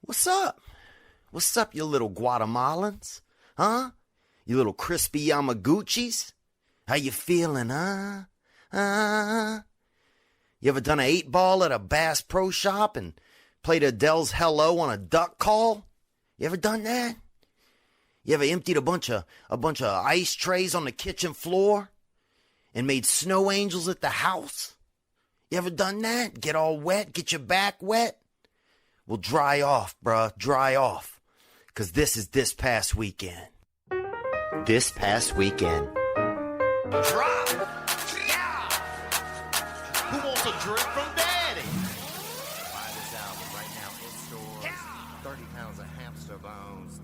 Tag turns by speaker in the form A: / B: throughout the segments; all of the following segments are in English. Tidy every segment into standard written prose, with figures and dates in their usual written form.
A: What's up? What's up, you little Guatemalans? Huh? You little crispy Yamaguchis? How you feeling, huh? You ever done an 8-ball at a Bass Pro Shop and played Adele's Hello on a duck call? You ever done that? You ever emptied a bunch of ice trays on the kitchen floor and made snow angels at the house? You ever done that? Get all wet? Get your back wet? Well, dry off, bruh. Dry off. Because this is this past weekend. This past weekend.
B: Drop! Yeah! Who wants a drink from Daddy? Buy this album right now in stores. Yeah! 30 pounds of hamster bones.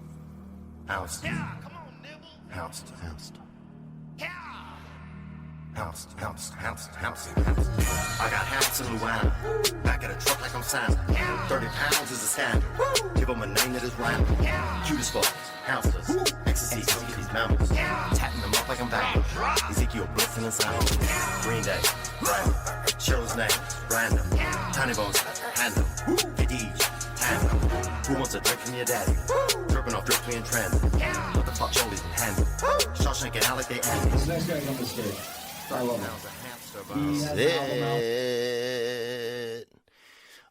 B: Housed. Yeah, come on, nibble. Housed. Yeah! Housed. I got house in Luana. Back of the truck like I'm Santa. 30 pounds is a scandal. Give him a name that is random. Cute as fuck. Houseless. Ecstasy. Come get these members. Tatting them up like I'm Batman. Ezekiel blitzing inside. Green Day. Random. Cheryl's name. Random. Tiny Bones. Handle. Vidij. Tandem. Who wants a drink from your daddy? Dripping off drip in transit. What the fuck Joey's been handled? Shawshank and Alec, they Andes.
C: Next guy on the stage. I love him.
A: It.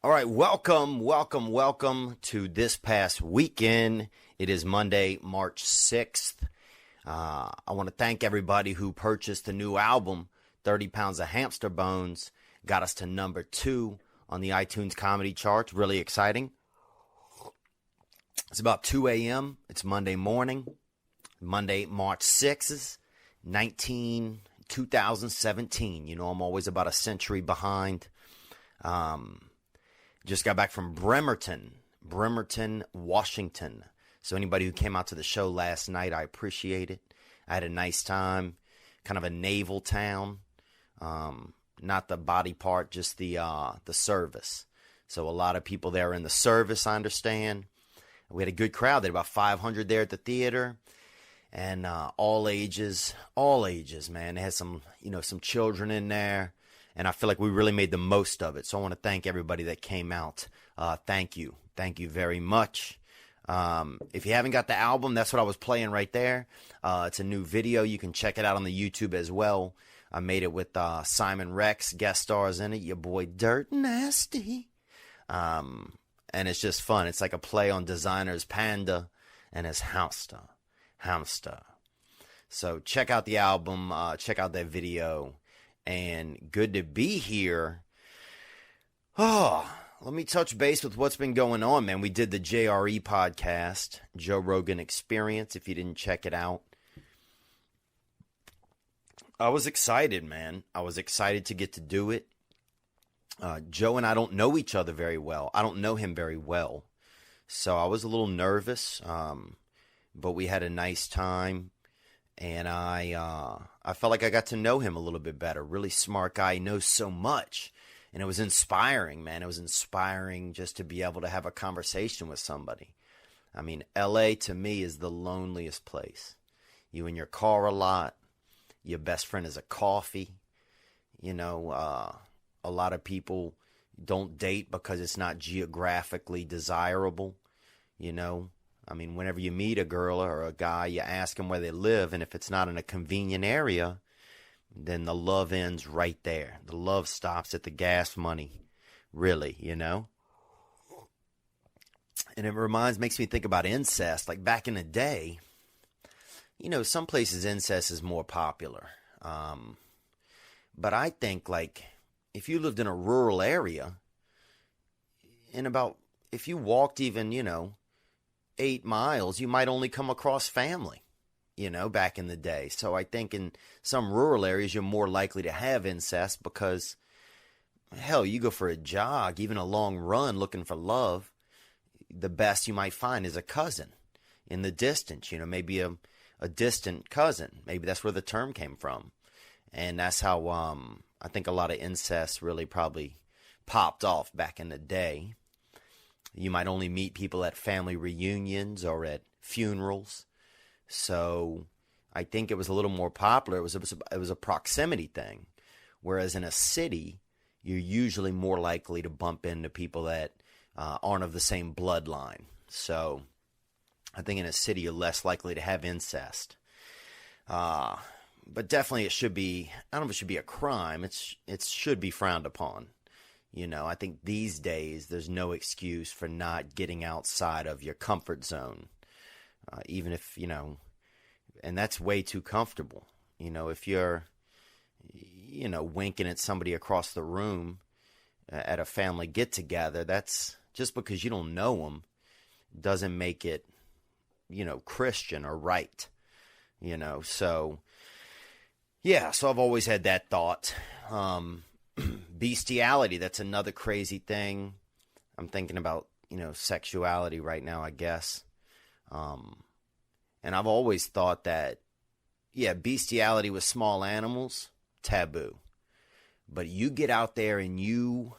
A: All right, welcome to this past weekend. It is Monday, March 6th. I want to thank everybody who purchased the new album, 30 Pounds of Hamster Bones. Got us to number 2 on the iTunes comedy charts. Really exciting. It's about 2 a.m. It's Monday morning. Monday, March 6th, 2017. You know, I'm always about a century behind. Just got back from Bremerton, Washington. So anybody who came out to the show last night, I appreciate it. I had a nice time. Kind of a naval town. Not the body part, just the service. So a lot of people there in the service, I understand. We had a good crowd. There were about 500 there at the theater. And all ages, man. They had some children in there, and I feel like we really made the most of it. So I want to thank everybody that came out. Thank you very much. If you haven't got the album, that's what I was playing right there. It's a new video. You can check it out on the YouTube as well. I made it with Simon Rex, guest stars in it. Your boy Dirt Nasty, and it's just fun. It's like a play on Designer's Panda and his Hamster. So check out the album, check out that video, and good to be here. Oh, let me touch base with what's been going on, man. We did the JRE podcast, Joe Rogan Experience, if you didn't check it out. I was excited, man. I was excited to get to do it. Joe and I don't know each other very well. I don't know him very well. So I was a little nervous. But we had a nice time, and I felt like I got to know him a little bit better. Really smart guy. He knows so much, and it was inspiring, man. It was inspiring just to be able to have a conversation with somebody. I mean, L.A. to me is the loneliest place. You in your car a lot. Your best friend is a coffee. You know, a lot of people don't date because it's not geographically desirable, you know. I mean, whenever you meet a girl or a guy, you ask them where they live, and if it's not in a convenient area, then the love ends right there. The love stops at the gas money, really, you know? And it makes me think about incest. Like back in the day, you know, some places incest is more popular. But I think, like, if you lived in a rural area, if you walked even, 8 miles, you might only come across family, back in the day. So I think in some rural areas, you're more likely to have incest because, hell, you go for a jog, even a long run looking for love, the best you might find is a cousin in the distance, maybe a distant cousin. Maybe that's where the term came from. And that's how I think a lot of incest really probably popped off back in the day. You might only meet people at family reunions or at funerals. So I think it was a little more popular. It was a proximity thing. Whereas in a city, you're usually more likely to bump into people that aren't of the same bloodline. So I think in a city you're less likely to have incest. But definitely it should be, I don't know if it should be a crime. It should be frowned upon. You know, I think these days there's no excuse for not getting outside of your comfort zone. Even if, you know, and that's way too comfortable. You know, if you're, you know, winking at somebody across the room at a family get-together, that's just because you don't know them doesn't make it, you know, Christian or right. You know, so, yeah, so I've always had that thought. Bestiality, that's another crazy thing. I'm thinking about, you know, sexuality right now, I guess. And I've always thought that, yeah, bestiality with small animals, taboo. But you get out there and you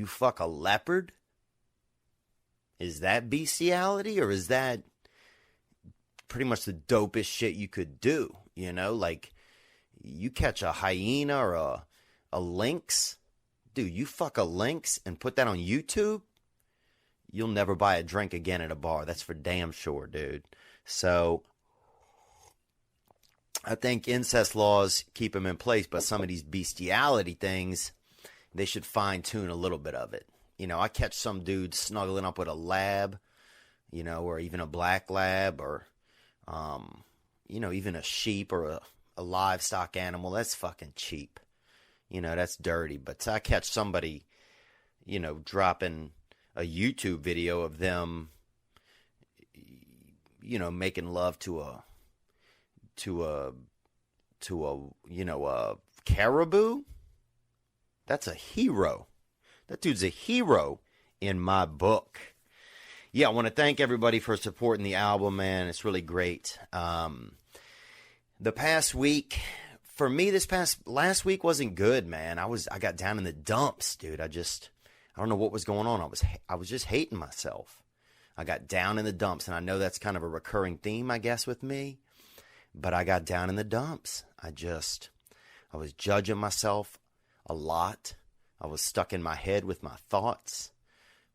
A: fuck a leopard? Is that bestiality, or is that pretty much the dopest shit you could do? You know, like you catch a hyena or a lynx. Dude, you fuck a lynx and put that on YouTube? You'll never buy a drink again at a bar. That's for damn sure, dude. So I think incest laws keep them in place, but some of these bestiality things, they should fine-tune a little bit of it. You know, I catch some dude snuggling up with a lab, you know, or even a black lab, or, you know, even a sheep or a livestock animal. That's fucking cheap. You know, that's dirty. But I catch somebody, you know, dropping a YouTube video of them, you know, making love to a you know, a caribou. That's a hero. That dude's a hero in my book. Yeah, I want to thank everybody for supporting the album, man. It's really great. The past week, for me, last week wasn't good, man. I got down in the dumps, dude. I don't know what was going on. I was just hating myself. I got down in the dumps, and I know that's kind of a recurring theme, I guess, with me. But I got down in the dumps. I was judging myself a lot. I was stuck in my head with my thoughts.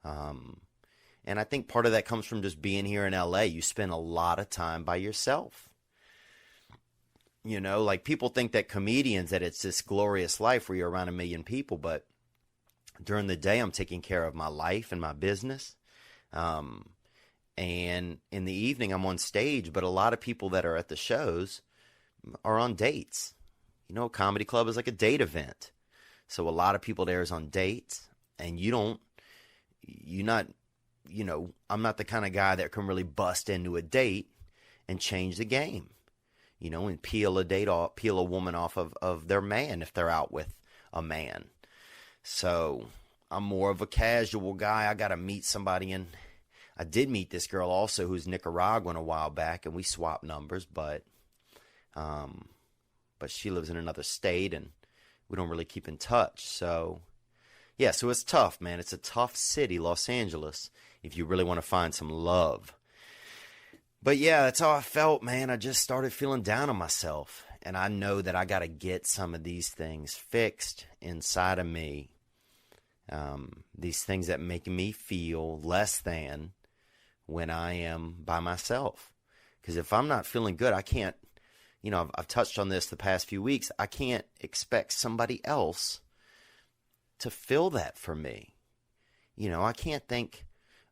A: And I think part of that comes from just being here in LA. You spend a lot of time by yourself. You know, like people think that comedians, that it's this glorious life where you're around 1 million people, but during the day I'm taking care of my life and my business. And in the evening I'm on stage, but a lot of people that are at the shows are on dates. You know, a comedy club is like a date event. So a lot of people there is on dates, and I'm not the kind of guy that can really bust into a date and change the game, you know, and peel a woman off of their man if they're out with a man. So I'm more of a casual guy. I got to meet somebody, and I did meet this girl also who's Nicaraguan a while back, and we swapped numbers, but she lives in another state, and we don't really keep in touch. So, yeah, so it's tough, man. It's a tough city, Los Angeles, if you really want to find some love. But, yeah, that's how I felt, man. I just started feeling down on myself, and I know that I got to get some of these things fixed inside of me, these things that make me feel less than when I am by myself. Because if I'm not feeling good, I can't, you know, I've touched on this the past few weeks. I can't expect somebody else to fill that for me. You know, I can't think,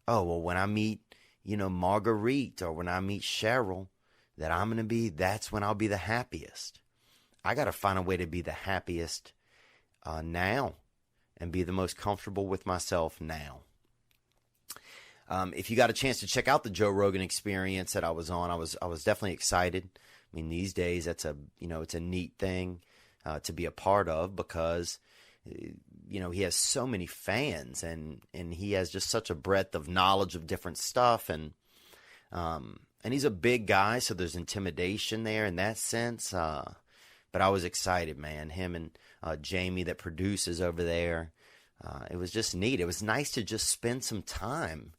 A: oh, well, when I meet, you know, Marguerite, or when I meet Cheryl, that's when I'll be the happiest. I got to find a way to be the happiest now, and be the most comfortable with myself now. If you got a chance to check out the Joe Rogan Experience that I was on, I was definitely excited. I mean, these days it's a neat thing to be a part of, because you know, he has so many fans, and he has just such a breadth of knowledge of different stuff, and he's a big guy, so there's intimidation there in that sense. But I was excited, man. Him and Jamie that produces over there. It was just neat. It was nice to just spend some time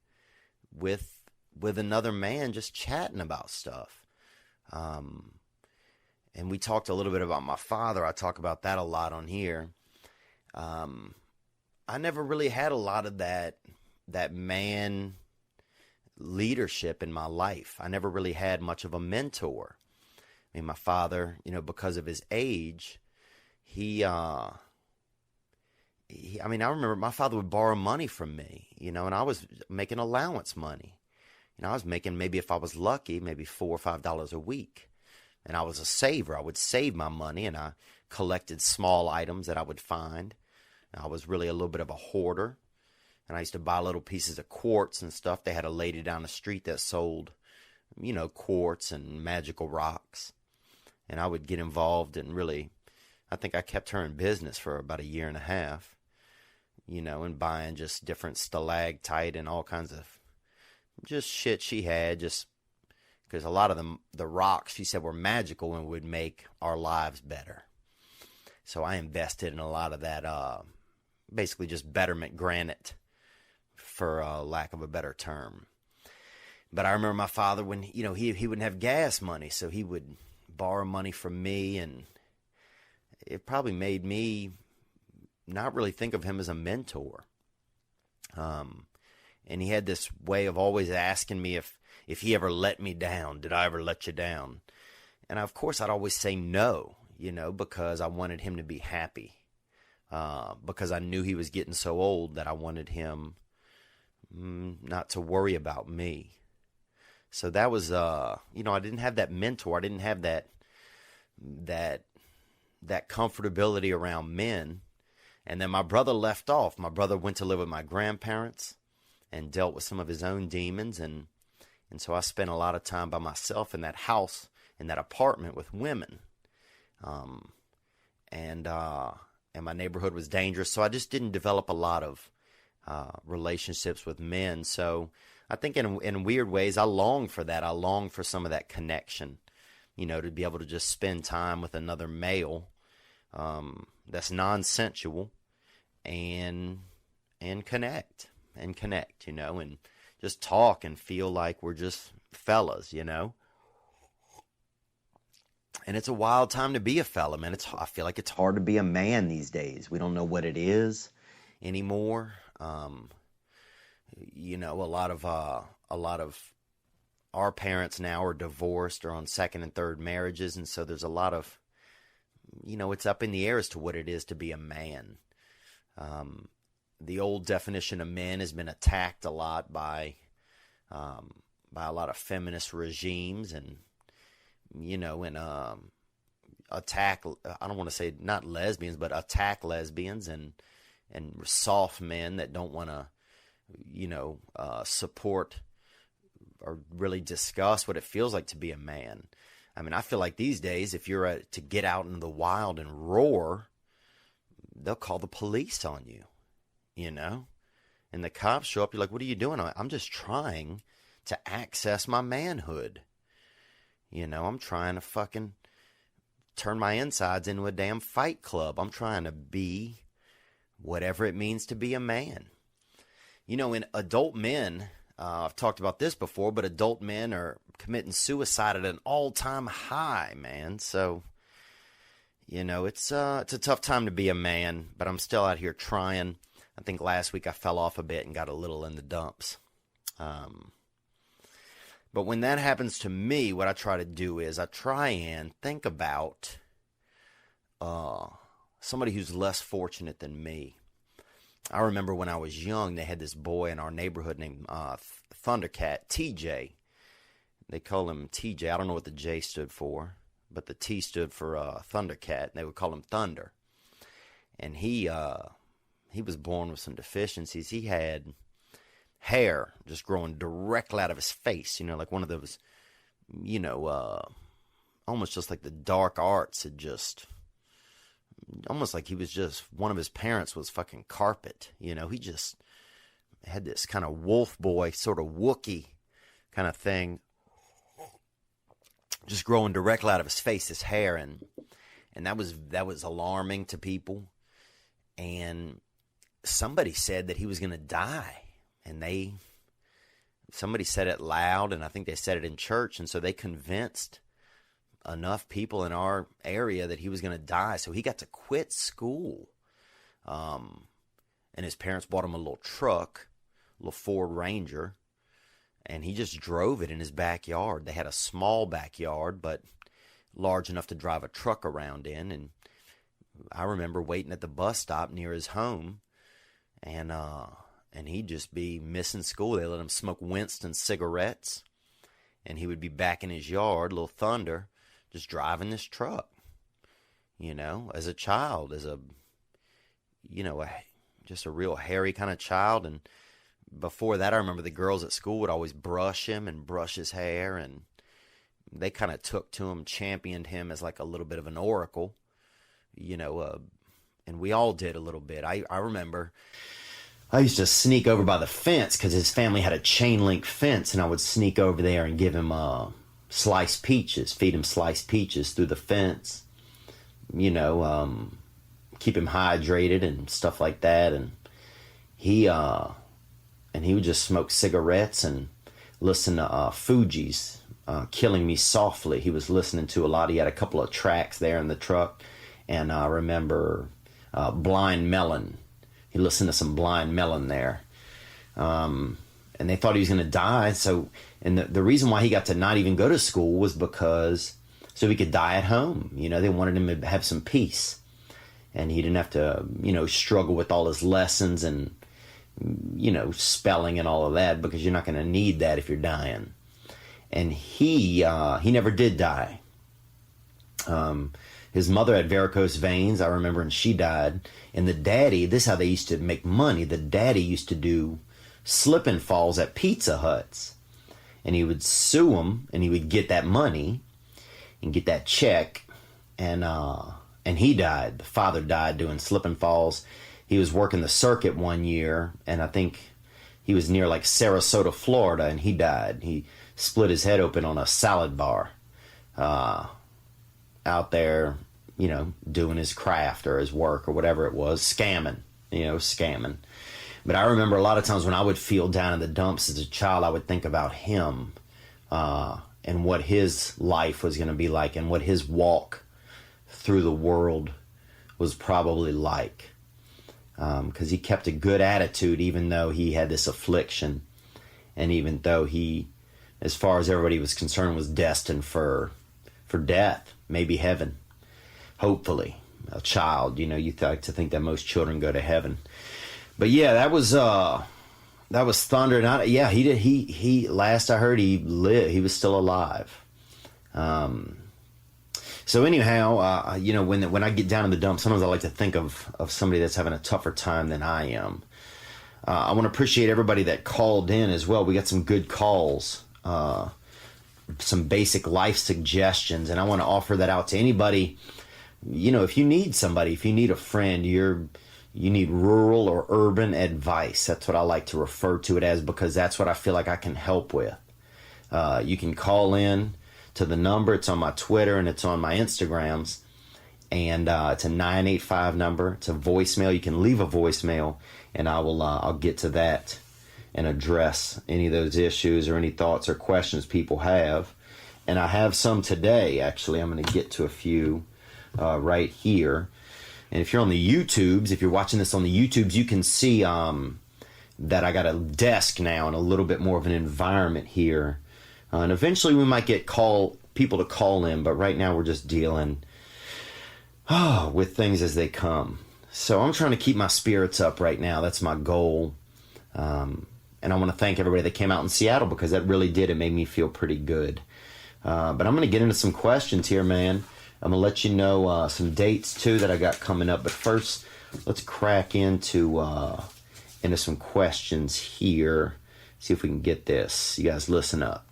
A: with another man, just chatting about stuff. And we talked a little bit about my father. I talk about that a lot on here. I never really had a lot of that man leadership in my life. I never really had much of a mentor. I mean, my father, because of his age, I remember my father would borrow money from me, and I was making allowance money. I was making, maybe if I was lucky, maybe $4 or $5 a week. And I was a saver. I would save my money, and I collected small items that I would find. I was really a little bit of a hoarder. And I used to buy little pieces of quartz and stuff. They had a lady down the street that sold, quartz and magical rocks. And I would get involved and really, I think I kept her in business for about a year and a half, and buying just different stalactite and all kinds of just shit she had, just because a lot of the rocks, she said, were magical and would make our lives better. So I invested in a lot of that, basically just betterment granite, for lack of a better term. But I remember my father, when, he wouldn't have gas money, so he would borrow money from me, and it probably made me not really think of him as a mentor. And he had this way of always asking me if he ever let me down. Did I ever let you down? And of course I'd always say no, because I wanted him to be happy. Because I knew he was getting so old that I wanted him not to worry about me. So that was, I didn't have that mentor. I didn't have that comfortability around men. And then my brother left off. My brother went to live with my grandparents and dealt with some of his own demons. And so I spent a lot of time by myself in that house, in that apartment with women. And my neighborhood was dangerous. So I just didn't develop a lot of relationships with men. So I think in weird ways, I long for that. I long for some of that connection, to be able to just spend time with another male that's non-sensual and connect, and just talk and feel like we're just fellas, And it's a wild time to be a fella, man. I feel like it's hard to be a man these days. We don't know what it is anymore. A lot of our parents now are divorced or on second and third marriages, and so there's a lot of, it's up in the air as to what it is to be a man. The old definition of men has been attacked a lot by a lot of feminist regimes, and attack, I don't want to say not lesbians, but attack lesbians and soft men that don't want to, support or really discuss what it feels like to be a man. I mean, I feel like these days, if you're to get out in the wild and roar, they'll call the police on you, and the cops show up. You're like, what are you doing? I'm just trying to access my manhood. I'm trying to fucking turn my insides into a damn fight club. I'm trying to be whatever it means to be a man. In adult men, I've talked about this before, but adult men are committing suicide at an all-time high, man. So, it's a tough time to be a man, but I'm still out here trying. I think last week I fell off a bit and got a little in the dumps. But when that happens to me, what I try to do is I try and think about somebody who's less fortunate than me. I remember when I was young, they had this boy in our neighborhood named Thundercat, TJ. They call him TJ. I don't know what the J stood for, but the T stood for Thundercat, and they would call him Thunder. And he was born with some deficiencies. He had hair just growing directly out of his face, like one of those, almost just like the dark arts had just, almost like he was just, one of his parents was fucking carpet, he just had this kind of wolf boy, sort of Wookiee kind of thing, just growing directly out of his face, his hair, and that was alarming to people. And somebody said that he was going to die. And somebody said it loud, and I think they said it in church, and so they convinced enough people in our area that he was going to die. So he got to quit school. And his parents bought him a little truck little Ford Ranger, and he just drove it in his backyard. They had a small backyard, but large enough to drive a truck around in. And I remember waiting at the bus stop near his home, and he'd just be missing school. They let him smoke Winston cigarettes, and he would be back in his yard, little Thunder, just driving this truck. As a child, just a real hairy kind of child. And before that, I remember the girls at school would always brush him and brush his hair, and they kind of took to him, championed him as like a little bit of an oracle, and we all did a little bit. I remember I used to sneak over by the fence because his family had a chain link fence, and I would sneak over there and give him sliced peaches, feed him sliced peaches through the fence, keep him hydrated and stuff like that. And he would just smoke cigarettes and listen to Fuji's Killing Me Softly. He was listening to a lot. He had a couple of tracks there in the truck. And I remember Blind Melon. He listened to some Blind Melon there. And they thought he was going to die. So, and the reason why he got to not even go to school was because so he could die at home. They wanted him to have some peace. And he didn't have to, struggle with all his lessons and, spelling and all of that, because you're not going to need that if you're dying. And he never did die. His mother had varicose veins, I remember, and she died. And the daddy, this is how they used to make money. The daddy used to do slip and falls at Pizza Huts. And he would sue them, and he would get that money and get that check. And he died. The father died doing slip and falls. He was working the circuit one year, and I think he was near like Sarasota, Florida, and he died. He split his head open on a salad bar out there, doing his craft or his work or whatever it was, scamming. But I remember a lot of times when I would feel down in the dumps as a child, I would think about him and what his life was going to be like and what his walk through the world was probably like. Because he kept a good attitude even though he had this affliction, and even though he, as far as everybody was concerned, was destined for death, maybe heaven, hopefully. A child, you like to think that most children go to heaven. But yeah, that was Thunder. And he did. He last I heard, he lived. He was still alive. So anyhow, when I get down in the dumps, sometimes I like to think of somebody that's having a tougher time than I am. I want to appreciate everybody that called in as well. We got some good calls, some basic life suggestions, and I want to offer that out to anybody. If you need somebody, if you need a friend, you need rural or urban advice. That's what I like to refer to it as, because that's what I feel like I can help with. You can call in to the number. It's on my Twitter and it's on my Instagrams, and it's a 985 number. It's a voicemail. You can leave a voicemail, and I'll get to that and address any of those issues or any thoughts or questions people have. And I have some today, actually. I'm going to get to a few right here. And if you're on the YouTubes, if you're watching this on the YouTubes, you can see that I got a desk now and a little bit more of an environment here. And eventually we might get people to call in, but right now we're just dealing with things as they come. So I'm trying to keep my spirits up right now. That's my goal. And I want to thank everybody that came out in Seattle, because that really did. It made me feel pretty good. But I'm going to get into some questions here, man. I'm going to let you know some dates, too, that I got coming up. But first, let's crack into some questions here. See if we can get this. You guys listen up.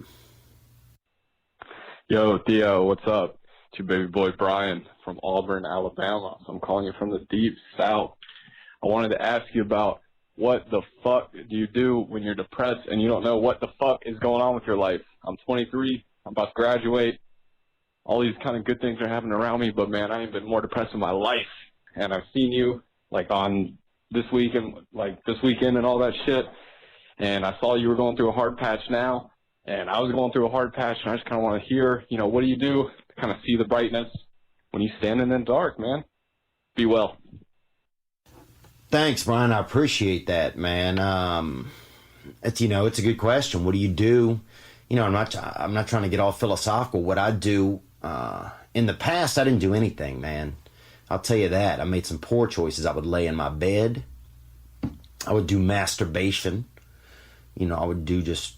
D: Yo, Theo, what's up? It's your baby boy Brian from Auburn, Alabama. So I'm calling you from the deep south. I wanted to ask you about what the fuck do you do when you're depressed and you don't know what the fuck is going on with your life? I'm 23. I'm about to graduate. All these kind of good things are happening around me, but man, I ain't been more depressed in my life. And I've seen you on this weekend and all that shit. And I saw you were going through a hard patch now. And I was going through a hard patch, and I just kind of want to hear, what do you do to kind of see the brightness when you stand in the dark, man? Be well.
A: Thanks, Brian. I appreciate that, man. It's a good question. What do you do? I'm not trying to get all philosophical. What I do, in the past, I didn't do anything, man. I'll tell you that. I made some poor choices. I would lay in my bed. I would do masturbation. I would do just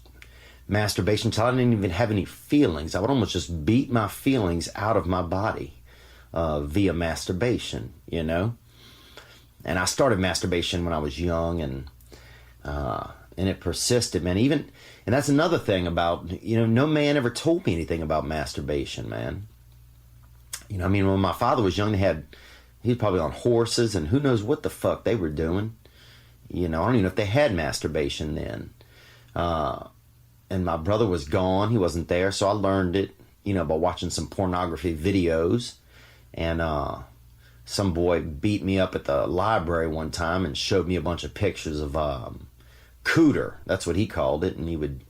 A: masturbation until I didn't even have any feelings. I would almost just beat my feelings out of my body via masturbation, And I started masturbation when I was young, and it persisted, man. And that's another thing about, no man ever told me anything about masturbation, man. When my father was young, he was probably on horses, and who knows what the fuck they were doing. I don't even know if they had masturbation then. And my brother was gone. He wasn't there. So I learned it, by watching some pornography videos. And some boy beat me up at the library one time and showed me a bunch of pictures of cooter. That's what he called it. And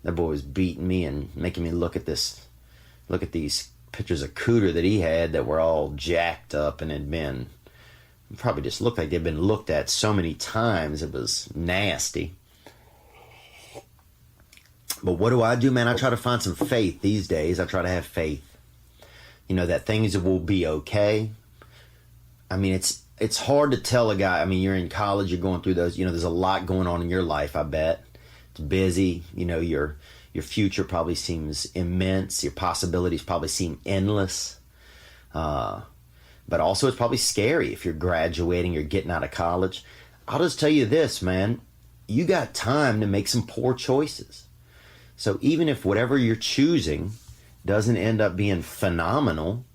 A: that boy was beating me and making me look at these pictures of cooter that he had that were all jacked up and had been, probably just looked like they'd been looked at so many times. It was nasty. But what do I do, man? I try to find some faith these days. I try to have faith, that things will be okay. It's hard to tell a guy. You're in college, you're going through those, there's a lot going on in your life, I bet. It's busy, your future probably seems immense. Your possibilities probably seem endless. But also it's probably scary if you're graduating, you're getting out of college. I'll just tell you this, man. You got time to make some poor choices. So even if whatever you're choosing doesn't end up being phenomenal,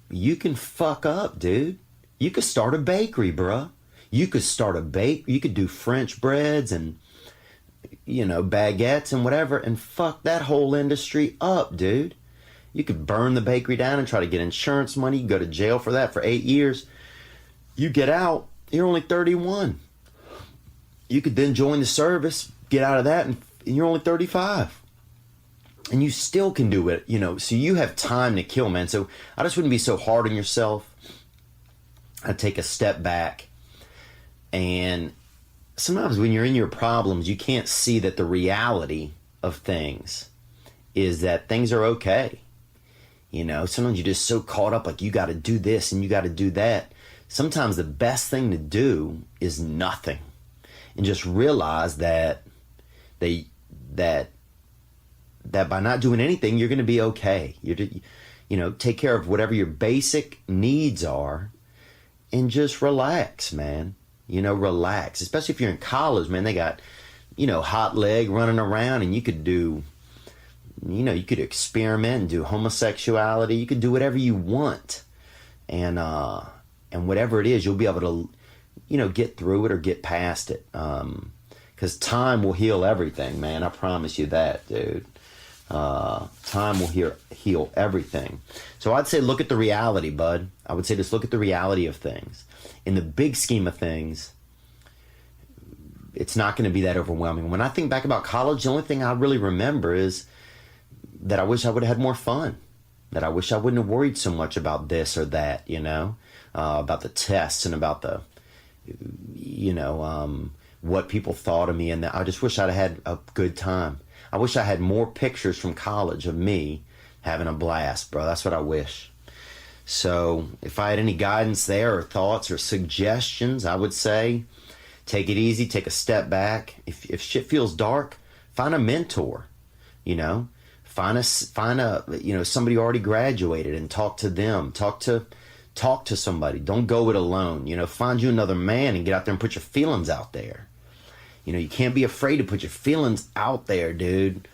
A: you can fuck up, dude. You could start a bakery, bruh. You could do French breads and, baguettes and whatever, and fuck that whole industry up, dude. You could burn the bakery down and try to get insurance money. You go to jail for that for 8 years. You get out, you're only 31. You could then join the service, get out of that, and you're only 35. And you still can do it, so you have time to kill, man. So I just wouldn't be so hard on yourself. I'd take a step back. And sometimes when you're in your problems, you can't see that the reality of things is that things are okay. Sometimes you're just so caught up, like you got to do this and you got to do that. Sometimes the best thing to do is nothing. And just realize that by not doing anything, you're going to be okay. Take care of whatever your basic needs are and just relax, man. Relax. Especially if you're in college, man. They got, hot leg running around, and you could do, you could experiment and do homosexuality. You could do whatever you want. And whatever it is, you'll be able to, get through it or get past it. Because time will heal everything, man. I promise you that, dude. Time will heal everything. So I'd say look at the reality, bud. I would say just look at the reality of things. In the big scheme of things, it's not going to be that overwhelming. When I think back about college, the only thing I really remember is that I wish I would have had more fun. That I wish I wouldn't have worried so much about this or that, about the tests and about the, what people thought of me. And I just wish I'd had a good time. I wish I had more pictures from college of me having a blast, bro. That's what I wish. So if I had any guidance there or thoughts or suggestions, I would say take it easy, take a step back. If shit feels dark, find a mentor, find a somebody who already graduated and talk to them. Talk to somebody. Don't go it alone. Find you another man and get out there and put your feelings out there. You can't be afraid to put your feelings out there, dude.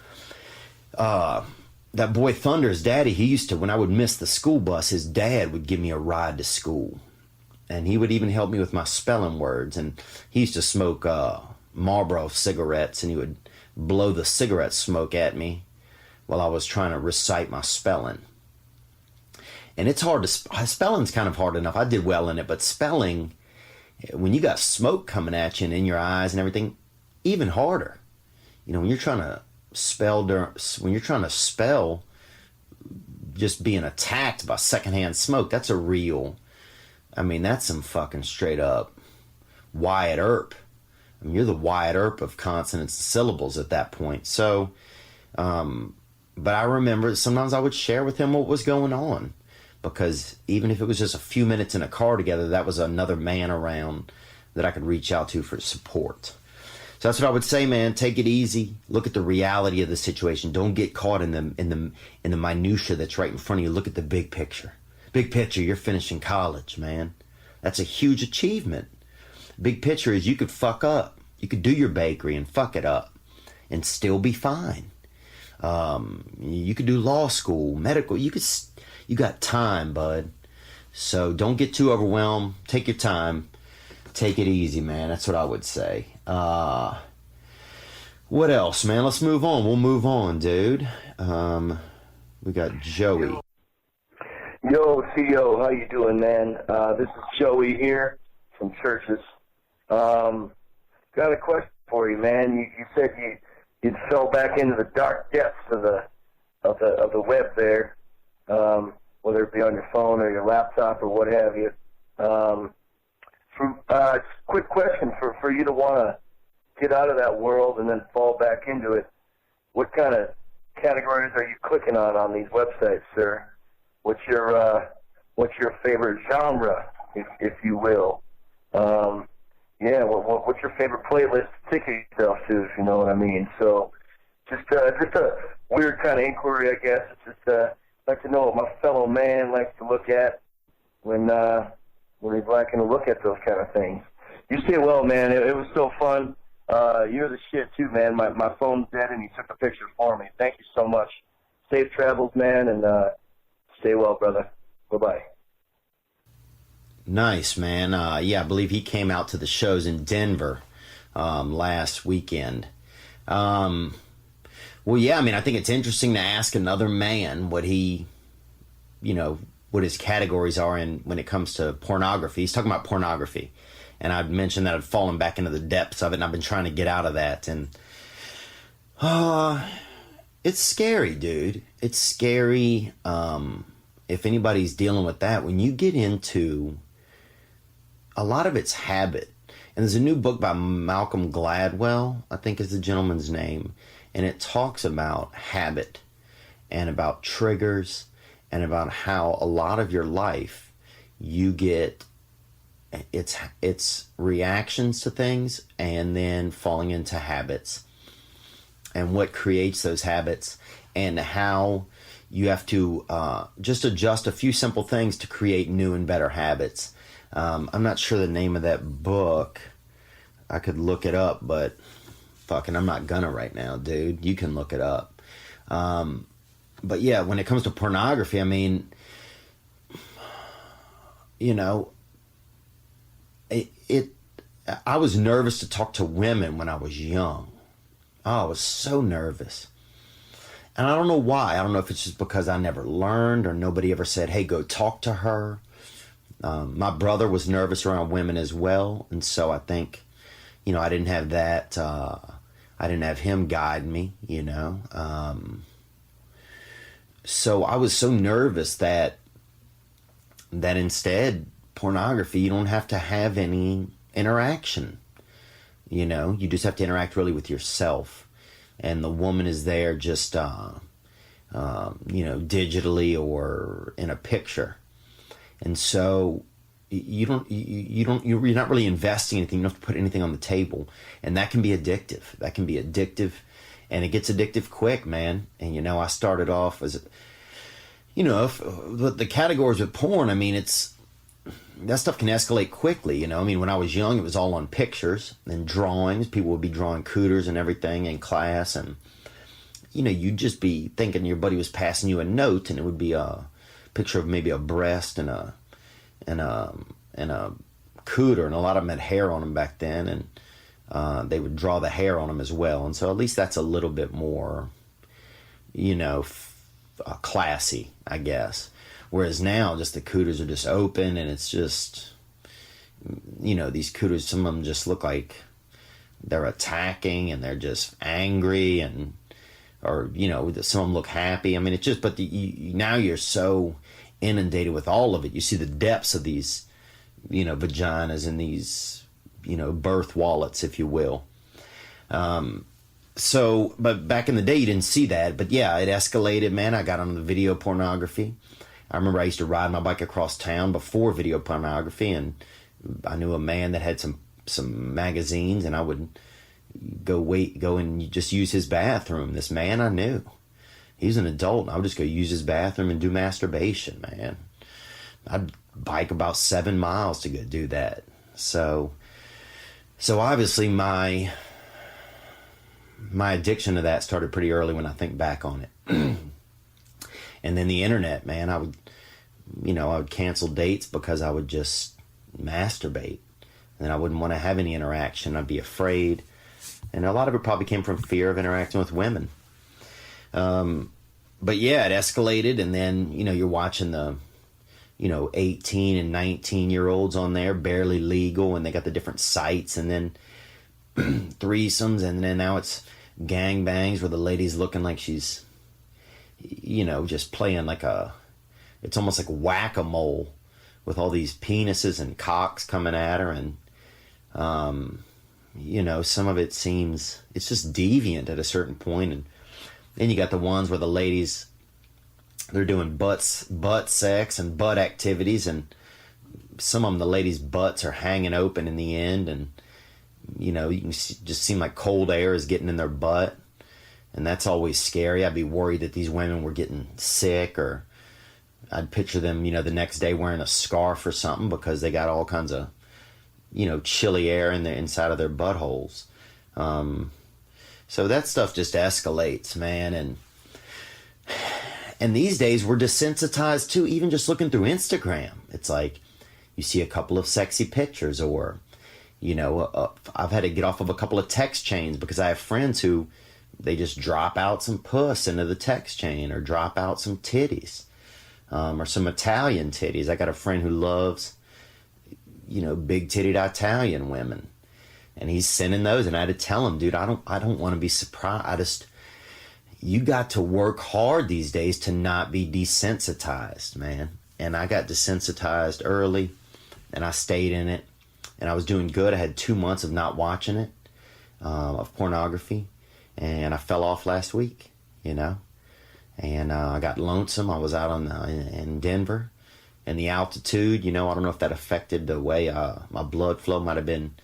A: That boy Thunder's daddy, he used to, when I would miss the school bus, his dad would give me a ride to school. And he would even help me with my spelling words. And he used to smoke Marlboro cigarettes, and he would blow the cigarette smoke at me while I was trying to recite my spelling. And it's hard to, spelling's kind of hard enough. I did well in it, but spelling, when you got smoke coming at you and in your eyes and everything, even harder. When you're trying to spell, just being attacked by secondhand smoke, that's that's some fucking straight up Wyatt Earp I mean, you're the Wyatt Earp of consonants and syllables at that point. So, but I remember sometimes I would share with him what was going on, because even if it was just a few minutes in a car together, that was another man around that I could reach out to for support. So that's what I would say, man. Take it easy. Look at the reality of the situation. Don't get caught in the minutia that's right in front of you. Look at the big picture. Big picture, you're finishing college, man. That's a huge achievement. Big picture is you could fuck up. You could do your bakery and fuck it up and still be fine. You could do law school, medical. You got time, bud. So don't get too overwhelmed. Take your time. Take it easy, man. That's what I would say. What else, man? Let's move on. We'll move on, dude. We got Joey.
E: Yo, Theo, how you doing, man? This is Joey here from Churches. Got a question for you, man. You said you fell back into the dark depths of the web there, whether it be on your phone or your laptop or what have you. Quick question for you to want to get out of that world and then fall back into it. What kind of categories are you clicking on these websites, sir? What's your favorite genre, if you will? What's your favorite playlist to take yourself to, if you know what I mean? So, just a weird kind of inquiry, I guess. It's just like to know what my fellow man likes to look at when he's liking to look at those kind of things. You stay well, man. It was so fun. You're the shit too, man. My phone's dead, and you took a picture for me. Thank you so much. Safe travels, man, and stay well, brother. Bye-bye.
A: Nice, man. I believe he came out to the shows in Denver last weekend. I think it's interesting to ask another man what what his categories are when it comes to pornography. He's talking about pornography. And I'd mentioned that I'd fallen back into the depths of it, and I've been trying to get out of that. And it's scary, dude. It's scary. If anybody's dealing with that, when you get into a lot of it's habit. And there's a new book by Malcolm Gladwell, I think is the gentleman's name. And it talks about habit and about triggers and about how a lot of your life you get it's reactions to things and then falling into habits, and what creates those habits, and how you have to just adjust a few simple things to create new and better habits. I'm not sure the name of that book. I could look it up, but fucking I'm not gonna right now, dude. You can look it up. But yeah, when it comes to pornography, I mean, I was nervous to talk to women when I was young. Oh, I was so nervous. And I don't know why. I don't know if it's just because I never learned or nobody ever said, hey, go talk to her. My brother was nervous around women as well. And so I think, I didn't have that. I didn't have him guide me, So I was so nervous that instead, pornography, you don't have to have any interaction. You just have to interact really with yourself. And the woman is there just, digitally or in a picture. And so you're not really investing anything. You don't have to put anything on the table. And that can be addictive. And it gets addictive quick, man. And, I started off as, the categories with porn, I mean, that stuff can escalate quickly, when I was young, it was all on pictures and drawings. People would be drawing cooters and everything in class, and you'd just be thinking your buddy was passing you a note, and it would be a picture of maybe a breast and a cooter, and a lot of them had hair on them back then, and they would draw the hair on them as well. And so at least that's a little bit more classy, I guess. Whereas now, just the cooters are just open, and it's just, these cooters, some of them just look like they're attacking, and they're just angry, or some of them look happy. I mean, it's just, but now you're so inundated with all of it. You see the depths of these, vaginas and these birth wallets, if you will. So, but back in the day, you didn't see that. But yeah, it escalated, man. I got on the video pornography. I remember I used to ride my bike across town before video pornography, and I knew a man that had some magazines, and I would go and just use his bathroom. This man I knew. He's an adult, and I would just go use his bathroom and do masturbation, man. I'd bike about 7 miles to go do that. So obviously my addiction to that started pretty early when I think back on it. And then the internet, man, I would cancel dates because I would just masturbate. And then I wouldn't want to have any interaction. I'd be afraid. And a lot of it probably came from fear of interacting with women. But yeah, it escalated. And then, you're watching the, 18 and 19-year-olds on there, barely legal. And they got the different sites. And then threesomes. And then now it's gangbangs where the lady's looking like she's, just playing like it's almost like whack-a-mole with all these penises and cocks coming at her. And, some of it seems, it's just deviant at a certain point. And then you got the ones where the ladies, they're doing butt sex and butt activities. And some of them, the ladies' butts are hanging open in the end. And, you can just seem like cold air is getting in their butt. And that's always scary. I'd be worried that these women were getting sick, or I'd picture them, the next day wearing a scarf or something because they got all kinds of, chilly air in the inside of their buttholes. So that stuff just escalates, man. And these days we're desensitized too, even just looking through Instagram. It's like you see a couple of sexy pictures, or, I've had to get off of a couple of text chains because I have friends who, they just drop out some puss into the text chain, or drop out some titties, or some Italian titties. I got a friend who loves, big titted Italian women, and he's sending those. And I had to tell him, dude, I don't want to be surprised. You got to work hard these days to not be desensitized, man. And I got desensitized early, and I stayed in it, and I was doing good. I had 2 months of not watching it, of pornography. And I fell off last week, and I got lonesome. I was out in Denver, and the altitude, I don't know if that affected the way my blood flow might have been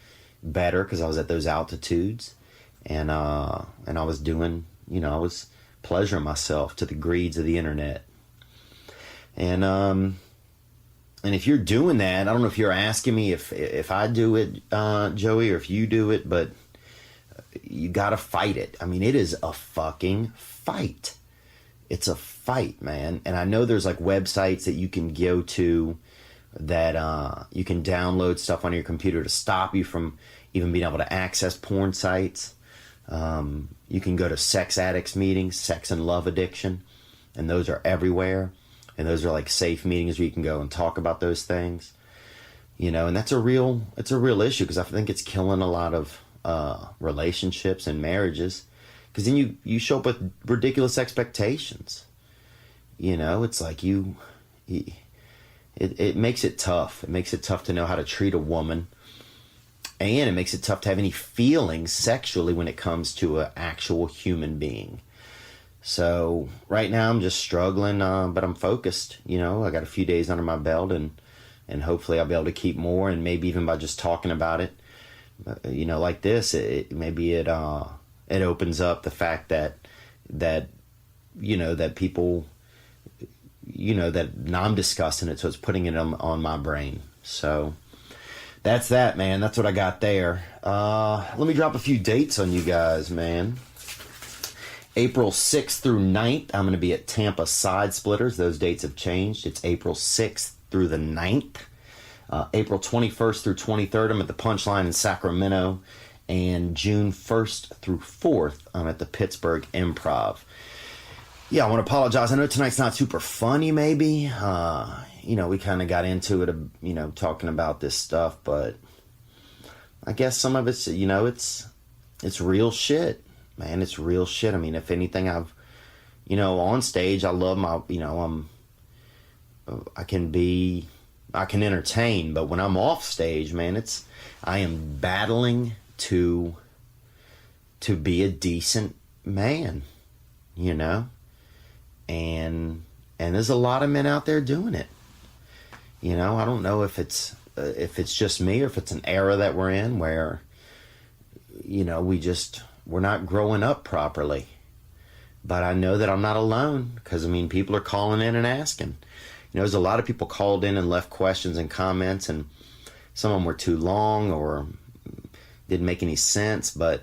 A: better because I was at those altitudes, and I was doing, I was pleasuring myself to the greeds of the internet. And if you're doing that, I don't know if you're asking me if I do it, Joey, or if you do it, but you gotta fight it. I mean, it is a fucking fight. It's a fight, man. And I know there's like websites that you can go to that you can download stuff on your computer to stop you from even being able to access porn sites. You can go to sex addicts meetings, sex and love addiction, and those are everywhere. And those are like safe meetings where you can go and talk about those things. And it's a real issue because I think it's killing a lot of relationships and marriages, because then you show up with ridiculous expectations. It's like it makes it tough. It makes it tough to know how to treat a woman, and it makes it tough to have any feelings sexually when it comes to an actual human being. So right now I'm just struggling, but I'm focused. I got a few days under my belt, and hopefully I'll be able to keep more, and maybe even by just talking about it, like this, maybe it opens up the fact that people, that I'm discussing it, so it's putting it on my brain. So that's that, man. That's what I got there. Let me drop a few dates on you guys, man. April 6th through 9th, I'm going to be at Tampa Side Splitters. Those dates have changed. It's April 6th through the 9th. April 21st through 23rd, I'm at the Punchline in Sacramento. And June 1st through 4th, I'm at the Pittsburgh Improv. Yeah, I want to apologize. I know tonight's not super funny, maybe. We kind of got into it, talking about this stuff. But I guess some of it's, it's real shit, man. It's real shit. I mean, if anything, I've, on stage, I love my, I can entertain, but when I'm off stage, man, I am battling to be a decent man, you know? And there's a lot of men out there doing it. You know, I don't know if it's just me or if it's an era that we're in where, you know, we're not growing up properly. But I know that I'm not alone, because, I mean, people are calling in and asking. You know, there's a lot of people called in and left questions and comments, and some of them were too long or didn't make any sense. But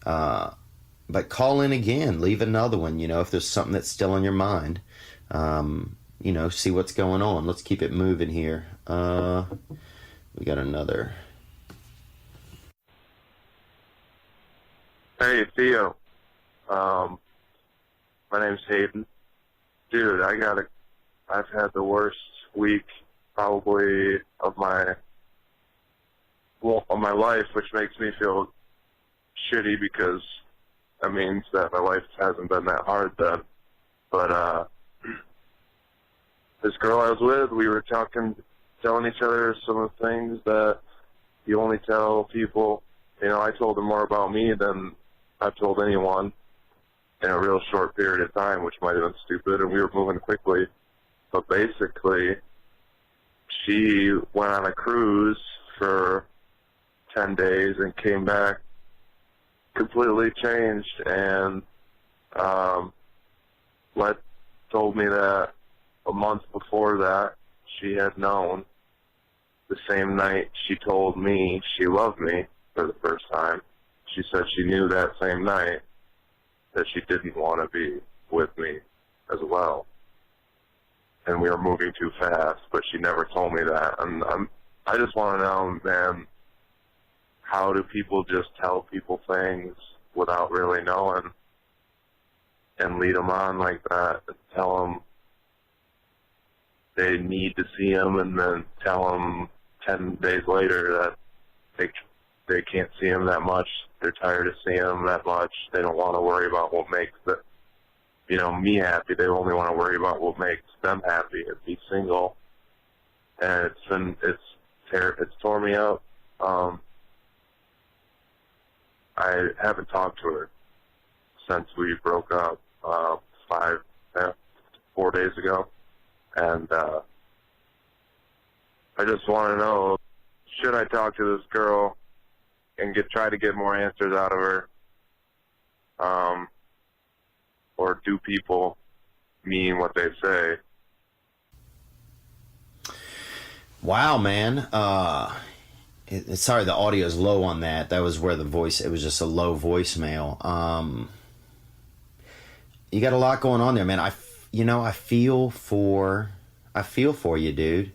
A: call in again, leave another one, you know, if there's something that's still on your mind. You know, see what's going on. Let's keep it moving here. We got another.
F: Hey, Theo. My name's Hayden. Dude, I've had the worst week probably of my life, which makes me feel shitty because that means that my life hasn't been that hard then. But this girl I was with, we were telling each other some of the things that you only tell people. You know, I told her more about me than I've told anyone in a real short period of time, which might have been stupid, and we were moving quickly. But basically, she went on a cruise for 10 days and came back completely changed, and told me that a month before that she had known the same night she told me she loved me for the first time. She said she knew that same night that she didn't want to be with me as well. And we were moving too fast, but she never told me that. And I just want to know, man, how do people just tell people things without really knowing and lead them on like that and tell them they need to see him and then tell them 10 days later that they can't see him that much. They're tired of seeing him that much. They don't want to worry about what makes me happy. They only want to worry about what makes them happy and be single. And it's tore me up. I haven't talked to her since we broke up 4 days ago. And I just want to know, should I talk to this girl and try to get more answers out of her? Or do people mean what they say?
A: Wow, man. Sorry, the audio is low on that. That was where it was just a low voicemail. You got a lot going on there, man. I feel for you, dude.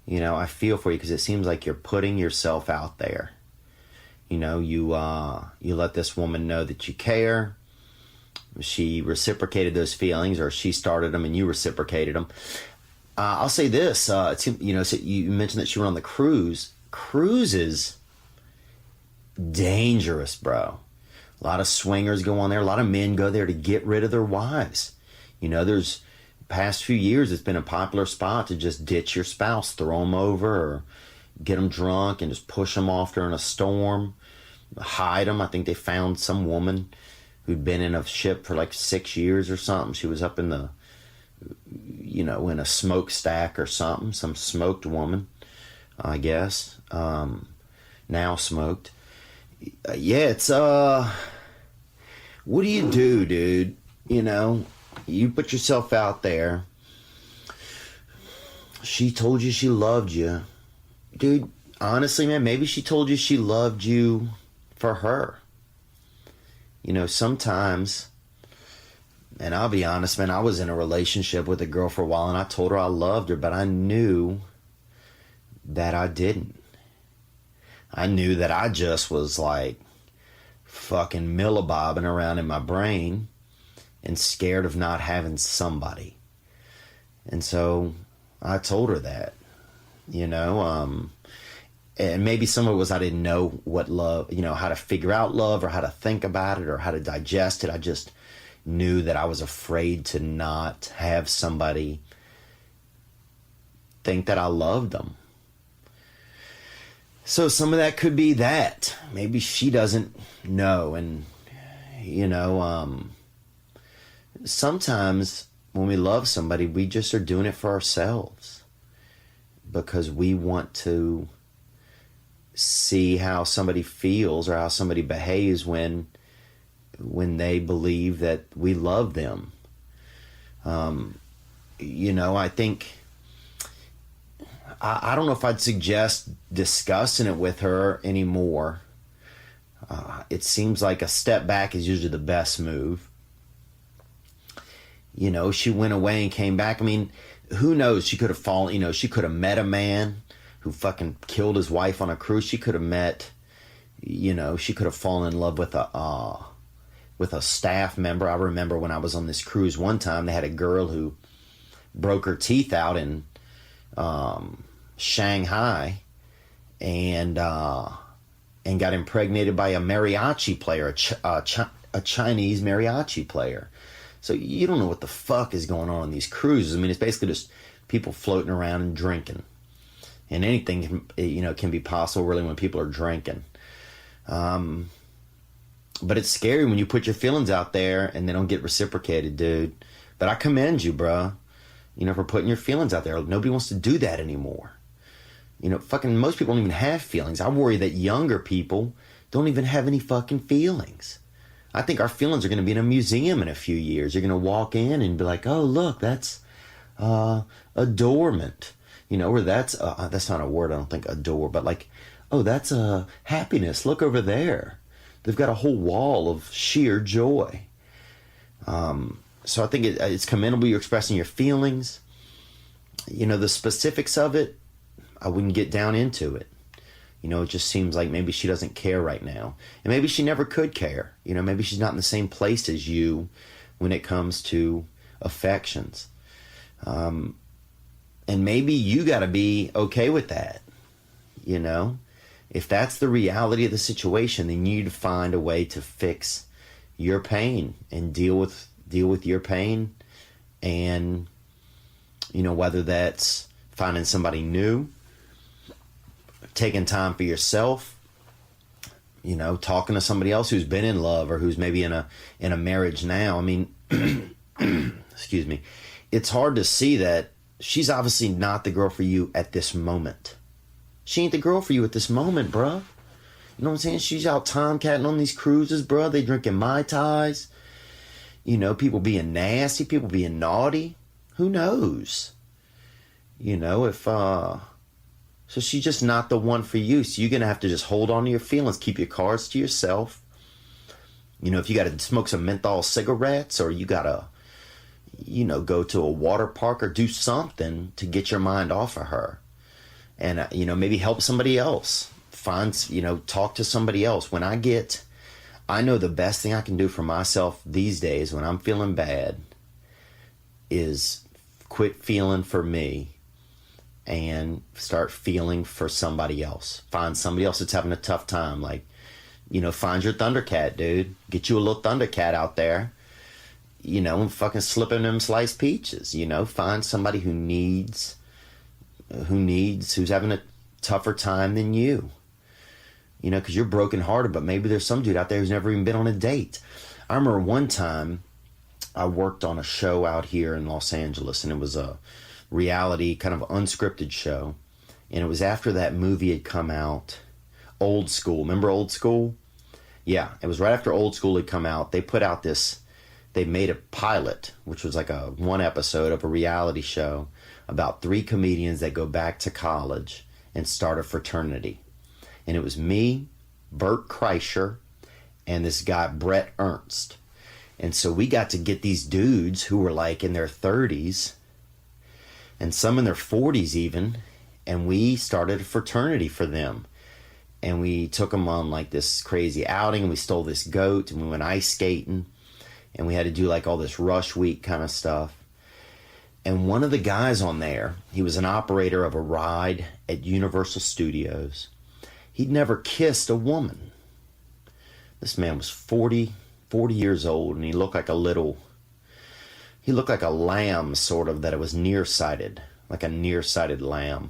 A: You know, I feel for you because it seems like you're putting yourself out there. You know, you let this woman know that you care. She reciprocated those feelings, or she started them and you reciprocated them. I'll say this, so you mentioned that she went on the cruise. Cruises, dangerous, bro. A lot of swingers go on there. A lot of men go there to get rid of their wives. You know, the past few years, it's been a popular spot to just ditch your spouse, throw them over, or get them drunk and just push them off during a storm, hide them. I think they found some woman who'd been in a ship for like 6 years or something. She was up in in a smokestack or something, some smoked woman, I guess, now smoked. It's, what do you do, dude? You know, you put yourself out there. She told you she loved you. Dude, honestly, man, maybe she told you she loved you for her. You know, sometimes, and I'll be honest, man, I was in a relationship with a girl for a while and I told her I loved her, but I knew that I didn't. I knew that I just was like fucking millibobbing around in my brain and scared of not having somebody. And so I told her that, and maybe some of it was I didn't know what love, how to figure out love or how to think about it or how to digest it. I just knew that I was afraid to not have somebody think that I loved them. So some of that could be that. Maybe she doesn't know. And, sometimes when we love somebody, we just are doing it for ourselves because we want to see how somebody feels or how somebody behaves when they believe that we love them. I think, I don't know if I'd suggest discussing it with her anymore. It seems like a step back is usually the best move. She went away and came back. I mean, who knows? She could have fallen, she could have met a man who fucking killed his wife on a cruise. She could have met, she could have fallen in love with a staff member. I remember when I was on this cruise one time, they had a girl who broke her teeth out in Shanghai and got impregnated by a mariachi player, a Chinese mariachi player. So you don't know what the fuck is going on these cruises. I mean, it's basically just people floating around and drinking. And anything can be possible really when people are drinking. But it's scary when you put your feelings out there and they don't get reciprocated, dude. But I commend you, bro. For putting your feelings out there. Nobody wants to do that anymore. Fucking most people don't even have feelings. I worry that younger people don't even have any fucking feelings. I think our feelings are going to be in a museum in a few years. You're going to walk in and be like, oh, look, that's adornment. Or that's not a word, I don't think, adore, but like, oh, that's happiness. Look over there. They've got a whole wall of sheer joy. So I think it's commendable you're expressing your feelings. The specifics of it, I wouldn't get down into it. It just seems like maybe she doesn't care right now. And maybe she never could care. Maybe she's not in the same place as you when it comes to affections. And maybe you got to be okay with that. If that's the reality of the situation, then you need to find a way to fix your pain and deal with your pain. And, whether that's finding somebody new, taking time for yourself, talking to somebody else who's been in love or who's maybe in a marriage now. I mean, excuse me. It's hard to see that she's obviously not the girl for you at this moment. She ain't the girl for you at this moment, bruh. You know what I'm saying? She's out tomcatting on these cruises, bruh. They drinking Mai Tais. People being nasty, people being naughty. Who knows? So she's just not the one for you. So you're going to have to just hold on to your feelings. Keep your cards to yourself. If you got to smoke some menthol cigarettes or you got to, go to a water park or do something to get your mind off of her. And, maybe help somebody else. Talk to somebody else. I know the best thing I can do for myself these days when I'm feeling bad is quit feeling for me and start feeling for somebody else. Find somebody else that's having a tough time. Like, find your Thundercat, dude. Get you a little Thundercat out there, and fucking slip in them sliced peaches. Find somebody who's having a tougher time than you. Because you're brokenhearted, but maybe there's some dude out there who's never even been on a date. I remember one time I worked on a show out here in Los Angeles, and it was a reality, kind of unscripted show. And it was after that movie had come out, Old School. Remember Old School? Yeah, it was right after Old School had come out. They made a pilot, which was like a one episode of a reality show about 3 comedians that go back to college and start a fraternity. And it was me, Bert Kreischer, and this guy, Brett Ernst. And so we got to get these dudes who were like in their 30s and some in their 40s even, and we started a fraternity for them. And we took them on like this crazy outing, and we stole this goat, and we went ice skating, and we had to do like all this rush week kind of stuff. And one of the guys on there, he was an operator of a ride at Universal Studios. He'd never kissed a woman. This man was 40 years old, and he looked like a lamb, sort of, that it was nearsighted. like a nearsighted lamb.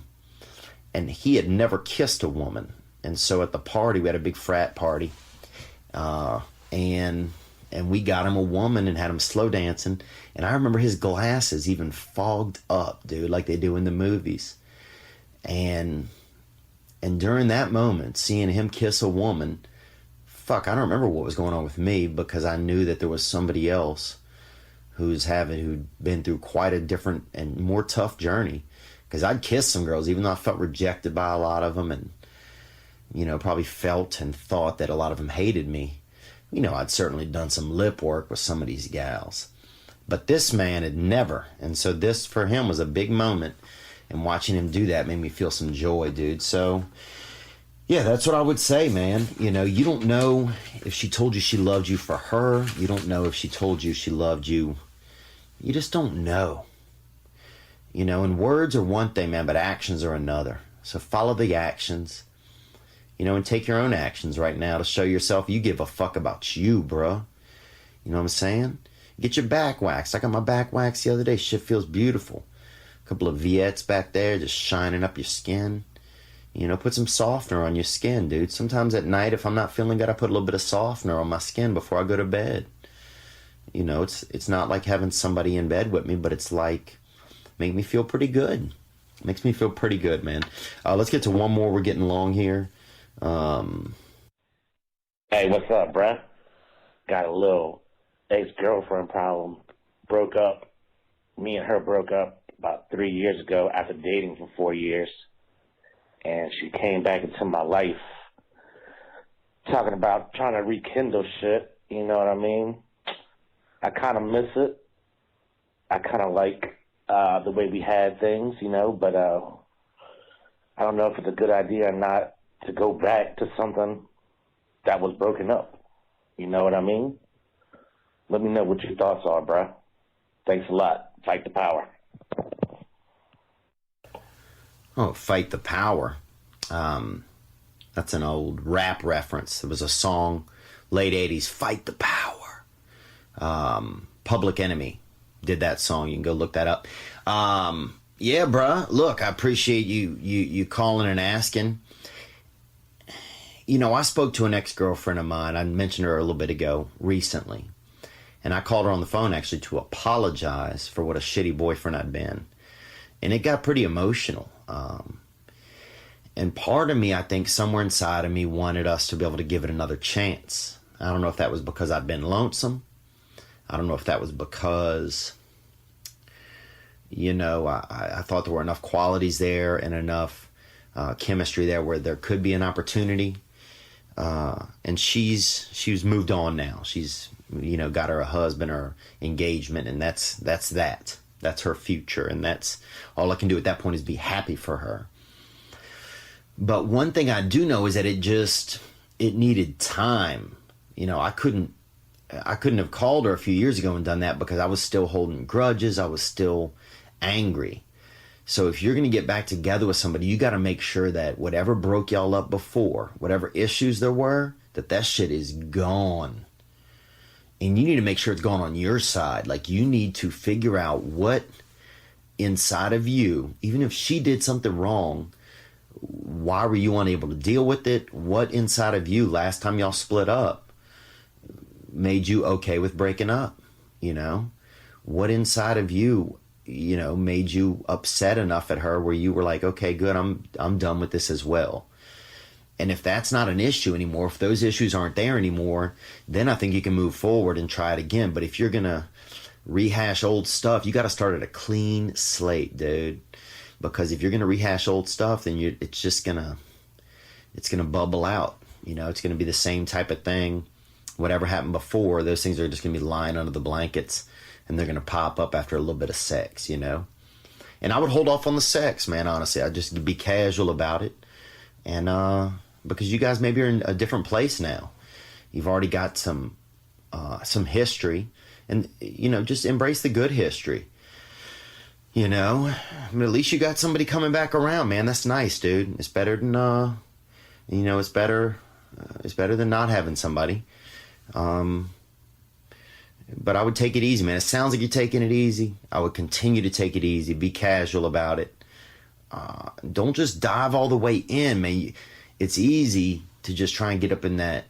A: And he had never kissed a woman. And so at the party, we had a big frat party, and we got him a woman and had him slow dancing. And I remember his glasses even fogged up, dude, like they do in the movies. And during that moment, seeing him kiss a woman, fuck, I don't remember what was going on with me, because I knew that there was somebody else who'd been through quite a different and more tough journey. Because I'd kissed some girls, even though I felt rejected by a lot of them, and, you know, probably felt and thought that a lot of them hated me. You know, I'd certainly done some lip work with some of these gals. But this man had never. And so this, for him, was a big moment. And watching him do that made me feel some joy, dude. So, yeah, that's what I would say, man. You know, you don't know if she told you she loved you for her. You don't know if she told you she loved you. You just don't know. You know, and words are one thing, man, but actions are another. So follow the actions, you know, and take your own actions right now to show yourself you give a fuck about you, bro. You know what I'm saying? Get your back waxed. I got my back waxed the other day. Shit feels beautiful. A couple of Viettes back there just shining up your skin. You know, put some softener on your skin, dude. Sometimes at night, if I'm not feeling good, I put a little bit of softener on my skin before I go to bed. You know, it's not like having somebody in bed with me, but it's like, make me feel pretty good. Makes me feel pretty good, man. Let's get to one more. We're getting long here.
G: Hey, what's up, bruh? Got a little ex-girlfriend problem. Broke up. Me and her broke up about 3 years ago after dating for 4 years. And she came back into my life talking about trying to rekindle shit. You know what I mean? I kind of miss it. I kind of like the way we had things, you know, but I don't know if it's a good idea or not to go back to something that was broken up. You know what I mean? Let me know what your thoughts are, bro. Thanks a lot. Fight the power.
A: Oh, Fight the Power. That's an old rap reference. There was a song, late 80s, Fight the Power. Public Enemy did that song. You can go look that up. Yeah, bruh. Look, I appreciate you calling and asking. You know, I spoke to an ex-girlfriend of mine. I mentioned her a little bit ago recently. And I called her on the phone, actually, to apologize for what a shitty boyfriend I'd been. And it got pretty emotional. And part of me, I think, somewhere inside of me wanted us to be able to give it another chance. I don't know if that was because I'd been lonesome. I don't know if that was because, you know, I thought there were enough qualities there and enough chemistry there where there could be an opportunity. And she's moved on now. She's, you know, got her a husband or engagement, and that's that. That's her future, and that's all I can do at that point is be happy for her. But one thing I do know is that it needed time. You know, I couldn't have called her a few years ago and done that because I was still holding grudges. I was still angry. So if you're going to get back together with somebody, you got to make sure that whatever broke y'all up before, whatever issues there were, that shit is gone. And you need to make sure it's gone on your side. Like, you need to figure out what inside of you, even if she did something wrong, why were you unable to deal with it? What inside of you last time y'all split up made you okay with breaking up? You know, what inside of you, you know, made you upset enough at her where you were like, okay, good, I'm done with this as well. And if that's not an issue anymore, if those issues aren't there anymore, then I think you can move forward and try it again. But if you're going to rehash old stuff, you got to start at a clean slate, dude. Because if you're going to rehash old stuff, then it's going to bubble out. You know, it's going to be the same type of thing. Whatever happened before, those things are just going to be lying under the blankets, and they're going to pop up after a little bit of sex, you know. And I would hold off on the sex, man, honestly. I'd just be casual about it. And because you guys maybe are in a different place now. You've already got some history. And, you know, just embrace the good history. You know, I mean, at least you got somebody coming back around, man. That's nice, dude. It's better than, you know, it's better than not having somebody. But I would take it easy, man. It sounds like you're taking it easy. I would continue to take it easy. Be casual about it. Don't just dive all the way in, man. It's easy to just try and get up in that,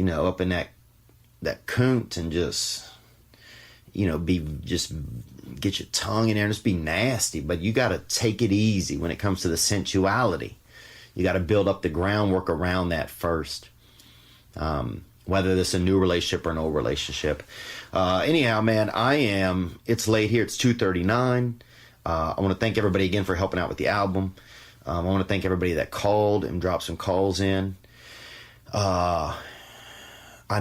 A: up in that coont and just, just get your tongue in there and just be nasty. But you got to take it easy when it comes to the sensuality. You got to build up the groundwork around that first. Whether this is a new relationship or an old relationship. Anyhow, man, it's late here. It's 2:39. I want to thank everybody again for helping out with the album. I want to thank everybody that called and dropped some calls in. I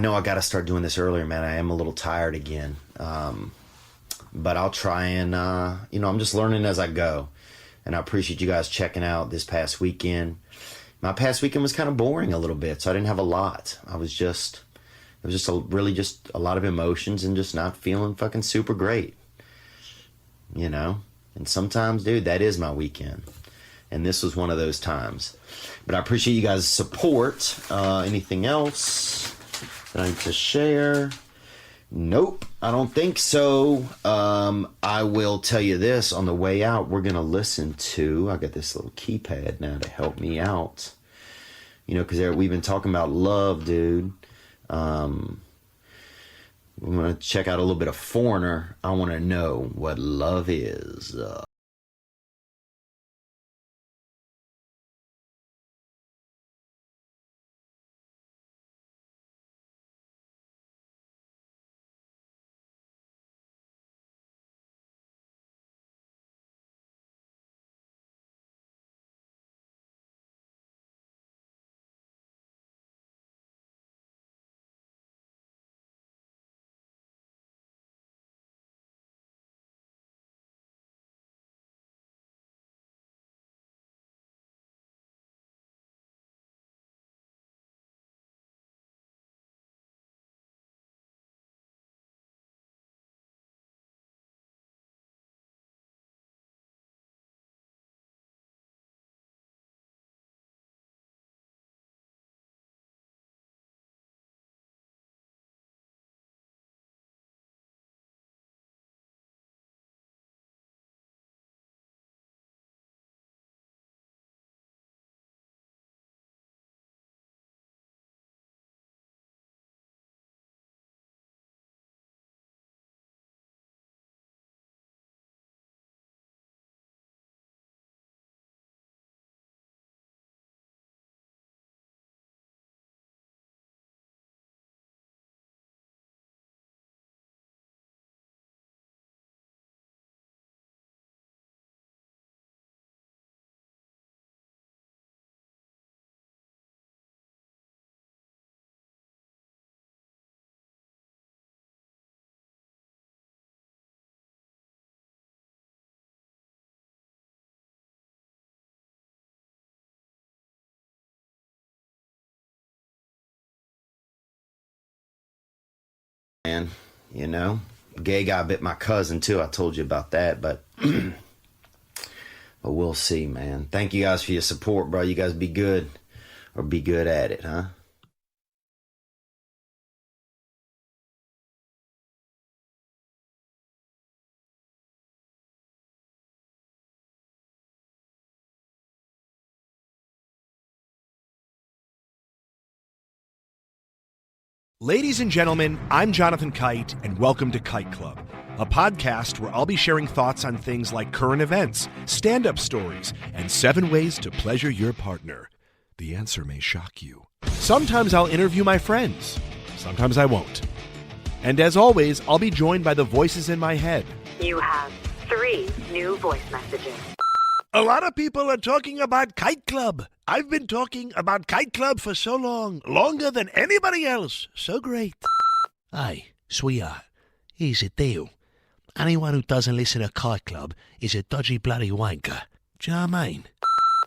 A: know I got to start doing this earlier, man. I am a little tired again. But I'll try and, I'm just learning as I go. And I appreciate you guys checking out this past weekend. My past weekend was kind of boring a little bit, so I didn't have a lot. It was just a lot of emotions and just not feeling fucking super great. And sometimes, dude, that is my weekend. And this was one of those times. But I appreciate you guys' support. Anything else that I need to share? Nope, I don't think so. I will tell you this. On the way out, we're going to listen to... I got this little keypad now to help me out. Because we've been talking about love, dude. I'm going to check out a little bit of Foreigner. I want to know what love is. Man, gay guy bit my cousin too. I told you about that, but we'll see, man. Thank you guys for your support, bro. You guys be good, or be good at it, huh?
H: Ladies and gentlemen, I'm Jonathan Kite, and welcome to Kite Club, a podcast where I'll be sharing thoughts on things like current events, stand-up stories, and 7 ways to pleasure your partner. The answer may shock you. Sometimes I'll interview my friends. Sometimes I won't. And as always, I'll be joined by the voices in my head.
I: You have 3 new voice messages.
H: A lot of people are talking about Kite Club. I've been talking about Kite Club for so long, longer than anybody else. So great.
J: Hey, sweetheart, here's the deal. Anyone who doesn't listen to Kite Club is a dodgy bloody wanker. Do you know what I mean?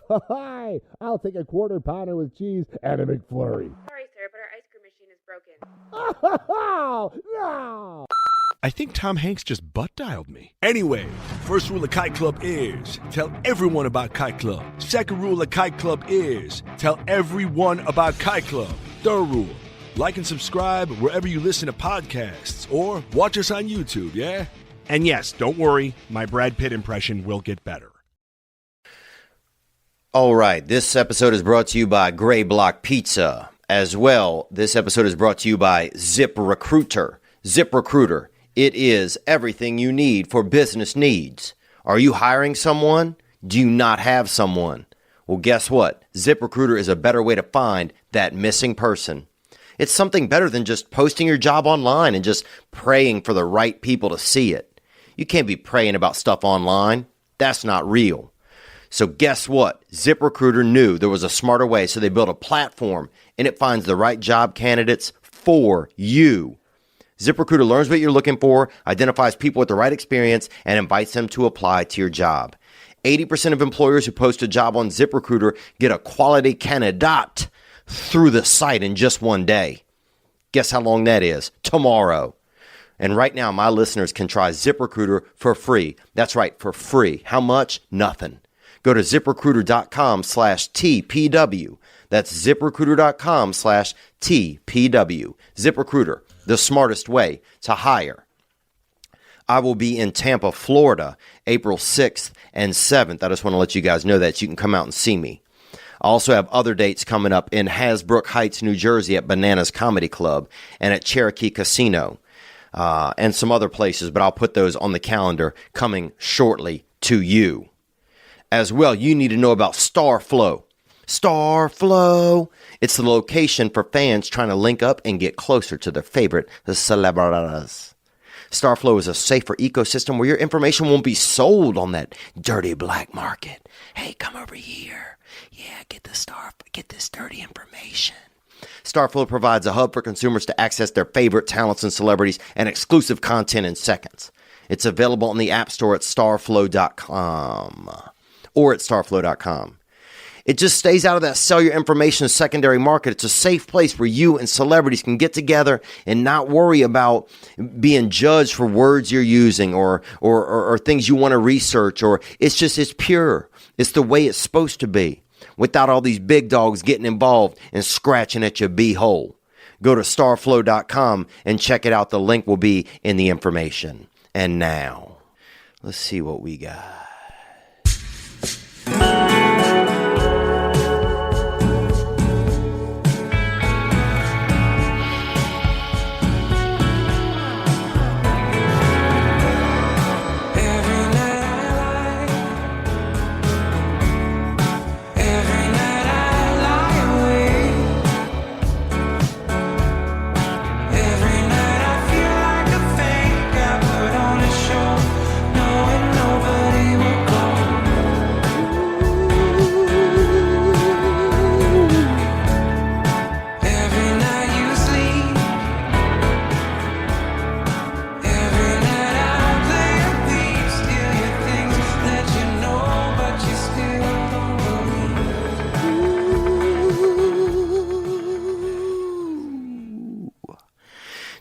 K: Hi, I'll take a quarter pounder with cheese and a McFlurry.
I: Sorry, sir, but our ice cream machine is broken.
K: No!
H: I think Tom Hanks just butt-dialed me. Anyway, first rule of Kite Club is tell everyone about Kite Club. Second rule of Kite Club is tell everyone about Kite Club. Third rule, Like and subscribe wherever you listen to podcasts or watch us on YouTube, yeah? And yes, don't worry, my Brad Pitt impression will get better.
A: All right, this episode is brought to you by Gray Block Pizza. As well, this episode is brought to you by ZipRecruiter. ZipRecruiter, it is everything you need for business needs. Are you hiring someone? Do you not have someone? Well, guess what? ZipRecruiter is a better way to find that missing person. It's something better than just posting your job online and just praying for the right people to see it. You can't be praying about stuff online. That's not real. So guess what? ZipRecruiter knew there was a smarter way, so they built a platform, and it finds the right job candidates for you. ZipRecruiter learns what you're looking for, identifies people with the right experience, and invites them to apply to your job. 80% of employers who post a job on ZipRecruiter get a quality candidate through the site in just one day. Guess how long that is? Tomorrow. And right now, my listeners can try ZipRecruiter for free. That's right, for free. How much? Nothing. Go to ZipRecruiter.com/TPW. That's ZipRecruiter.com/TPW. ZipRecruiter, the smartest way to hire. I will be in Tampa, Florida, April 6th and 7th. I just want to let you guys know that you can come out and see me. I also have other dates coming up in Hasbrook Heights, New Jersey at Bananas Comedy Club and at Cherokee Casino and some other places, but I'll put those on the calendar coming shortly to you. As well, you need to know about Starflow. Starflow. It's the location for fans trying to link up and get closer to their favorite celebrities. Starflow is a safer ecosystem where your information won't be sold on that dirty black market. Hey, come over here. Yeah, get this dirty information. Starflow provides a hub for consumers to access their favorite talents and celebrities and exclusive content in seconds. It's available on the App Store at starflow.com. or at starflow.com. It just stays out of that sell your information secondary market. It's a safe place where you and celebrities can get together and not worry about being judged for words you're using or things you want to research. Or it's pure. It's the way it's supposed to be without all these big dogs getting involved and scratching at your beehole. Go to starflow.com and check it out. The link will be in the information. And now, let's see what we got.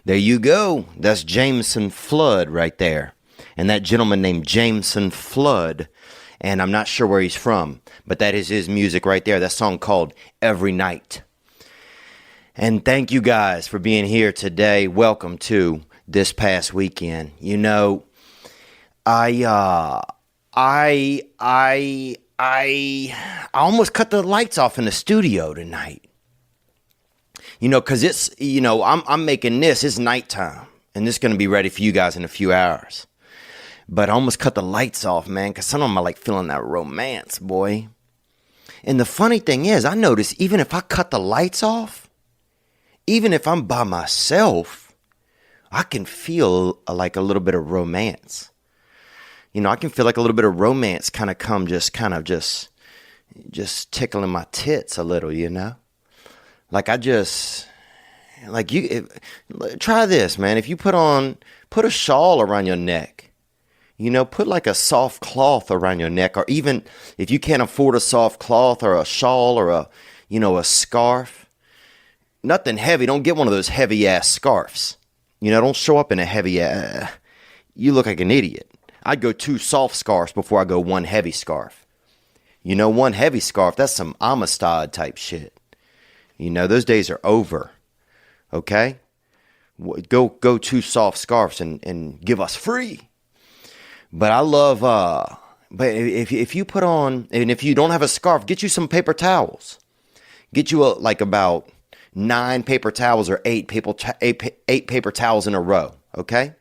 A: There you go. That's Jameson Flood right there. And that gentleman named Jameson Flood, and I'm not sure where he's from, but that is his music right there. That song called Every Night. And thank you guys for being here today. Welcome to this past weekend. You know, I almost cut the lights off in the studio tonight. You know, because it's, you know, I'm making this, it's nighttime, and this is going to be ready for you guys in a few hours. But I almost cut the lights off, man, because some of them are like feeling that romance, boy. And the funny thing is, I notice even if I cut the lights off, even if I'm by myself, I can feel like a little bit of romance. You know, I can feel like a little bit of romance kind of come just tickling my tits a little, you know? Like try this, man. If you put a shawl around your neck, you know, put like a soft cloth around your neck, or even if you can't afford a soft cloth or a shawl or a scarf, nothing heavy. Don't get one of those heavy ass scarves. You know, don't show up in a heavy you look like an idiot. I'd go 2 soft scarves before I go 1 heavy scarf. You know, 1 heavy scarf, that's some Amistad type shit. You know, those days are over. Okay? Go 2 soft scarves and give us free. But I love, but if you put on, and if you don't have a scarf, get you some paper towels. Get you like about 9 paper towels or 8 paper towels in a row, okay?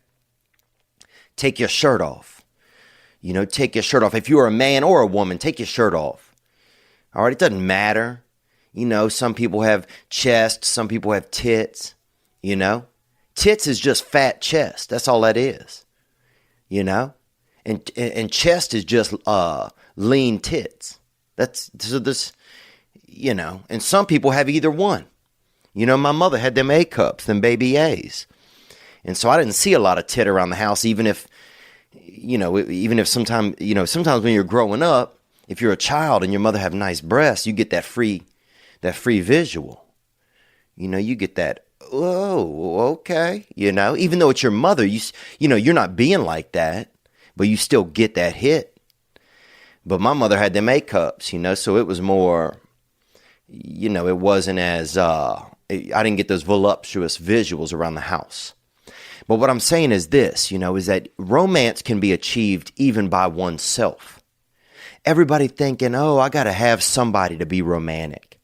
A: Take your shirt off. Take your shirt off. If you're a man or a woman, take your shirt off. All right, it doesn't matter. Some people have chest, some people have tits, Tits is just fat chest. That's all that is, And chest is just lean tits. That's so this, And some people have either one. My mother had them A cups, them baby A's, and so I didn't see a lot of tit around the house. Even if sometimes when you're growing up, if you're a child and your mother have nice breasts, you get that free visual. You get that. Oh, okay. Even though it's your mother, you're not being like that. But you still get that hit. But my mother had them A cups, so it was more, it wasn't as, I didn't get those voluptuous visuals around the house. But what I'm saying is this, is that romance can be achieved even by oneself. Everybody thinking, oh, I got to have somebody to be romantic.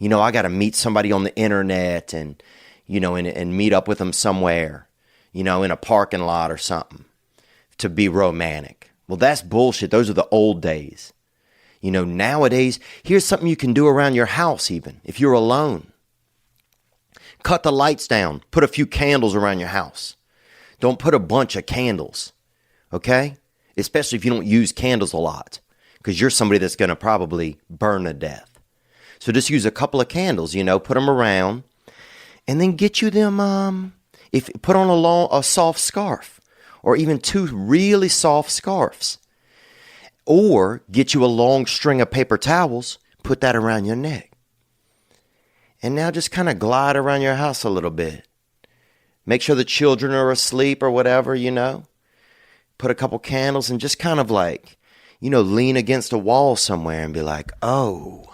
A: I got to meet somebody on the internet and meet up with them somewhere, in a parking lot or something, to be romantic. Well, that's bullshit. Those are the old days. Nowadays, here's something you can do around your house even, if you're alone. Cut the lights down. Put a few candles around your house. Don't put a bunch of candles, okay? Especially if you don't use candles a lot, because you're somebody that's going to probably burn to death. So just use a couple of candles, put them around, and then get you them, put on a soft scarf. Or even 2 really soft scarves. Or get you a long string of paper towels, put that around your neck. And now just kind of glide around your house a little bit. Make sure the children are asleep or whatever, Put a couple candles and just kind of like, lean against a wall somewhere and be like, oh,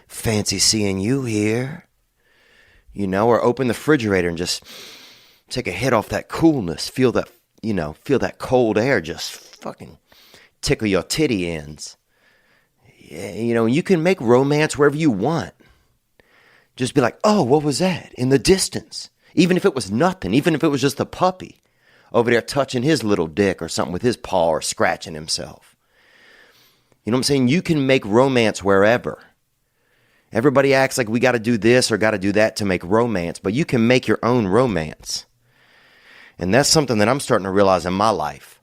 A: fancy seeing you here. Or open the refrigerator and just take a hit off that coolness. Feel that cold air just fucking tickle your titty ends. Yeah, you can make romance wherever you want. Just be like, oh, what was that in the distance? Even if it was nothing, even if it was just a puppy over there touching his little dick or something with his paw or scratching himself. You know what I'm saying? You can make romance wherever. Everybody acts like we got to do this or got to do that to make romance, but you can make your own romance. And that's something that I'm starting to realize in my life.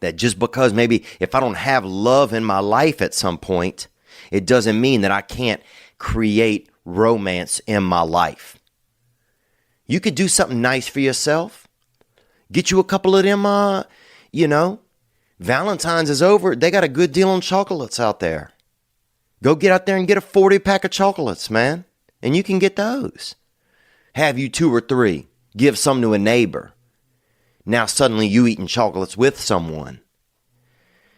A: That just because maybe if I don't have love in my life at some point, it doesn't mean that I can't create romance in my life. You could do something nice for yourself. Get you a couple of them, Valentine's is over. They got a good deal on chocolates out there. Go get out there and get a 40-pack of chocolates, man. And you can get those. Have you 2 or 3. Give some to a neighbor. Now suddenly you eating chocolates with someone.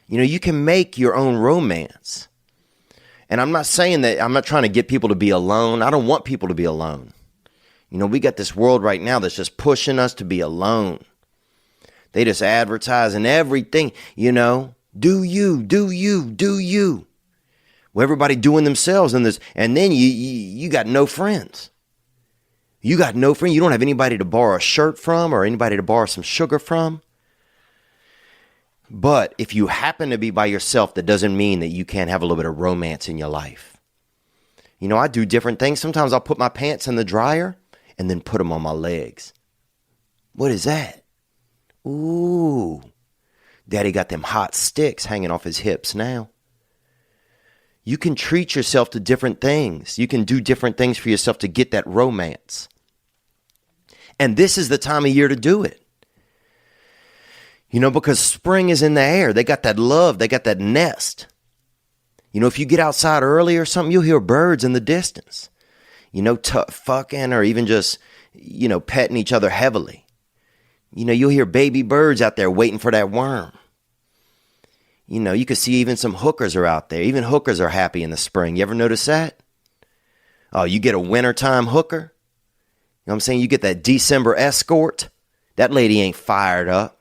A: You can make your own romance. And I'm not saying that, I'm not trying to get people to be alone. I don't want people to be alone. We got this world right now that's just pushing us to be alone. They just advertising everything, do you, do you, do you. Well, everybody doing themselves in this, and then you got no friends. You got no friend. You don't have anybody to borrow a shirt from or anybody to borrow some sugar from. But if you happen to be by yourself, that doesn't mean that you can't have a little bit of romance in your life. I do different things. Sometimes I'll put my pants in the dryer and then put them on my legs. What is that? Ooh, Daddy got them hot sticks hanging off his hips now. You can treat yourself to different things. You can do different things for yourself to get that romance. And this is the time of year to do it. Because spring is in the air. They got that love. They got that nest. If you get outside early or something, you'll hear birds in the distance. Fucking or even just, petting each other heavily. You'll hear baby birds out there waiting for that worm. You can see even some hookers are out there. Even hookers are happy in the spring. You ever notice that? Oh, you get a wintertime hooker? what I'm saying? You get that December escort. That lady ain't fired up.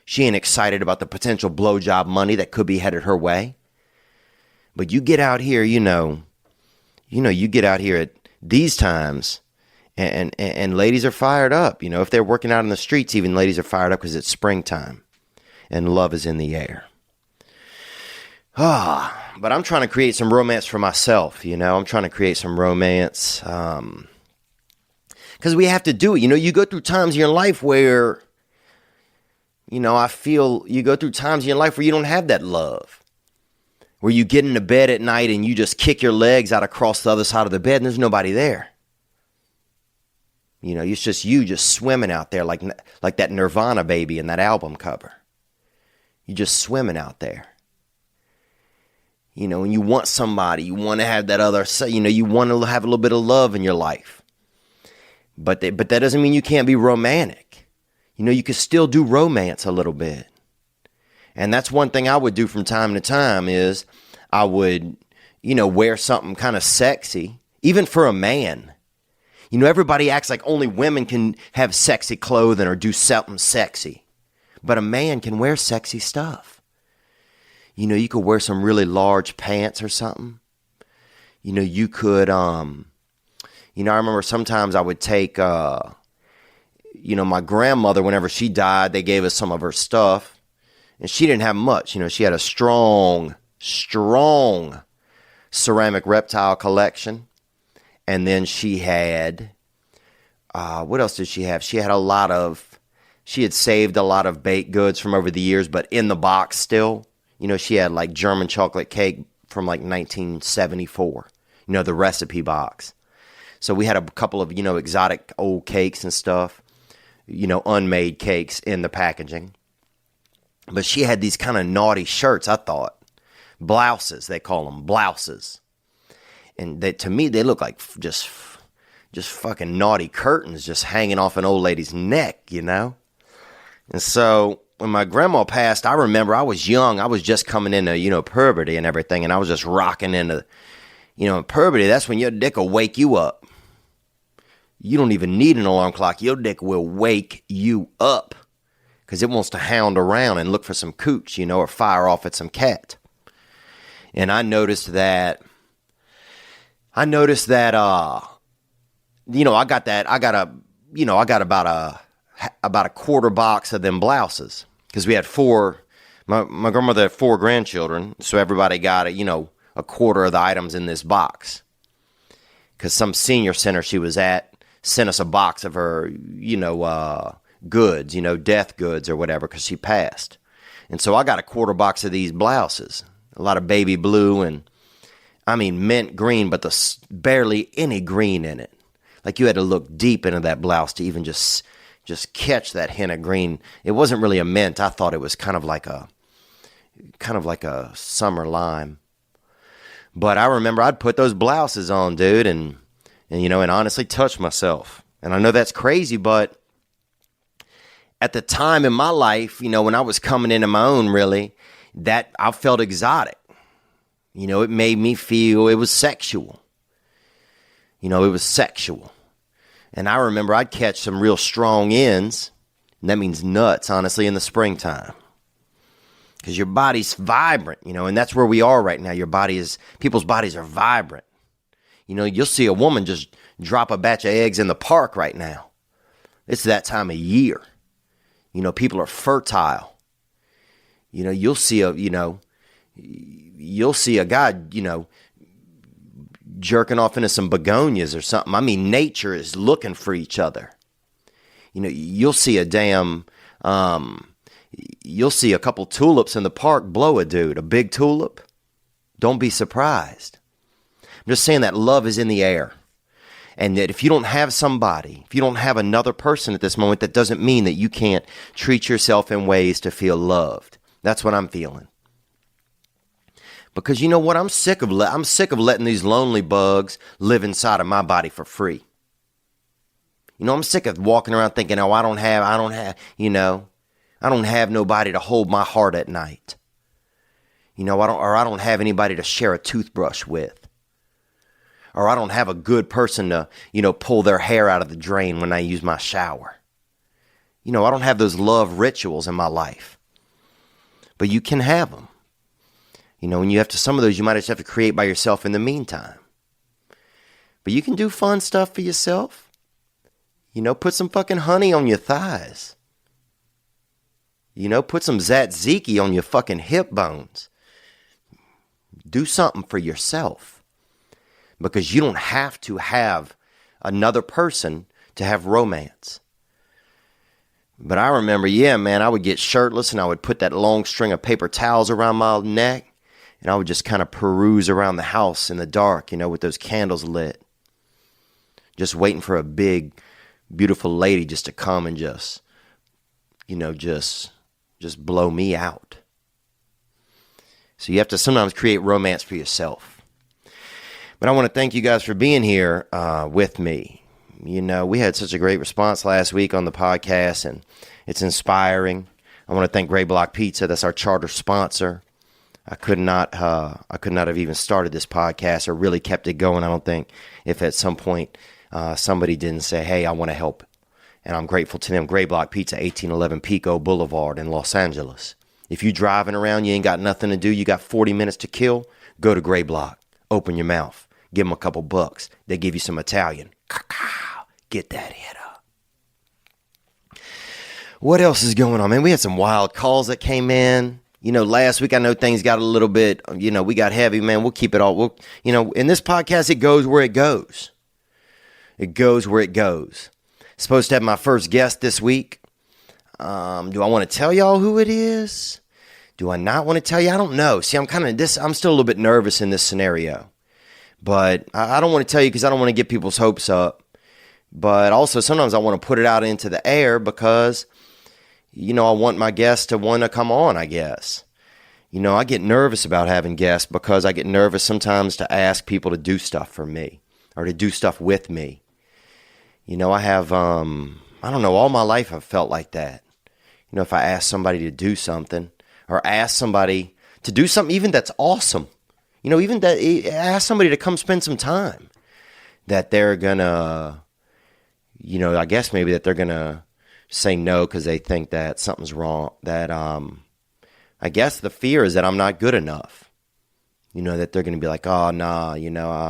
A: She ain't excited about the potential blowjob money that could be headed her way. But you get out here, you get out here at these times, and ladies are fired up. If they're working out in the streets, even ladies are fired up because it's springtime and love is in the air. But I'm trying to create some romance for myself, I'm trying to create some romance because we have to do it. You go through times in your life where, I feel you go through times in your life where you don't have that love, where you get into bed at night and you just kick your legs out across the other side of the bed and there's nobody there. It's just you just swimming out there like that Nirvana baby in that album cover. You're just swimming out there. And you want somebody, you want to have that other, you want to have a little bit of love in your life. But that doesn't mean you can't be romantic. You can still do romance a little bit. And that's one thing I would do from time to time is I would, wear something kind of sexy, even for a man. Everybody acts like only women can have sexy clothing or do something sexy. But a man can wear sexy stuff. You could wear some really large pants or something. You could, I remember sometimes I would take, my grandmother, whenever she died, they gave us some of her stuff. And she didn't have much. She had a strong ceramic reptile collection. And then she had, what else did she have? She had saved a lot of baked goods from over the years, but in the box still. She had like German chocolate cake from like 1974, the recipe box. So we had a couple of, exotic old cakes and stuff, unmade cakes in the packaging. But she had these kind of naughty shirts, I thought. Blouses, they call them, blouses. And to me, they look like just fucking naughty curtains just hanging off an old lady's neck, And so when my grandma passed, I remember I was young. I was just coming into, puberty and everything. And I was just rocking into, puberty. That's when your dick will wake you up. You don't even need an alarm clock. Your dick will wake you up because it wants to hound around and look for some cooch, or fire off at some cat. And I noticed that, I got about a quarter box of them blouses. Because we had my grandmother had 4 grandchildren, so everybody got a quarter of the items in this box. Because some senior center she was at sent us a box of her, goods, death goods or whatever, because she passed. And so I got a quarter box of these blouses, a lot of baby blue and, mint green, but barely any green in it. Like you had to look deep into that blouse to even just catch that hint of green. It wasn't really a mint. I thought it was kind of like a summer lime. But I remember I'd put those blouses on, dude, and honestly touch myself. And I know that's crazy, but at the time in my life, when I was coming into my own, really, that I felt exotic. It made me feel it was sexual. It was sexual. And I remember I'd catch some real strong ends, and that means nuts, honestly, in the springtime. Because your body's vibrant, and that's where we are right now. People's bodies are vibrant. You'll see a woman just drop a batch of eggs in the park right now. It's that time of year. People are fertile. You'll see a guy, jerking off into some begonias or something. Nature is looking for each other. You'll see you'll see a couple tulips in the park blow a dude, a big tulip. Don't be surprised. I'm just saying that love is in the air. And that if you don't have somebody, if you don't have another person at this moment, that doesn't mean that you can't treat yourself in ways to feel loved. That's what I'm feeling. Because you know what? I'm sick of letting these lonely bugs live inside of my body for free. I'm sick of walking around thinking, I don't have nobody to hold my heart at night. I don't have anybody to share a toothbrush with. Or I don't have a good person to, pull their hair out of the drain when I use my shower. I don't have those love rituals in my life. But you can have them. When you have to, some of those you might just have to create by yourself in the meantime. But you can do fun stuff for yourself. Put some fucking honey on your thighs. Put some tzatziki on your fucking hip bones. Do something for yourself. Because you don't have to have another person to have romance. But I remember, I would get shirtless and I would put that long string of paper towels around my neck. And I would just kind of peruse around the house in the dark, with those candles lit. Just waiting for a big, beautiful lady just to come and just blow me out. So you have to sometimes create romance for yourself. But I want to thank you guys for being here with me. We had such a great response last week on the podcast, and it's inspiring. I want to thank Gray Block Pizza. That's our charter sponsor. I could not have even started this podcast or really kept it going, I don't think, if at some point somebody didn't say, hey, I want to help. And I'm grateful to them. Gray Block Pizza, 1811 Pico Boulevard in Los Angeles. If you driving around, you ain't got nothing to do, you got 40 minutes to kill, go to Gray Block. Open your mouth. Give them a couple bucks. They give you some Italian. Get that hit up. What else is going on, man? We had some wild calls that came in. Last week I know things got a little bit, we got heavy, man. We'll keep it all. In this podcast, it goes where it goes. It goes where it goes. Supposed to have my first guest this week. Do I want to tell y'all who it is? Do I not want to tell you? I don't know. See, I'm still a little bit nervous in this scenario. But I don't want to tell you because I don't want to get people's hopes up. But also sometimes I want to put it out into the air because I want my guests to want to come on, I guess. I get nervous about having guests because I get nervous sometimes to ask people to do stuff for me or to do stuff with me. I have, I don't know, all my life I've felt like that. If I ask somebody to do something or ask somebody to do something even that's awesome, even that, ask somebody to come spend some time, that they're gonna, I guess maybe that they're gonna say no because they think that something's wrong. That I guess the fear is that I'm not good enough. That they're gonna be like, oh nah, your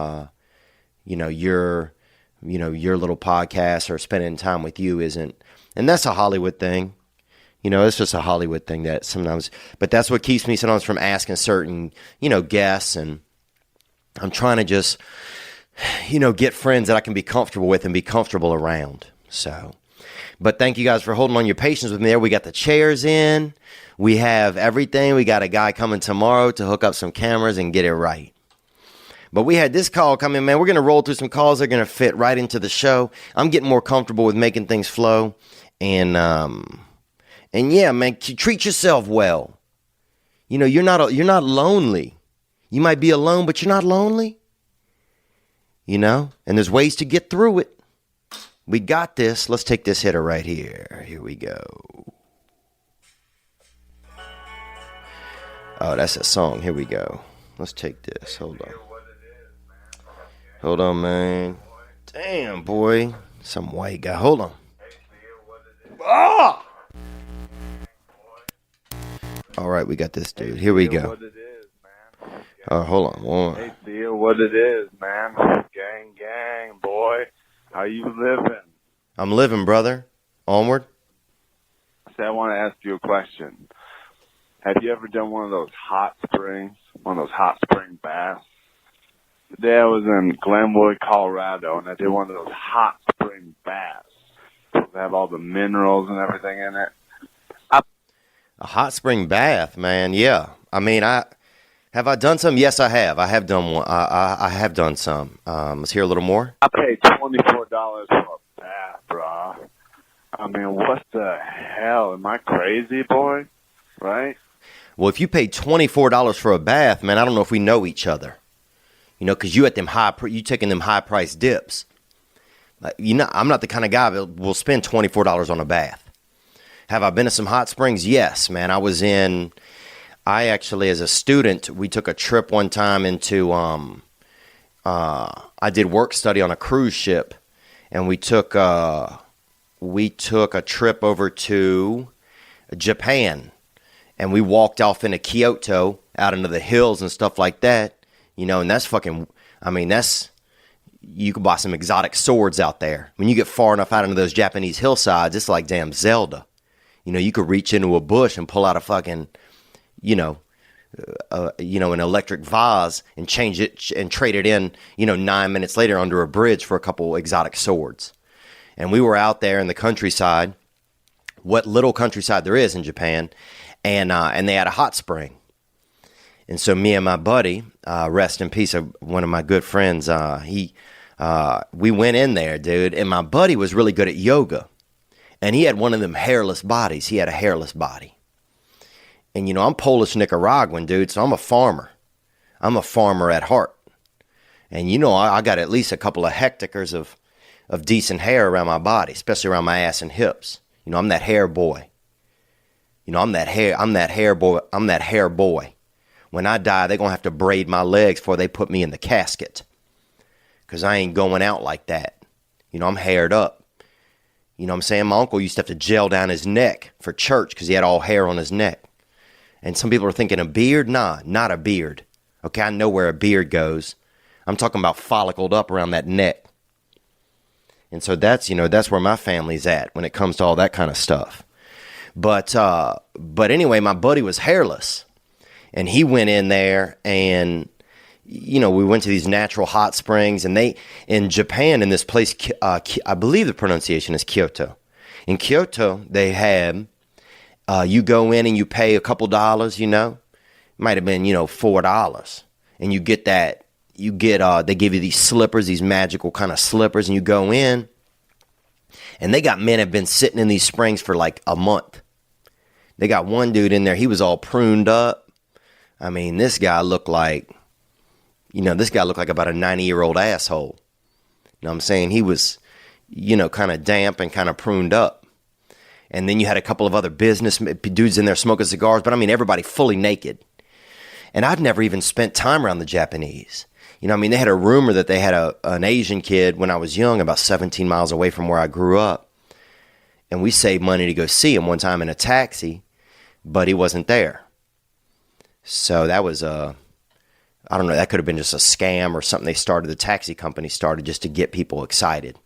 A: little podcast or spending time with you isn't. And that's a Hollywood thing. It's just a Hollywood thing that sometimes. But that's what keeps me sometimes from asking certain guests, and I'm trying to just get friends that I can be comfortable with and be comfortable around. So. But thank you guys for holding on your patience with me there. We got the chairs in. We have everything. We got a guy coming tomorrow to hook up some cameras and get it right. But we had this call come in, man. We're going to roll through some calls. They're going to fit right into the show. I'm getting more comfortable with making things flow. And yeah, man, treat yourself well. You're not lonely. You might be alone, but you're not lonely. And there's ways to get through it. We got this. Let's take this hitter right here. Here we go. Oh, that's a song. Here we go. Let's take this. Hold on. Hold on, man. Damn, boy. Some white guy. Hold on. Ah! All right, we got this dude. Here we go. Oh, hold on.
F: Hey, Theo, what it is, man. Gang, boy. How you living?
A: I'm living, brother. Onward.
F: Say, I want to ask you a question. Have you ever done one of those hot springs? One of those hot spring baths? Today I was in Glenwood, Colorado, and I did one of those hot spring baths. They have all the minerals and everything in it.
A: A hot spring bath, man. Yeah. I mean, have I done some? Yes, I have. I have done one. I have done some. Let's hear a little more.
F: I paid $24 for a bath, bro. I mean, what the hell? Am I crazy, boy? Right?
A: Well, if you paid $24 for a bath, man, I don't know if we know each other. Because you taking them high price dips. I'm not the kind of guy that will spend $24 on a bath. Have I been to some hot springs? Yes, man. I actually, as a student, we took a trip one time into, I I did work study on a cruise ship, and we took a trip over to Japan, and we walked off into Kyoto, out into the hills and stuff like that, you know, and that's fucking, I mean, you can buy some exotic swords out there. When you get far enough out into those Japanese hillsides, it's like damn Zelda. You know, you could reach into a bush and pull out a fucking, an electric vase and change it and trade it in, 9 minutes later under a bridge for a couple exotic swords. And we were out there in the countryside, what little countryside there is in Japan, and they had a hot spring. And so me and my buddy, rest in peace, one of my good friends, we went in there, dude, and my buddy was really good at yoga. And he had one of them hairless bodies. He had a hairless body. And, I'm Polish Nicaraguan, dude, so I'm a farmer. I'm a farmer at heart. And, I got at least a couple of hectares of decent hair around my body, especially around my ass and hips. I'm that hair boy. I'm that hair boy. When I die, they're going to have to braid my legs before they put me in the casket. Because I ain't going out like that. I'm haired up. You know what I'm saying? My uncle used to have to gel down his neck for church because he had all hair on his neck. And some people are thinking a beard? Nah, not a beard. Okay, I know where a beard goes. I'm talking about follicled up around that neck. And so that's where my family's at when it comes to all that kind of stuff. But anyway, my buddy was hairless. And he went in there and, we went to these natural hot springs. And in Japan, in this place, I believe the pronunciation is Kyoto. In Kyoto, they have, you go in and you pay a couple dollars, might have been, $4. And you get that, they give you these slippers, these magical kind of slippers, and you go in. And they got men that have been sitting in these springs for like a month. They got one dude in there, he was all pruned up. I mean, this guy looked like about a 90-year-old asshole. You know what I'm saying? He was, kind of damp and kind of pruned up. And then you had a couple of other business dudes in there smoking cigars, but I mean, everybody fully naked. And I'd never even spent time around the Japanese. They had a rumor that they had an Asian kid when I was young, about 17 miles away from where I grew up. And we saved money to go see him one time in a taxi, but he wasn't there. So that was I don't know, that could have been just a scam or something the taxi company started just to get people excited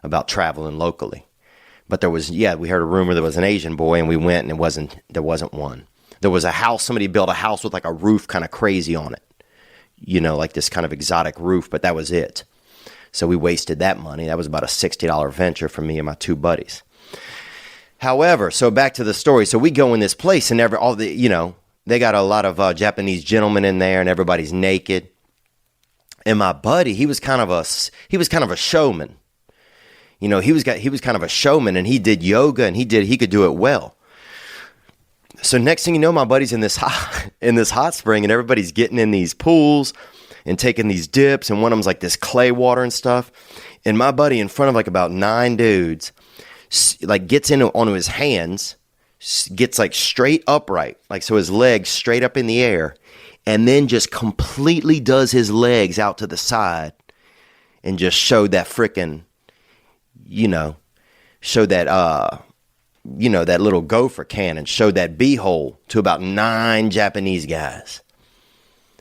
A: about traveling locally. But we heard a rumor there was an Asian boy, and we went, and there wasn't one. There was a house, somebody built a house with like a roof kind of crazy on it, like this kind of exotic roof, but that was it. So we wasted that money. That was about a $60 venture for me and my two buddies. However, so back to the story. So we go in this place, and they got a lot of Japanese gentlemen in there, and everybody's naked. And my buddy, he was kind of a showman. He was kind of a showman, and he did yoga, and he could do it well. So next thing you know, my buddy's in this hot spring, and everybody's getting in these pools and taking these dips, and one of them's like this clay water and stuff. And my buddy, in front of like about 9 dudes, like gets onto his hands, gets like straight upright, like so his legs straight up in the air, and then just completely does his legs out to the side and just showed that frickin', that little gopher cannon, showed that beehole to about 9 Japanese guys.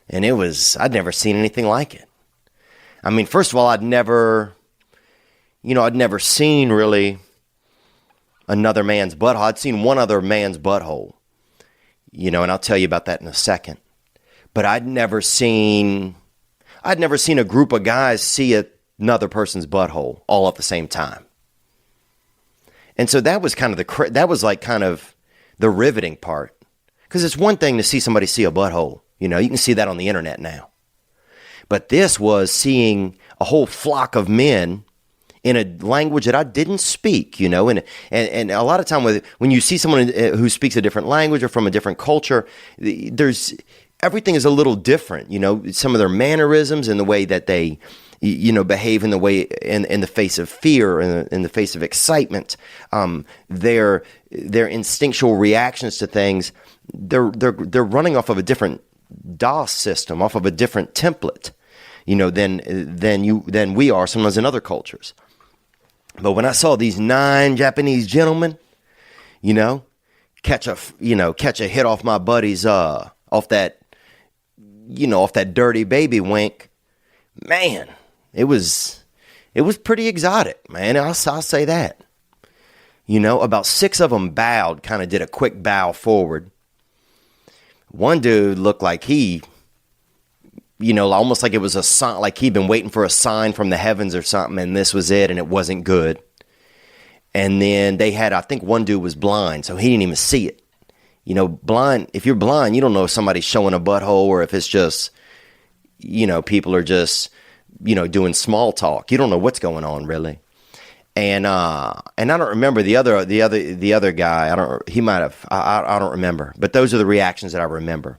A: And I'd never seen anything like it. I mean, first of all, I'd never seen really another man's butthole. I'd seen one other man's butthole, and I'll tell you about that in a second. But I'd never seen a group of guys see another person's butthole all at the same time. And so that was kind of the riveting part, because it's one thing to see somebody see a butthole. You can see that on the internet now. But this was seeing a whole flock of men in a language that I didn't speak, and a lot of time when you see someone who speaks a different language or from a different culture, everything is a little different, some of their mannerisms and the way that they, behave in the way in the face of fear and in the face of excitement, their instinctual reactions to things, they're running off of a different DOS system, off of a different template. than we are sometimes in other cultures. But when I saw these 9 Japanese gentlemen, catch a hit off my buddies, off that dirty baby wink, man, it was pretty exotic, man. I'll say that. About 6 of them bowed, kind of did a quick bow forward. One dude looked like he, almost like it was a sign, like he'd been waiting for a sign from the heavens or something, and this was it, and it wasn't good. And then they had, I think one dude was blind, so he didn't even see it. Blind, if you're blind, you don't know if somebody's showing a butthole or if it's just, people are just, doing small talk. You don't know what's going on, really. And I don't remember the other guy. I don't remember. But those are the reactions that I remember.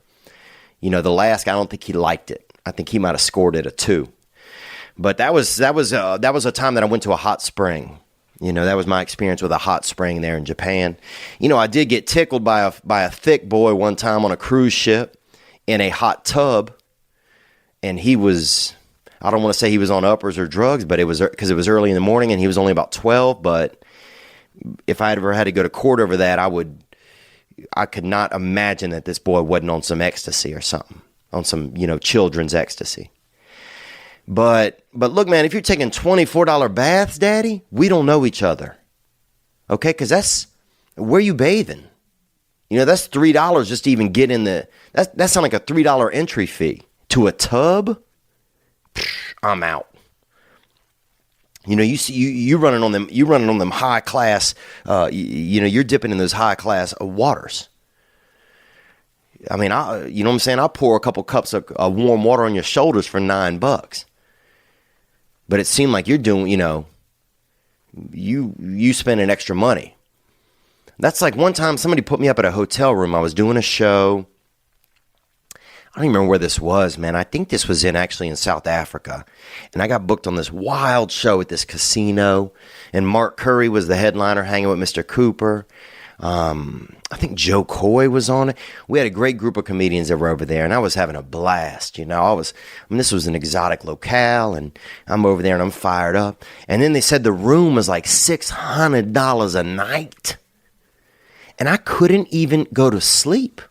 A: The last guy, I don't think he liked it. I think he might have scored it a 2. But that was a time that I went to a hot spring. That was my experience with a hot spring there in Japan. I did get tickled by a thick boy one time on a cruise ship in a hot tub, and he was, I don't want to say he was on uppers or drugs, but it was because it was early in the morning and he was only about 12. But if I had ever had to go to court over that, I could not imagine that this boy wasn't on some ecstasy or something, on some, children's ecstasy. But look, man, if you're taking $24 baths, Daddy, we don't know each other. Okay? Because that's, where you bathing? That's $3 just to even get in the, that sounds like a $3 entry fee. To a tub? I'm out. You running on them high class, you're dipping in those high class waters. I mean, you know what I'm saying? I'll pour a couple cups of warm water on your shoulders for $9. But it seemed like you're doing, you spending extra money. That's like one time somebody put me up at a hotel room. I was doing a show. I don't even remember where this was, man. I think this was actually in South Africa. And I got booked on this wild show at this casino. And Mark Curry was the headliner, hanging with Mr. Cooper. I think Joe Coy was on it. We had a great group of comedians that were over there, and I was having a blast. This was an exotic locale, and I'm over there, and I'm fired up. And then they said the room was like $600 a night. And I couldn't even go to sleep.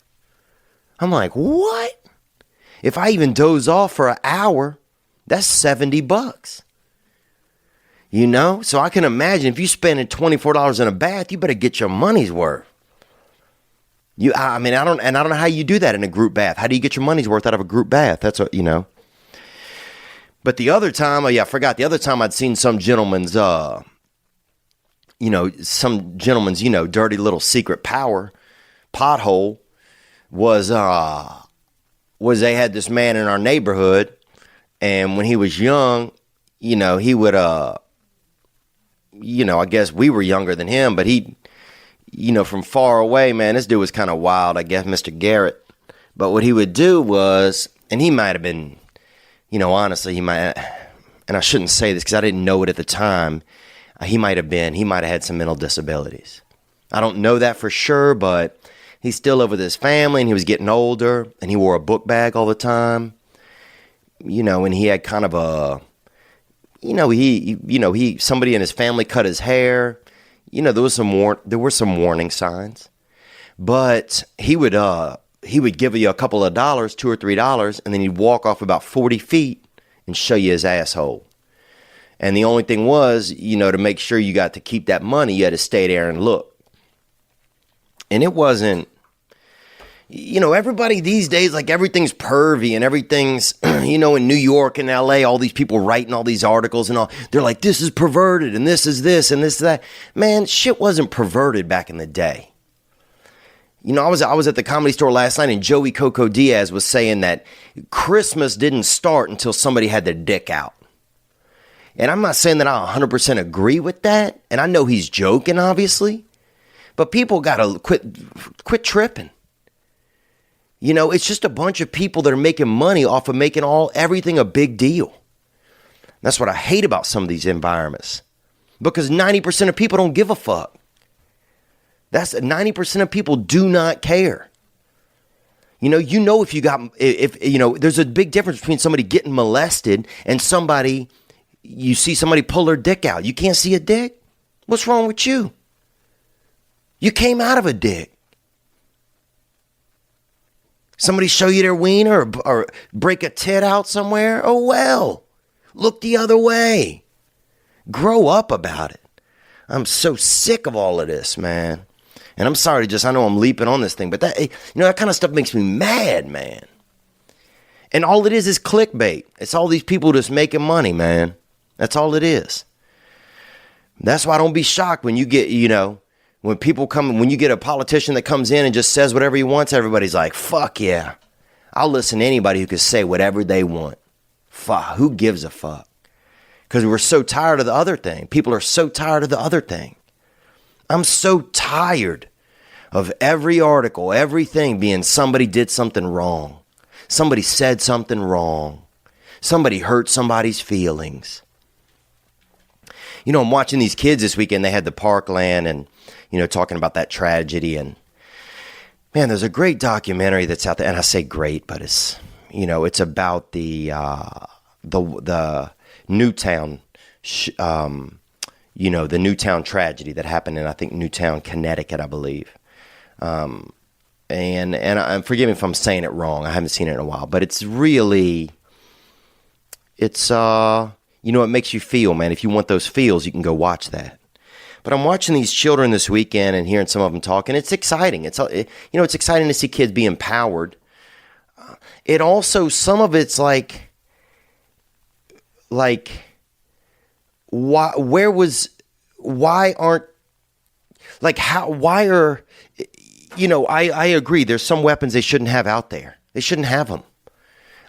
A: I'm like, what? If I even doze off for an hour, that's $70. So I can imagine if you spending $24 in a bath, you better get your money's worth. I don't know how you do that in a group bath. How do you get your money's worth out of a group bath? That's what, But the other time, I forgot. The other time I'd seen some gentleman's, dirty little secret power pothole was they had this man in our neighborhood, and when he was young, he would, I guess we were younger than him, but he, from far away, man, this dude was kind of wild, I guess, Mr. Garrett. But what he would do was, and he might have been, honestly, he might, and I shouldn't say this because I didn't know it at the time, he might have had some mental disabilities. I don't know that for sure, but he's still over with his family, and he was getting older, and he wore a book bag all the time, and he had kind of a, somebody in his family cut his hair. There were some warning signs, but he would give you a couple of dollars, $2 or $3, and then he'd walk off about 40 feet and show you his asshole. And the only thing was, to make sure you got to keep that money, you had to stay there and look. And it wasn't, everybody these days, like everything's pervy and everything's, in New York and LA, all these people writing all these articles and all, they're like, this is perverted and this is this and this is that. Man, shit wasn't perverted back in the day. I was at the Comedy Store last night, and Joey Coco Diaz was saying that Christmas didn't start until somebody had their dick out. And I'm not saying that I 100% agree with that. And I know he's joking, obviously. But people got to quit tripping. It's just a bunch of people that are making money off of making everything a big deal. That's what I hate about some of these environments. Because 90% of people don't give a fuck. That's 90% of people do not care. If there's a big difference between somebody getting molested and you see somebody pull their dick out. You can't see a dick? What's wrong with you? You came out of a dick. Somebody show you their wiener or break a tit out somewhere? Oh, well, look the other way. Grow up about it. I'm so sick of all of this, man. And I'm sorry I know I'm leaping on this thing, but that kind of stuff makes me mad, man. And all it is clickbait. It's all these people just making money, man. That's all it is. That's why don't be shocked when you get, when you get a politician that comes in and just says whatever he wants, everybody's like, fuck yeah. I'll listen to anybody who can say whatever they want. Fuck, who gives a fuck? Because we're so tired of the other thing. People are so tired of the other thing. I'm so tired of every article, everything being somebody did something wrong. Somebody said something wrong. Somebody hurt somebody's feelings. I'm watching these kids this weekend. They had the Parkland and, talking about that tragedy. And, man, there's a great documentary that's out there. And I say great, but it's about the Newtown, the Newtown tragedy that happened in, I think, Newtown, Connecticut, I believe. And forgive me if I'm saying it wrong. I haven't seen it in a while, but it's really, it makes you feel, man. If you want those feels, you can go watch that. But I'm watching these children this weekend and hearing some of them talk, and it's exciting. It's exciting to see kids be empowered. It also, some of it's like, why are, I agree. There's some weapons they shouldn't have out there. They shouldn't have them.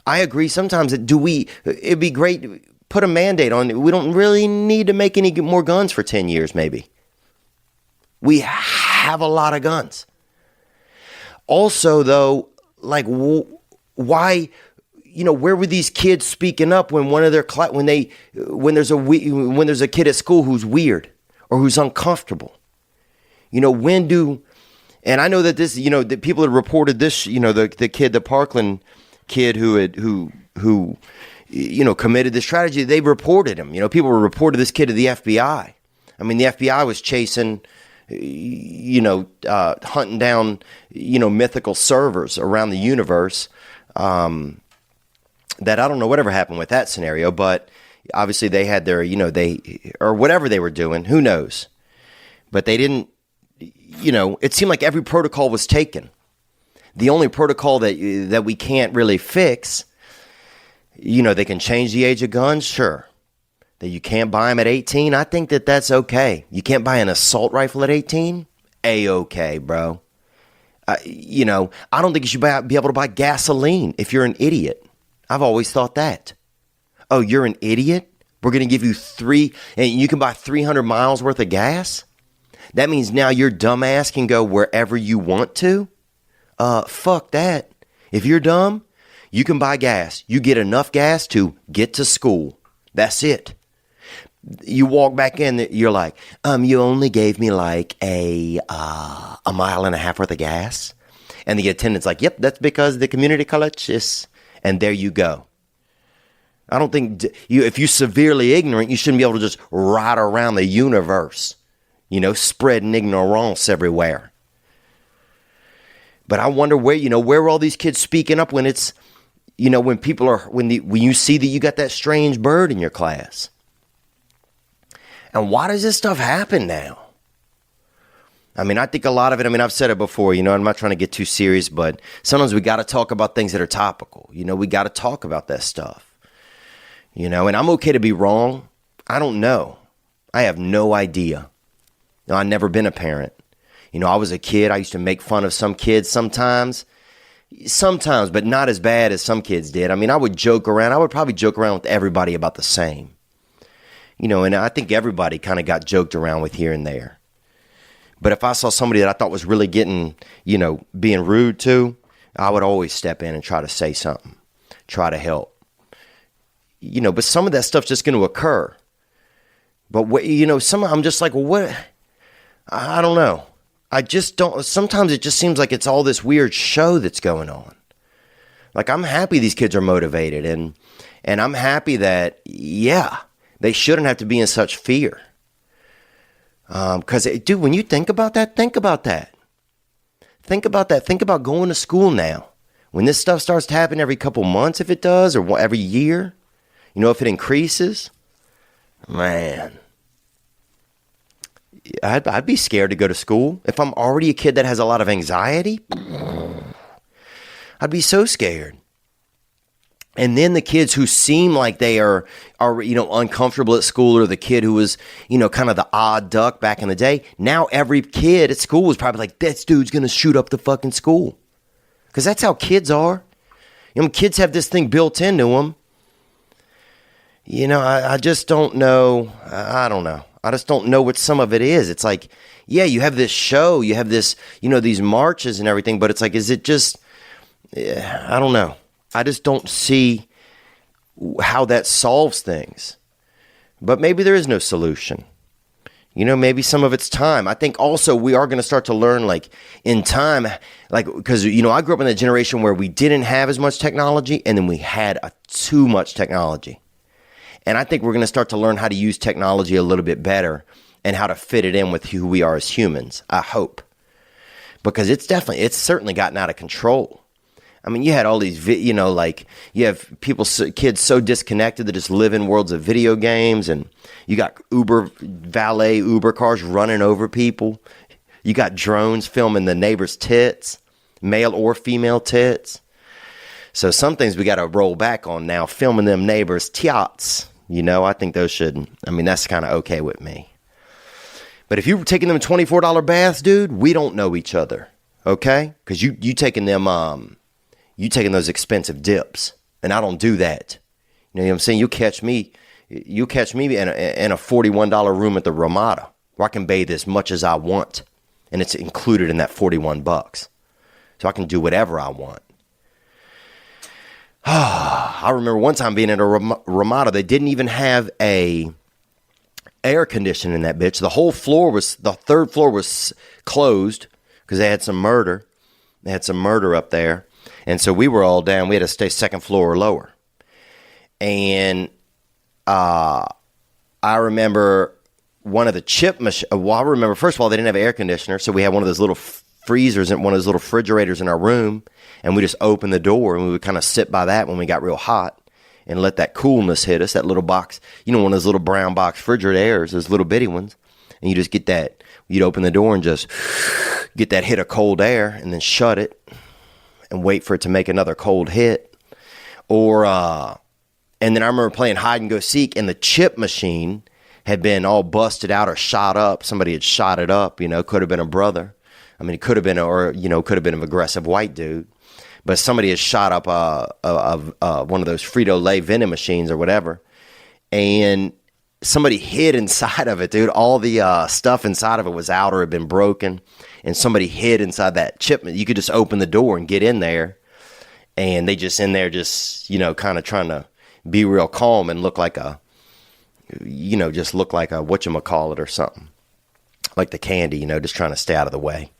A: I agree. Sometimes it'd be great, put a mandate on. We don't really need to make any more guns for 10 years, maybe. We have a lot of guns. Also, though, why, where were these kids speaking up when one of their when there's a kid at school who's weird or who's uncomfortable? And I know that this, that people had reported this, the Parkland kid who committed this tragedy, they reported him. People reported this kid to the FBI. I mean, the FBI was chasing, hunting down, mythical servers around the universe. That I don't know whatever happened with that scenario, but obviously they had their, or whatever they were doing, who knows? But they didn't, it seemed like every protocol was taken. The only protocol that we can't really fix, they can change the age of guns, sure. That you can't buy them at 18, I think that's okay. You can't buy an assault rifle at 18? A-okay, bro. I don't think you should be able to buy gasoline if you're an idiot. I've always thought that. Oh, you're an idiot? We're going to give you and you can buy 300 miles worth of gas? That means now your dumbass can go wherever you want to? Fuck that. If you're dumb, you can buy gas. You get enough gas to get to school. That's it. You walk back in, you're like, you only gave me like a mile and a half worth of gas? And the attendant's like, yep, that's because the community college is, and there you go. I don't think, if you're severely ignorant, you shouldn't be able to just ride around the universe, spreading ignorance everywhere. But I wonder where are all these kids speaking up when it's, when people are, when you see that you got that strange bird in your class. And why does this stuff happen now? I mean, I think a lot of it, I've said it before, I'm not trying to get too serious, but sometimes we got to talk about things that are topical. We got to talk about that stuff. And I'm okay to be wrong. I don't know. I have no idea. I've never been a parent. I was a kid. I used to make fun of some kids sometimes, but not as bad as some kids did. I would joke around. I would probably joke around with everybody about the same. And I think everybody kind of got joked around with here and there. But if I saw somebody that I thought was really getting, being rude to, I would always step in and try to say something, try to help. But some of that stuff's just going to occur. But, I'm just like, well, what? I don't know. I just don't. Sometimes it just seems like it's all this weird show that's going on. Like, I'm happy these kids are motivated, and I'm happy that, yeah, they shouldn't have to be in such fear. Because, dude, when you think about that, think about that. Think about that. Think about going to school now. When this stuff starts to happen every couple months, if it does, or every year, you know, if it increases, man, I'd be scared to go to school. If I'm already a kid that has a lot of anxiety, I'd be so scared. And then the kids who seem like they are uncomfortable at school, or the kid who was, kind of the odd duck back in the day. Now every kid at school is probably like, this dude's going to shoot up the fucking school. Because that's how kids are. Kids have this thing built into them. I just don't know. I don't know. I just don't know what some of it is. It's like, yeah, you have this show, you have this, these marches and everything, but it's like, is it just, I don't know. I just don't see how that solves things. But maybe there is no solution. Maybe some of it's time. I think also we are going to start to learn, like, in time, like, because, I grew up in a generation where we didn't have as much technology, and then we had too much technology. And I think we're going to start to learn how to use technology a little bit better and how to fit it in with who we are as humans, I hope. Because it's certainly gotten out of control. I mean, you had all these, like, you have kids so disconnected that just live in worlds of video games, and you got Uber cars running over people. You got drones filming the neighbor's tits, male or female tits. So some things we got to roll back on now, filming them neighbors' tots. I think that's kind of okay with me. But if you're taking them $24 baths, dude, we don't know each other, okay? Because you taking them, you taking those expensive dips, and I don't do that. You know what I'm saying? You catch me in a $41 room at the Ramada, where I can bathe as much as I want, and it's included in that $41. So I can do whatever I want. I remember one time being at a Ramada. They didn't even have a air conditioner in that bitch. The third floor was closed because they had some murder. They had some murder up there. And so we were all down. We had to stay second floor or lower. And I remember one of the chip machines. Well, I remember, first of all, they didn't have an air conditioner. So we had one of those little freezers and one of those little refrigerators in our room. And we just opened the door, and we would kind of sit by that when we got real hot and let that coolness hit us, that little box, one of those little brown box refrigerators, those little bitty ones. And you just get that, you'd open the door and just get that hit of cold air and then shut it and wait for it to make another cold hit. And then I remember playing hide and go seek, and the chip machine had been all busted out or shot up. Somebody had shot it up, could have been a brother. I mean, it could have been, could have been an aggressive white dude. But somebody has shot up one of those Frito-Lay vending machines or whatever, and somebody hid inside of it, dude. All the stuff inside of it was out or had been broken, and somebody hid inside that chip. You could just open the door and get in there, and they just in there just, kind of trying to be real calm and look like just look like a whatchamacallit or something. Like the candy, just trying to stay out of the way.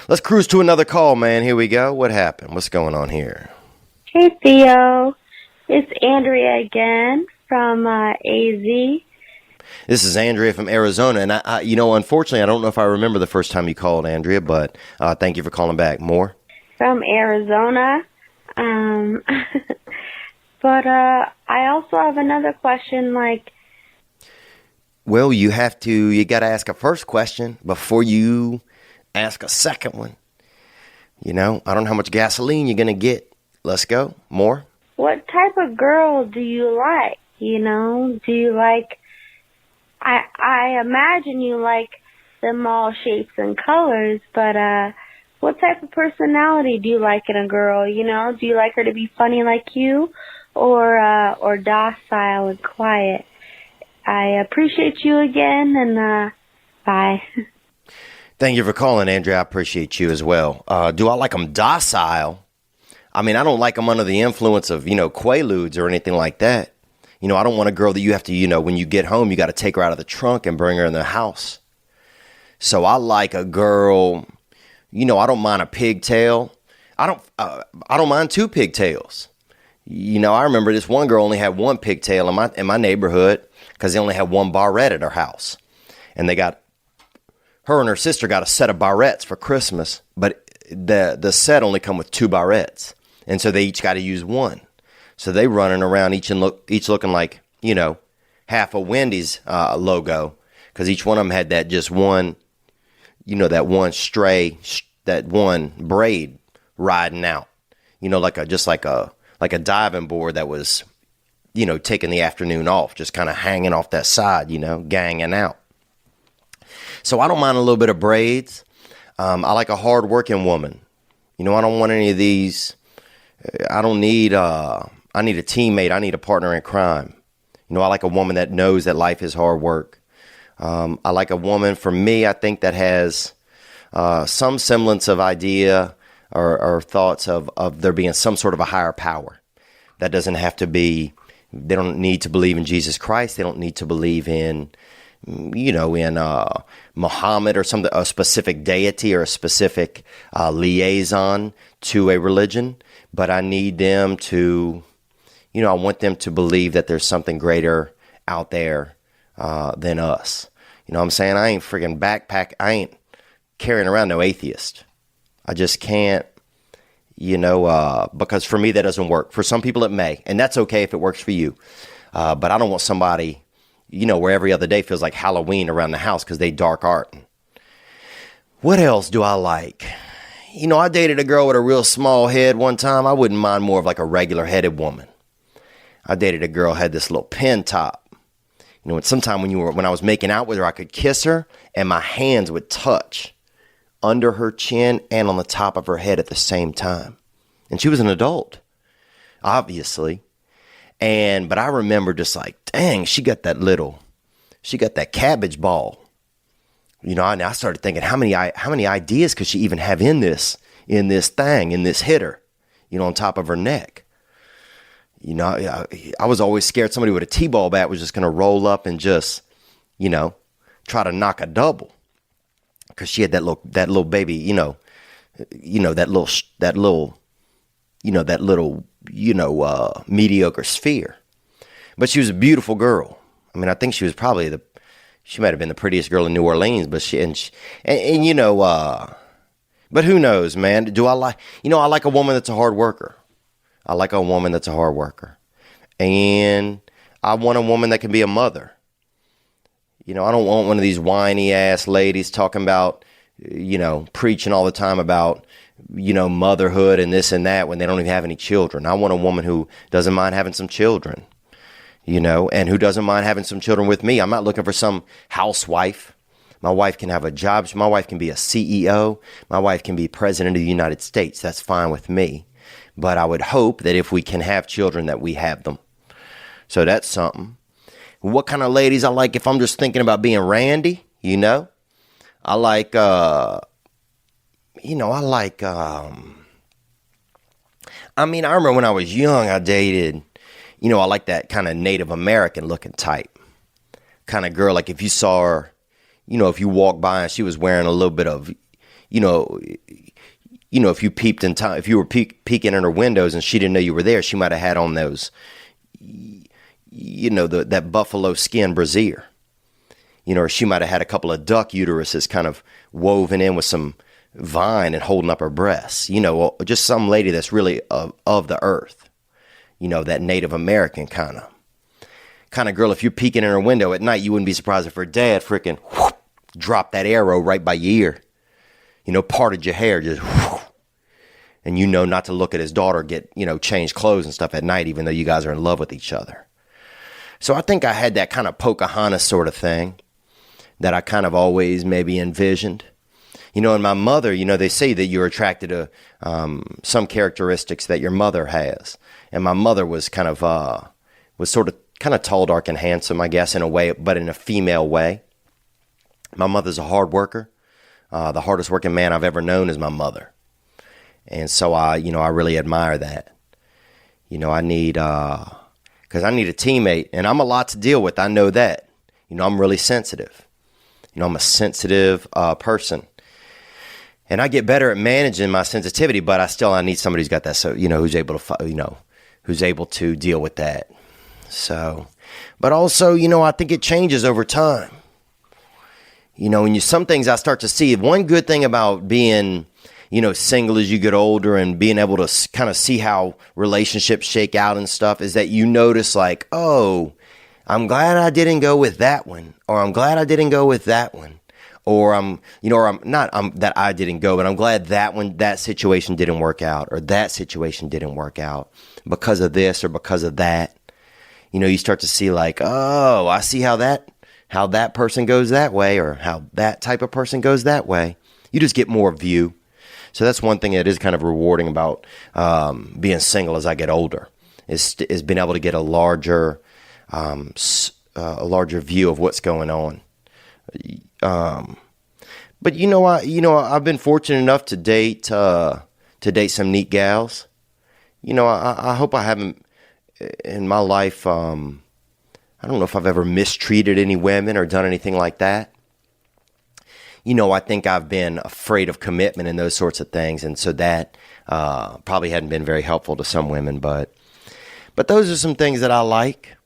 A: Let's cruise to another call, man. Here we go. What happened? What's going on here?
L: Hey, Theo. It's Andrea again from AZ.
A: This is Andrea from Arizona. And, unfortunately, I don't know if I remember the first time you called, Andrea, but thank you for calling back. More?
L: From Arizona. But I also have another question,
A: Well, you got to ask a first question before you ask a second one. I don't know how much gasoline you're going to get. Let's go. More?
L: What type of girl do you like? Do you like, I imagine you like them all shapes and colors, but what type of personality do you like in a girl? Do you like her to be funny like you, or docile and quiet? I appreciate you again, and bye.
A: Thank you for calling, Andrea. I appreciate you as well. Do I like them docile? I mean, I don't like them under the influence of, Quaaludes or anything like that. I don't want a girl that you have to, when you get home, you got to take her out of the trunk and bring her in the house. So I like a girl, I don't mind a pigtail. I don't mind two pigtails. You know, I remember this one girl only had one pigtail in my neighborhood because they only had one barrette at her house. And her and her sister got a set of barrettes for Christmas, but the set only come with two barrettes. And so they each got to use one. So they running around each looking like, you know, half a Wendy's logo, because each one of them had that just one, you know, that one braid riding out, you know, like a diving board that was, you know, taking the afternoon off, just kind of hanging off that side, you know, ganging out. So I don't mind a little bit of braids. I like a hard-working woman. You know, I don't want any of these. I need a teammate. I need a partner in crime. You know, I like a woman that knows that life is hard work. I like a woman, for me, I think, that has some semblance of idea or thoughts of there being some sort of a higher power. That doesn't have to be, they don't need to believe in Jesus Christ. They don't need to believe in, you know, in Muhammad or something, a specific deity or a specific liaison to a religion. But I need them to, you know, I want them to believe that there's something greater out there than us. You know what I'm saying? I ain't carrying around no atheist. I just can't, you know, because for me that doesn't work. For some people it may, and that's okay if it works for you. But I don't want somebody, you know, where every other day feels like Halloween around the house because they dark art. What else do I like? You know, I dated a girl with a real small head one time. I wouldn't mind more of like a regular headed woman. I dated a girl who had this little pin top. You know, sometime when I was making out with her, I could kiss her and my hands would touch under her chin and on the top of her head at the same time. And she was an adult, obviously. But I remember just like, dang, she got that cabbage ball. You know, and I started thinking, how many ideas could she even have in this hitter, you know, on top of her neck? You know, I was always scared somebody with a T-ball bat was just going to roll up and just, you know, try to knock a double. Because she had that little baby, mediocre sphere. But she was a beautiful girl. I mean, I think she might have been the prettiest girl in New Orleans, but but who knows, man? I like a woman that's a hard worker. I like a woman that's a hard worker. And I want a woman that can be a mother. You know, I don't want one of these whiny ass ladies talking about, you know, preaching all the time about, you know, motherhood and this and that when they don't even have any children. I want a woman who doesn't mind having some children, you know, and who doesn't mind having some children with me. I'm not looking for some housewife. My wife can have a job. My wife can be a CEO. My wife can be president of the United States. That's fine with me. But I would hope that if we can have children, that we have them. So that's something. What kind of ladies I like if I'm just thinking about being randy, you know? I remember when I was young, I dated, you know, I like that kind of Native American looking type. Kind of girl, like if you saw her, you know, if you walked by and she was wearing a little bit of, you know, if you peeped in time, if you were peeking in her windows and she didn't know you were there, she might have had on those, you know, that buffalo skin brassiere, you know, or she might have had a couple of duck uteruses kind of woven in with some vine and holding up her breasts, you know, just some lady that's really of the earth, you know, that Native American kind of girl. If you're peeking in her window at night, you wouldn't be surprised if her dad freaking dropped that arrow right by your ear, you know, parted your hair, just and you know not to look at his daughter get, you know, change clothes and stuff at night, even though you guys are in love with each other. So I think I had that kind of Pocahontas sort of thing that I kind of always maybe envisioned. You know, and my mother, you know, they say that you're attracted to some characteristics that your mother has. And my mother was kind of tall, dark, and handsome, I guess, in a way, but in a female way. My mother's a hard worker. The hardest working man I've ever known is my mother. And so I really admire that. You know, because I need a teammate, and I'm a lot to deal with. I know that. You know, I'm really sensitive. You know, I'm a sensitive person. And I get better at managing my sensitivity, but I need somebody who's got that, so, who's able to, who's able to deal with that. So, but also, I think it changes over time. When some things I start to see, one good thing about being, single as you get older and being able to kind of see how relationships shake out and stuff is that you notice like, oh, I'm glad I didn't go with that one, or I'm glad I didn't go with that one. Or that I didn't go, but I'm glad that situation didn't work out, or that situation didn't work out because of this or because of that. You start to see like, oh, I see how that person goes that way, or how that type of person goes that way. You just get more view. So that's one thing that is kind of rewarding about being single as I get older, is being able to get a larger view of what's going on. But I've been fortunate enough to date some neat gals. I hope I haven't in my life. I don't know if I've ever mistreated any women or done anything like that. I think I've been afraid of commitment and those sorts of things, and so that probably hadn't been very helpful to some women. But those are some things that I like.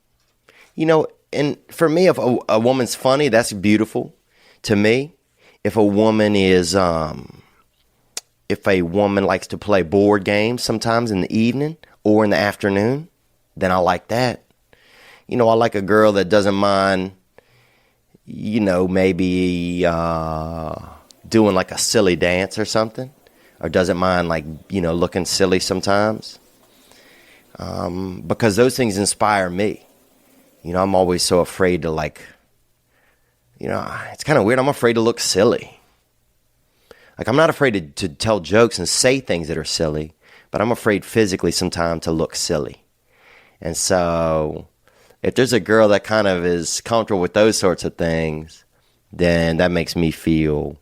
A: And for me, if a woman's funny, that's beautiful. To me, if a woman likes to play board games sometimes in the evening or in the afternoon, then I like that. I like a girl that doesn't mind, maybe doing like a silly dance or something, or doesn't mind like, looking silly sometimes, because those things inspire me. I'm always so afraid to like, it's kind of weird. I'm afraid to look silly. Like, I'm not afraid to tell jokes and say things that are silly, but I'm afraid physically sometimes to look silly. And so if there's a girl that kind of is comfortable with those sorts of things, then that makes me feel,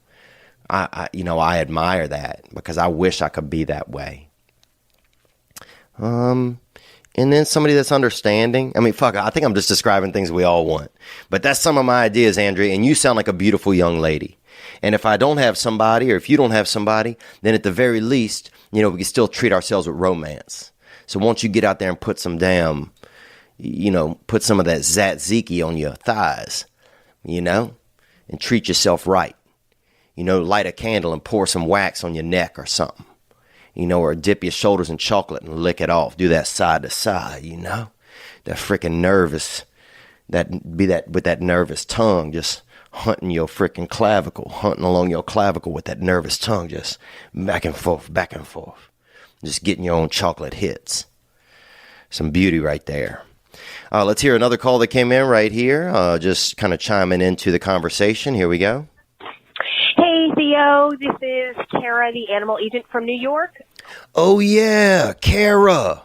A: I admire that, because I wish I could be that way. And then somebody that's understanding. I mean, fuck, I think I'm just describing things we all want. But that's some of my ideas, Andrea, and you sound like a beautiful young lady. And if I don't have somebody, or if you don't have somebody, then at the very least, we can still treat ourselves with romance. So once you get out there and put some put some of that tzatziki on your thighs, and treat yourself right. Light a candle and pour some wax on your neck or something. Or dip your shoulders in chocolate and lick it off. Do that side to side, That freaking nervous, with that nervous tongue, just hunting your freaking clavicle, hunting along your clavicle with that nervous tongue, just back and forth, just getting your own chocolate hits. Some beauty right there. Let's hear another call that came in right here, just kind of chiming into the conversation. Here we go.
M: Hey, Theo, this is Kara, the animal agent from New York.
A: Oh, yeah, Kara.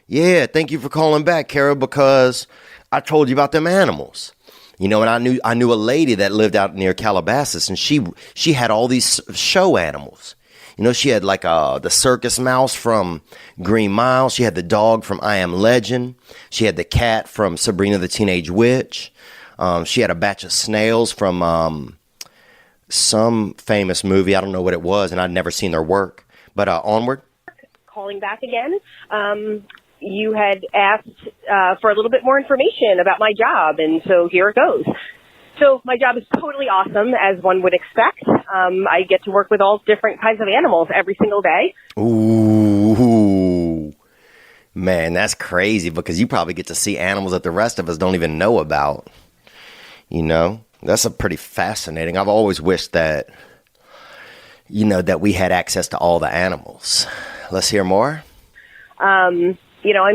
A: Yeah, thank you for calling back, Kara, because I told you about them animals. And I knew a lady that lived out near Calabasas, and she had all these show animals. She had like the circus mouse from Green Mile. She had the dog from I Am Legend. She had the cat from Sabrina the Teenage Witch. She had a batch of snails from some famous movie. I don't know what it was, and I'd never seen their work. But onward.
M: Calling back again. You had asked for a little bit more information about my job, and so here it goes. So my job is totally awesome, as one would expect. I get to work with all different kinds of animals every single day.
A: Ooh, man, that's crazy, because you probably get to see animals that the rest of us don't even know about. That's a pretty fascinating. I've always wished that, that we had access to all the animals. Let's hear more.
M: I'm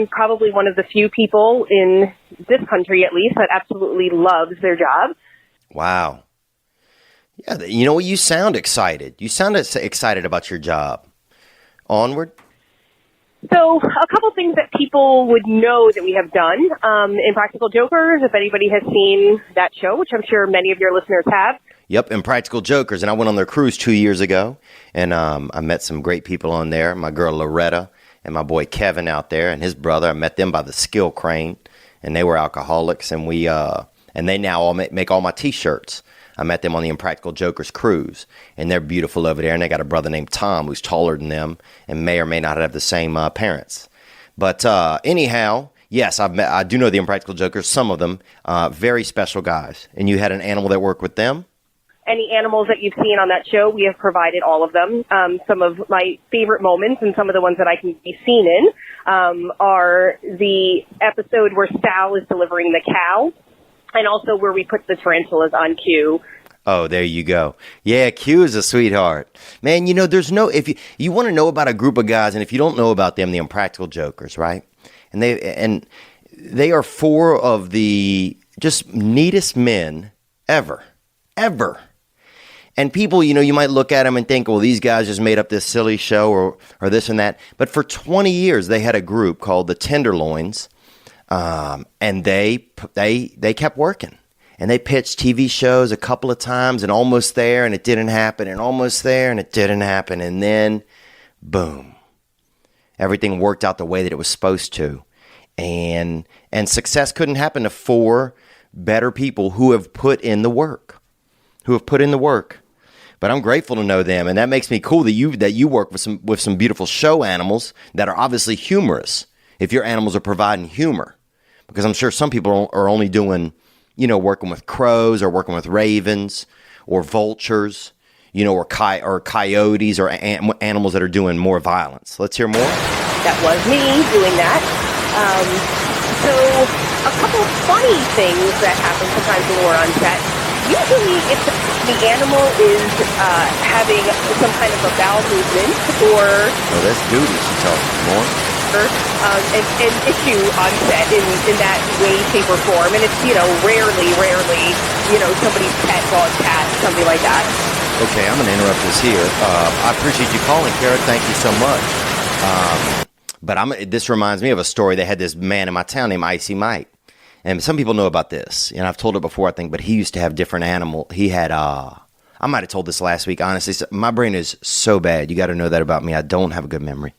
M: probably one of the few people in this country, at least, that absolutely loves their job.
A: Wow. Yeah, you sound excited. You sound excited about your job. Onward.
M: So a couple things that people would know that we have done in Practical Jokers, if anybody has seen that show, which I'm sure many of your listeners have.
A: Yep, Impractical Jokers, and I went on their cruise 2 years ago, and I met some great people on there. My girl Loretta and my boy Kevin out there, and his brother. I met them by the Skill Crane, and they were alcoholics, and we and they now all make all my T-shirts. I met them on the Impractical Jokers cruise, and they're beautiful over there. And they got a brother named Tom who's taller than them and may or may not have the same parents. But anyhow, yes, I do know the Impractical Jokers, some of them, very special guys. And you had an animal that worked with them?
M: Any animals that you've seen on that show, we have provided all of them. Some of my favorite moments and some of the ones that I can be seen in are the episode where Sal is delivering the cow, and also where we put the tarantulas on Q.
A: Oh, there you go. Yeah, Q is a sweetheart. Man, you know, there's no, if you want to know about a group of guys, and if you don't know about them, the Impractical Jokers, right? And they are four of the just neatest men ever. And people, you know, you might look at them and think, well, these guys just made up this silly show or this and that. But for 20 years, they had a group called the Tenderloins, and they kept working. And they pitched TV shows a couple of times, and Almost There, and it didn't happen, and Almost There, and it didn't happen. And then, boom, everything worked out the way that it was supposed to. And success couldn't happen to four better people who have put in the work. But I'm grateful to know them, and that makes me cool that you work with some beautiful show animals that are obviously humorous. If your animals are providing humor, because I'm sure some people are only doing, you know, working with crows or working with ravens or vultures, you know, or coyotes or animals that are doing more violence. Let's hear more.
M: That was me doing that. So a couple of funny things that happen sometimes when we're on set. Usually if the animal is having some kind of a bowel movement or...
A: Oh, that's duty, she tells us more.
M: An issue on set in that way, shape, or form. And it's, you know, rarely, you know, somebody's pet, dog, cat, something like that.
A: Okay, I'm going to interrupt this here. I appreciate you calling, Kara. Thank you so much. But this reminds me of a story. They had this man in my town named Icy Mike. And some people know about this. And I've told it before, I think, but he used to have different animal. He had, I might have told this last week, honestly. My brain is so bad. You got to know that about me. I don't have a good memory.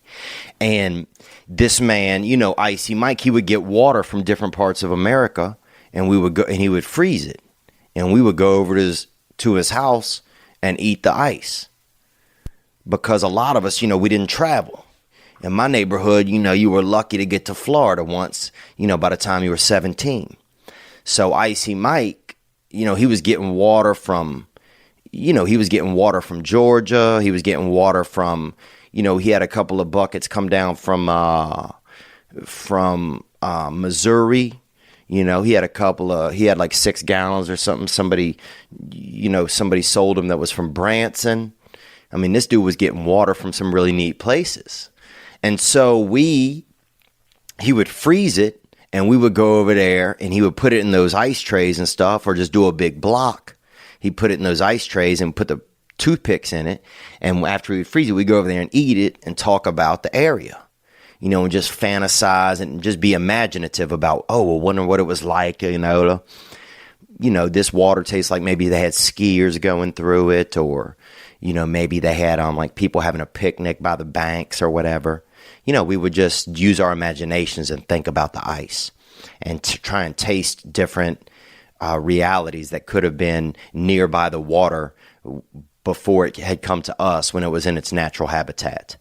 A: And this man, you know, Icy Mike, he would get water from different parts of America, and we would go, and he would freeze it. And we would go over to his house and eat the ice. Because a lot of us, you know, we didn't travel. In my neighborhood, you know, you were lucky to get to Florida once, you know, by the time you were 17. So Icy Mike, you know, he was getting water from, you know, Georgia. He was getting water from, you know, he had a couple of buckets come down from Missouri. You know, he had like 6 gallons or something. Somebody sold him that was from Branson. I mean, this dude was getting water from some really neat places. And so he would freeze it, and we would go over there, and he would put it in those ice trays and stuff, or just do a big block. He'd put it in those ice trays and put the toothpicks in it. And after we freeze it, we'd go over there and eat it and talk about the area, you know, and just fantasize and just be imaginative about, oh, well, wonder what it was like, you know, this water tastes like maybe they had skiers going through it, or, you know, maybe they had like people having a picnic by the banks or whatever. You know, we would just use our imaginations and think about the ice and to try and taste different realities that could have been nearby the water before it had come to us when it was in its natural habitat.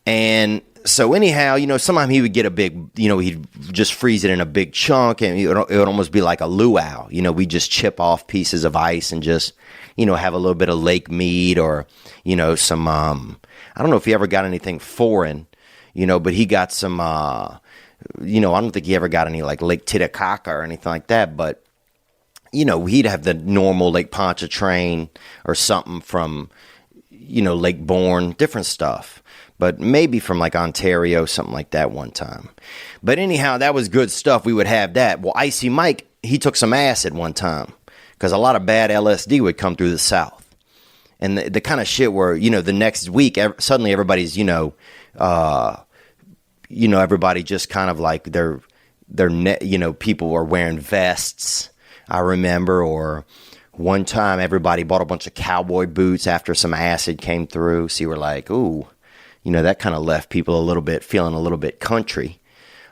A: And so anyhow, you know, sometimes he would get a big, you know, he'd just freeze it in a big chunk, and it would almost be like a luau. You know, we just chip off pieces of ice and just, you know, have a little bit of lake mead, or, you know, some, I don't know if he ever got anything foreign, you know, but he got some, you know, I don't think he ever got any like Lake Titicaca or anything like that, but, you know, he'd have the normal Lake Pontchartrain or something from, you know, Lake Bourne, different stuff, but maybe from like Ontario, something like that one time. But anyhow, that was good stuff. We would have that. Well, Icy Mike, he took some acid one time because a lot of bad LSD would come through the South. And the kind of shit where, you know, the next week, suddenly everybody's, everybody just kind of like people were wearing vests, I remember, or one time everybody bought a bunch of cowboy boots after some acid came through. So you were like, ooh, you know, that kind of left people feeling a little bit country,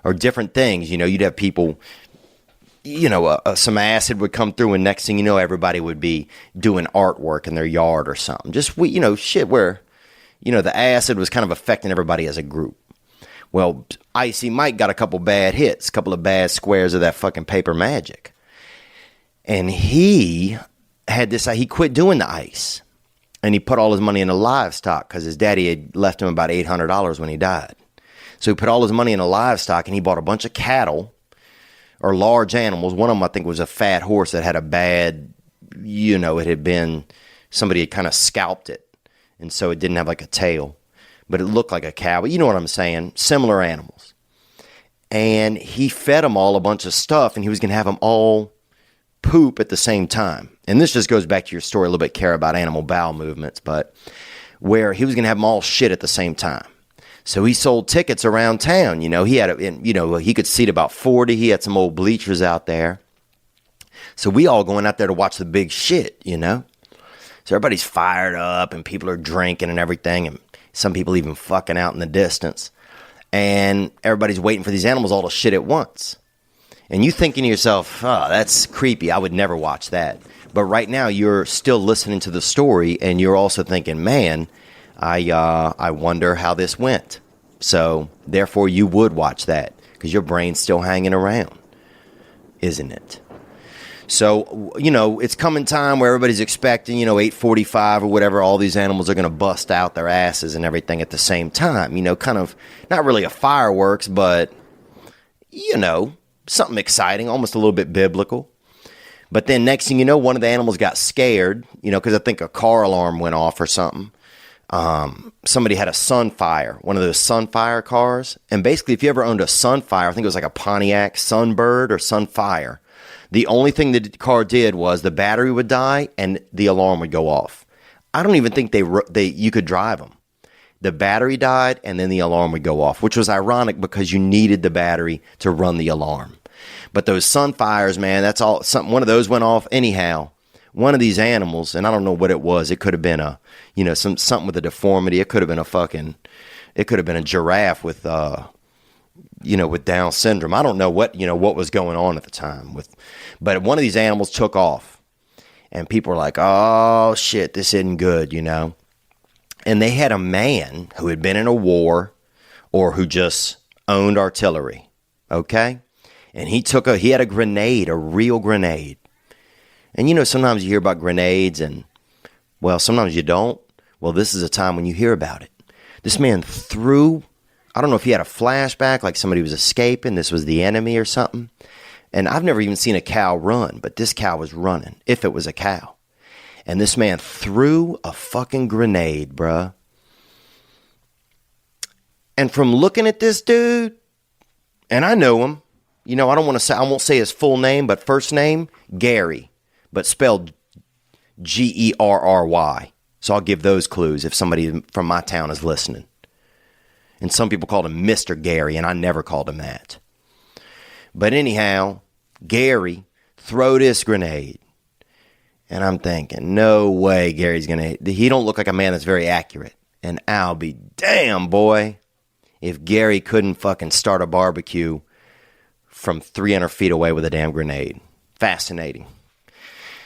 A: or different things. You know, you'd have people, some acid would come through, and next thing you know, everybody would be doing artwork in their yard or something. Just, shit where, the acid was kind of affecting everybody as a group. Well, Icy Mike got a couple bad hits, a couple of bad squares of that fucking paper magic. And he had this, he quit doing the ice. And he put all his money into livestock because his daddy had left him about $800 when he died. So he put all his money into livestock, and he bought a bunch of cattle or large animals. One of them, I think, was a fat horse that had a bad, it had been, somebody had kind of scalped it. And so it didn't have like a tail, but it looked like a cow. But you know what I'm saying? Similar animals. And he fed them all a bunch of stuff, and he was going to have them all poop at the same time. And this just goes back to your story a little bit, care about animal bowel movements, but where he was going to have them all shit at the same time. So he sold tickets around town. He had, he could seat about 40. He had some old bleachers out there. So we all going out there to watch the big shit, So everybody's fired up, and people are drinking and everything, and some people even fucking out in the distance. And everybody's waiting for these animals all to shit at once. And you thinking to yourself, oh, that's creepy. I would never watch that. But right now you're still listening to the story, and you're also thinking, man, I wonder how this went. So therefore you would watch that because your brain's still hanging around, isn't it? So, it's coming time where everybody's expecting, 8:45 or whatever, all these animals are going to bust out their asses and everything at the same time. Kind of not really a fireworks, but, something exciting, almost a little bit biblical. But then next thing you know, one of the animals got scared, because I think a car alarm went off or something. Somebody had a Sunfire, one of those Sunfire cars. And basically, if you ever owned a Sunfire, I think it was like a Pontiac Sunbird or Sunfire. The only thing the car did was the battery would die and the alarm would go off. I don't even think you could drive them. The battery died and then the alarm would go off, which was ironic because you needed the battery to run the alarm. But those Sunfires, man, that's all. One of those went off anyhow. One of these animals, and I don't know what it was. It could have been a, something with a deformity. It could have been a giraffe with, with Down syndrome. I don't know what was going on at the time but one of these animals took off, and people were like, oh shit, this isn't good, And they had a man who had been in a war or who just owned artillery. Okay. And he had a grenade, a real grenade. And sometimes you hear about grenades and, well, sometimes you don't. Well, this is a time when you hear about it. This man threw, I don't know if he had a flashback, like somebody was escaping, this was the enemy or something. And I've never even seen a cow run, but this cow was running, if it was a cow. And this man threw a fucking grenade, bruh. And from looking at this dude, and I know him, I won't say his full name, but first name, Gary, but spelled Gerry. So I'll give those clues if somebody from my town is listening. And some people called him Mr. Gary, and I never called him that. But anyhow, Gary threw this grenade. And I'm thinking, no way Gary's going to... He don't look like a man that's very accurate. And I'll be damn, boy, if Gary couldn't fucking start a barbecue from 300 feet away with a damn grenade. Fascinating.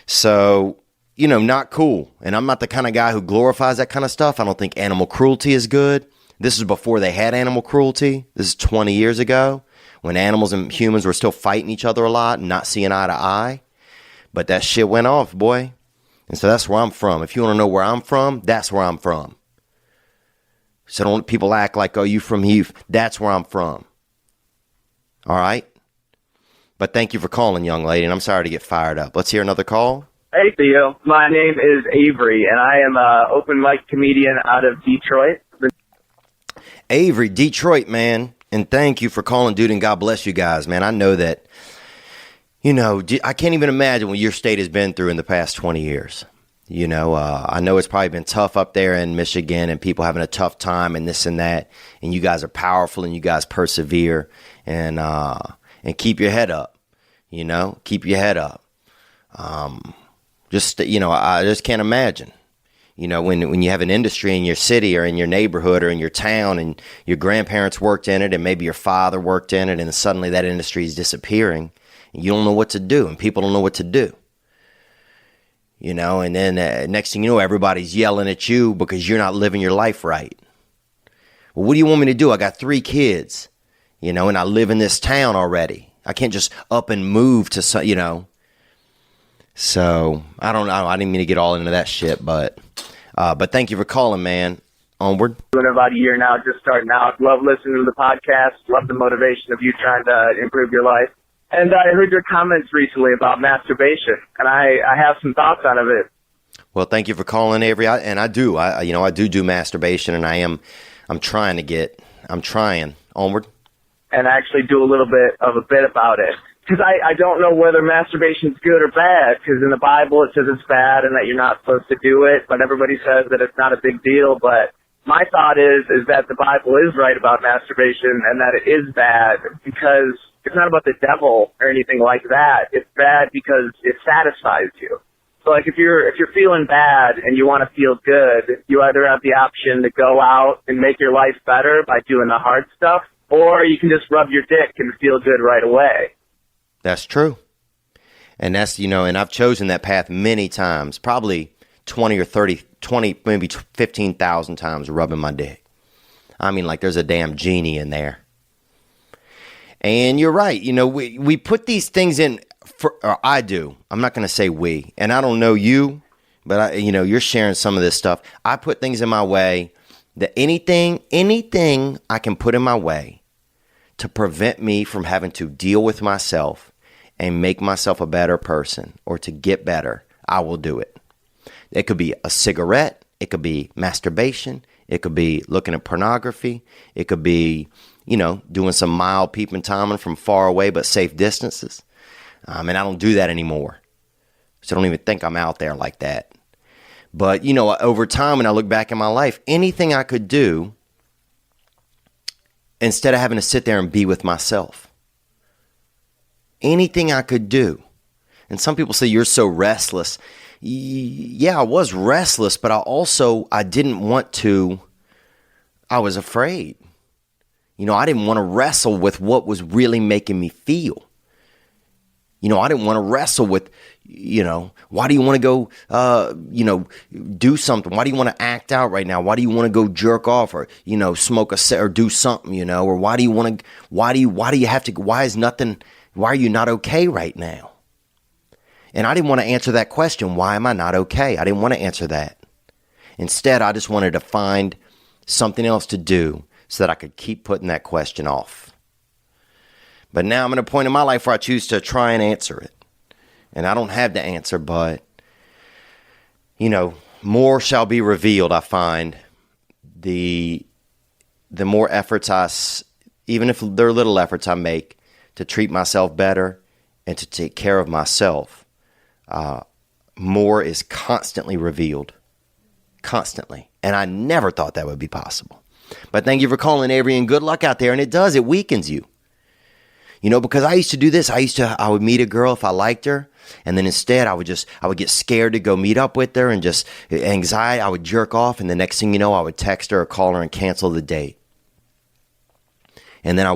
A: So, not cool. And I'm not the kind of guy who glorifies that kind of stuff. I don't think animal cruelty is good. This is before they had animal cruelty. This is 20 years ago when animals and humans were still fighting each other a lot and not seeing eye to eye. But that shit went off, boy. And so that's where I'm from. If you want to know where I'm from, that's where I'm from. So don't let people act like, oh, you from Heath. That's where I'm from. All right? But thank you for calling, young lady, and I'm sorry to get fired up. Let's hear another call.
N: Hey, Theo. My name is Avery, and I am an open mic comedian out of Detroit.
A: Avery, Detroit, man. And thank you for calling, dude, and God bless you guys, man. I know that, I can't even imagine what your state has been through in the past 20 years. I know it's probably been tough up there in Michigan and people having a tough time and this and that. And you guys are powerful and you guys persevere and keep your head up, keep your head up. I just can't imagine, when you have an industry in your city or in your neighborhood or in your town and your grandparents worked in it and maybe your father worked in it and suddenly that industry is disappearing You don't know what to do, and people don't know what to do. You know, and then next thing you know, everybody's yelling at you because you're not living your life right. Well, what do you want me to do? I got 3 kids, you know, and I live in this town already. I can't just up and move to some, you know. So I don't know. I didn't mean to get all into that shit, but thank you for calling, man. Onward.
N: Doing about a year now, just starting out. Love listening to the podcast. Love the motivation of you trying to improve your life. And I heard your comments recently about masturbation, and I have some thoughts on it.
A: Well, thank you for calling, Avery. I do masturbation, and I'm trying. Onward.
N: And I actually do a little bit of a bit about it. Because I don't know whether masturbation's good or bad, because in the Bible it says it's bad and that you're not supposed to do it, but everybody says that it's not a big deal. But my thought is that the Bible is right about masturbation and that it is bad because it's not about the devil or anything like that. It's bad because it satisfies you. So like if you're feeling bad and you want to feel good, you either have the option to go out and make your life better by doing the hard stuff, or you can just rub your dick and feel good right away.
A: That's true. And that's, you know, and I've chosen that path many times, probably 20 or 30, 20, maybe 15,000 times rubbing my dick. I mean, like there's a damn genie in there. And you're right. You know, we put these things in, or I do. I'm not going to say we. And I don't know you, but you're sharing some of this stuff. I put things in my way that anything I can put in my way to prevent me from having to deal with myself and make myself a better person or to get better, I will do it. It could be a cigarette. It could be masturbation. It could be looking at pornography. It could be, doing some mild peeping Toming from far away but safe distances. And I don't do that anymore. So I don't even think I'm out there like that. But, over time, when I look back in my life, anything I could do instead of having to sit there and be with myself. Anything I could do. And some people say, you're so restless. Yeah, I was restless, but I didn't want to. I was afraid. I didn't want to wrestle with what was really making me feel. I didn't want to wrestle with, why do you want to go, do something? Why do you want to act out right now? Why do you want to go jerk off or, smoke or do something, or why are you not okay right now? And I didn't want to answer that question. Why am I not okay? I didn't want to answer that. Instead, I just wanted to find something else to do so that I could keep putting that question off. But now I'm at a point in my life where I choose to try and answer it. And I don't have the answer, but, more shall be revealed, I find. The more efforts even if they're little efforts I make to treat myself better and to take care of myself, more is constantly revealed. Constantly. And I never thought that would be possible. But thank you for calling, Avery, and good luck out there. And it weakens you. Because I used to do this. I would meet a girl if I liked her. And then instead I would get scared to go meet up with her and just anxiety. I would jerk off. And the next thing you know, I would text her or call her and cancel the date. And then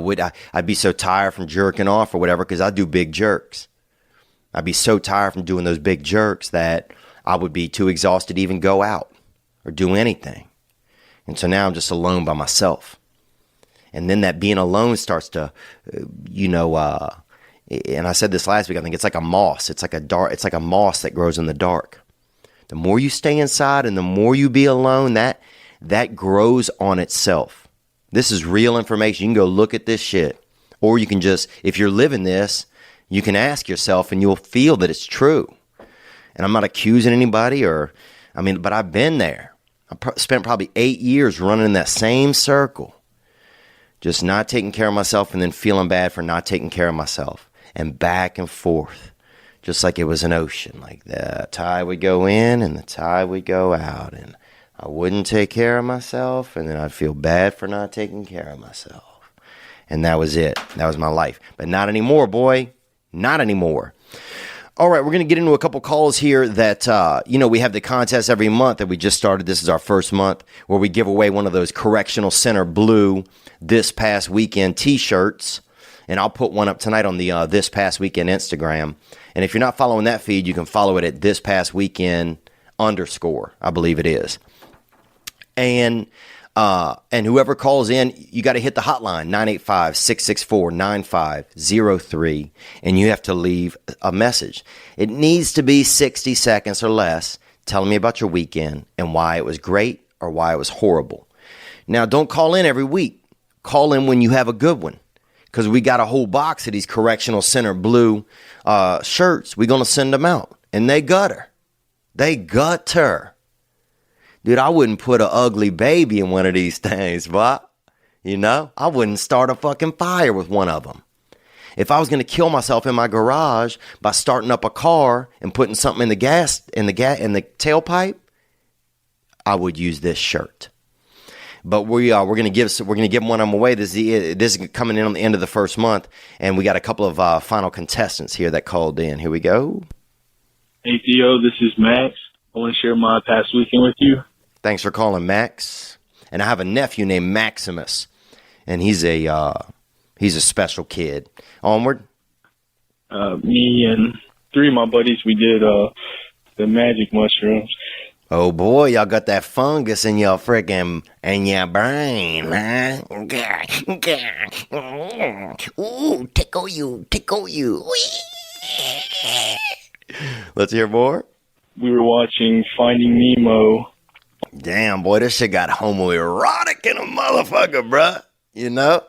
A: I'd be so tired from jerking off or whatever, because I do big jerks. I'd be so tired from doing those big jerks that I would be too exhausted to even go out or do anything. And so now I'm just alone by myself. And then that being alone starts to, and I said this last week, I think it's like a moss. It's like a moss that grows in the dark. The more you stay inside and the more you be alone, that grows on itself. This is real information. You can go look at this shit. Or you can just, if you're living this, you can ask yourself and you'll feel that it's true. And I'm not accusing anybody but I've been there. I spent probably 8 years running in that same circle. Just not taking care of myself and then feeling bad for not taking care of myself. And back and forth. Just like it was an ocean. Like the tide would go in and the tide would go out. And I wouldn't take care of myself. And then I'd feel bad for not taking care of myself. And that was it. That was my life. But not anymore, boy. Not anymore. All right, we're going to get into a couple calls here that, we have the contest every month that we just started. This is our first month where we give away one of those Correctional Center Blue this past weekend t-shirts. And I'll put one up tonight on the This Past Weekend Instagram. And if you're not following that feed, you can follow it at This Past Weekend _ I believe it is. And whoever calls in, you got to hit the hotline, 985-664-9503, and you have to leave a message. It needs to be 60 seconds or less telling me about your weekend and why it was great or why it was horrible. Now, don't call in every week. Call in when you have a good one, because we got a whole box of these Correctional Center blue shirts. We're going to send them out, and they gutter. They gutter. Dude, I wouldn't put an ugly baby in one of these things, but, you know, I wouldn't start a fucking fire with one of them. If I was going to kill myself in my garage by starting up a car and putting something in the tailpipe, I would use this shirt. But we're going to give one of them away. This is coming in on the end of the first month, and we got a couple of final contestants here that called in. Here we go.
O: Hey Theo, this is Max. I want to share my past weekend with you.
A: Thanks for calling, Max. And I have a nephew named Maximus, and he's a special kid. Onward.
O: Me and 3 of my buddies, we did the magic mushrooms.
A: Oh boy, y'all got that fungus in your brain, huh? Ooh, tickle you. Let's hear more.
O: We were watching Finding Nemo.
A: Damn, boy, this shit got homoerotic in a motherfucker, bruh. You know?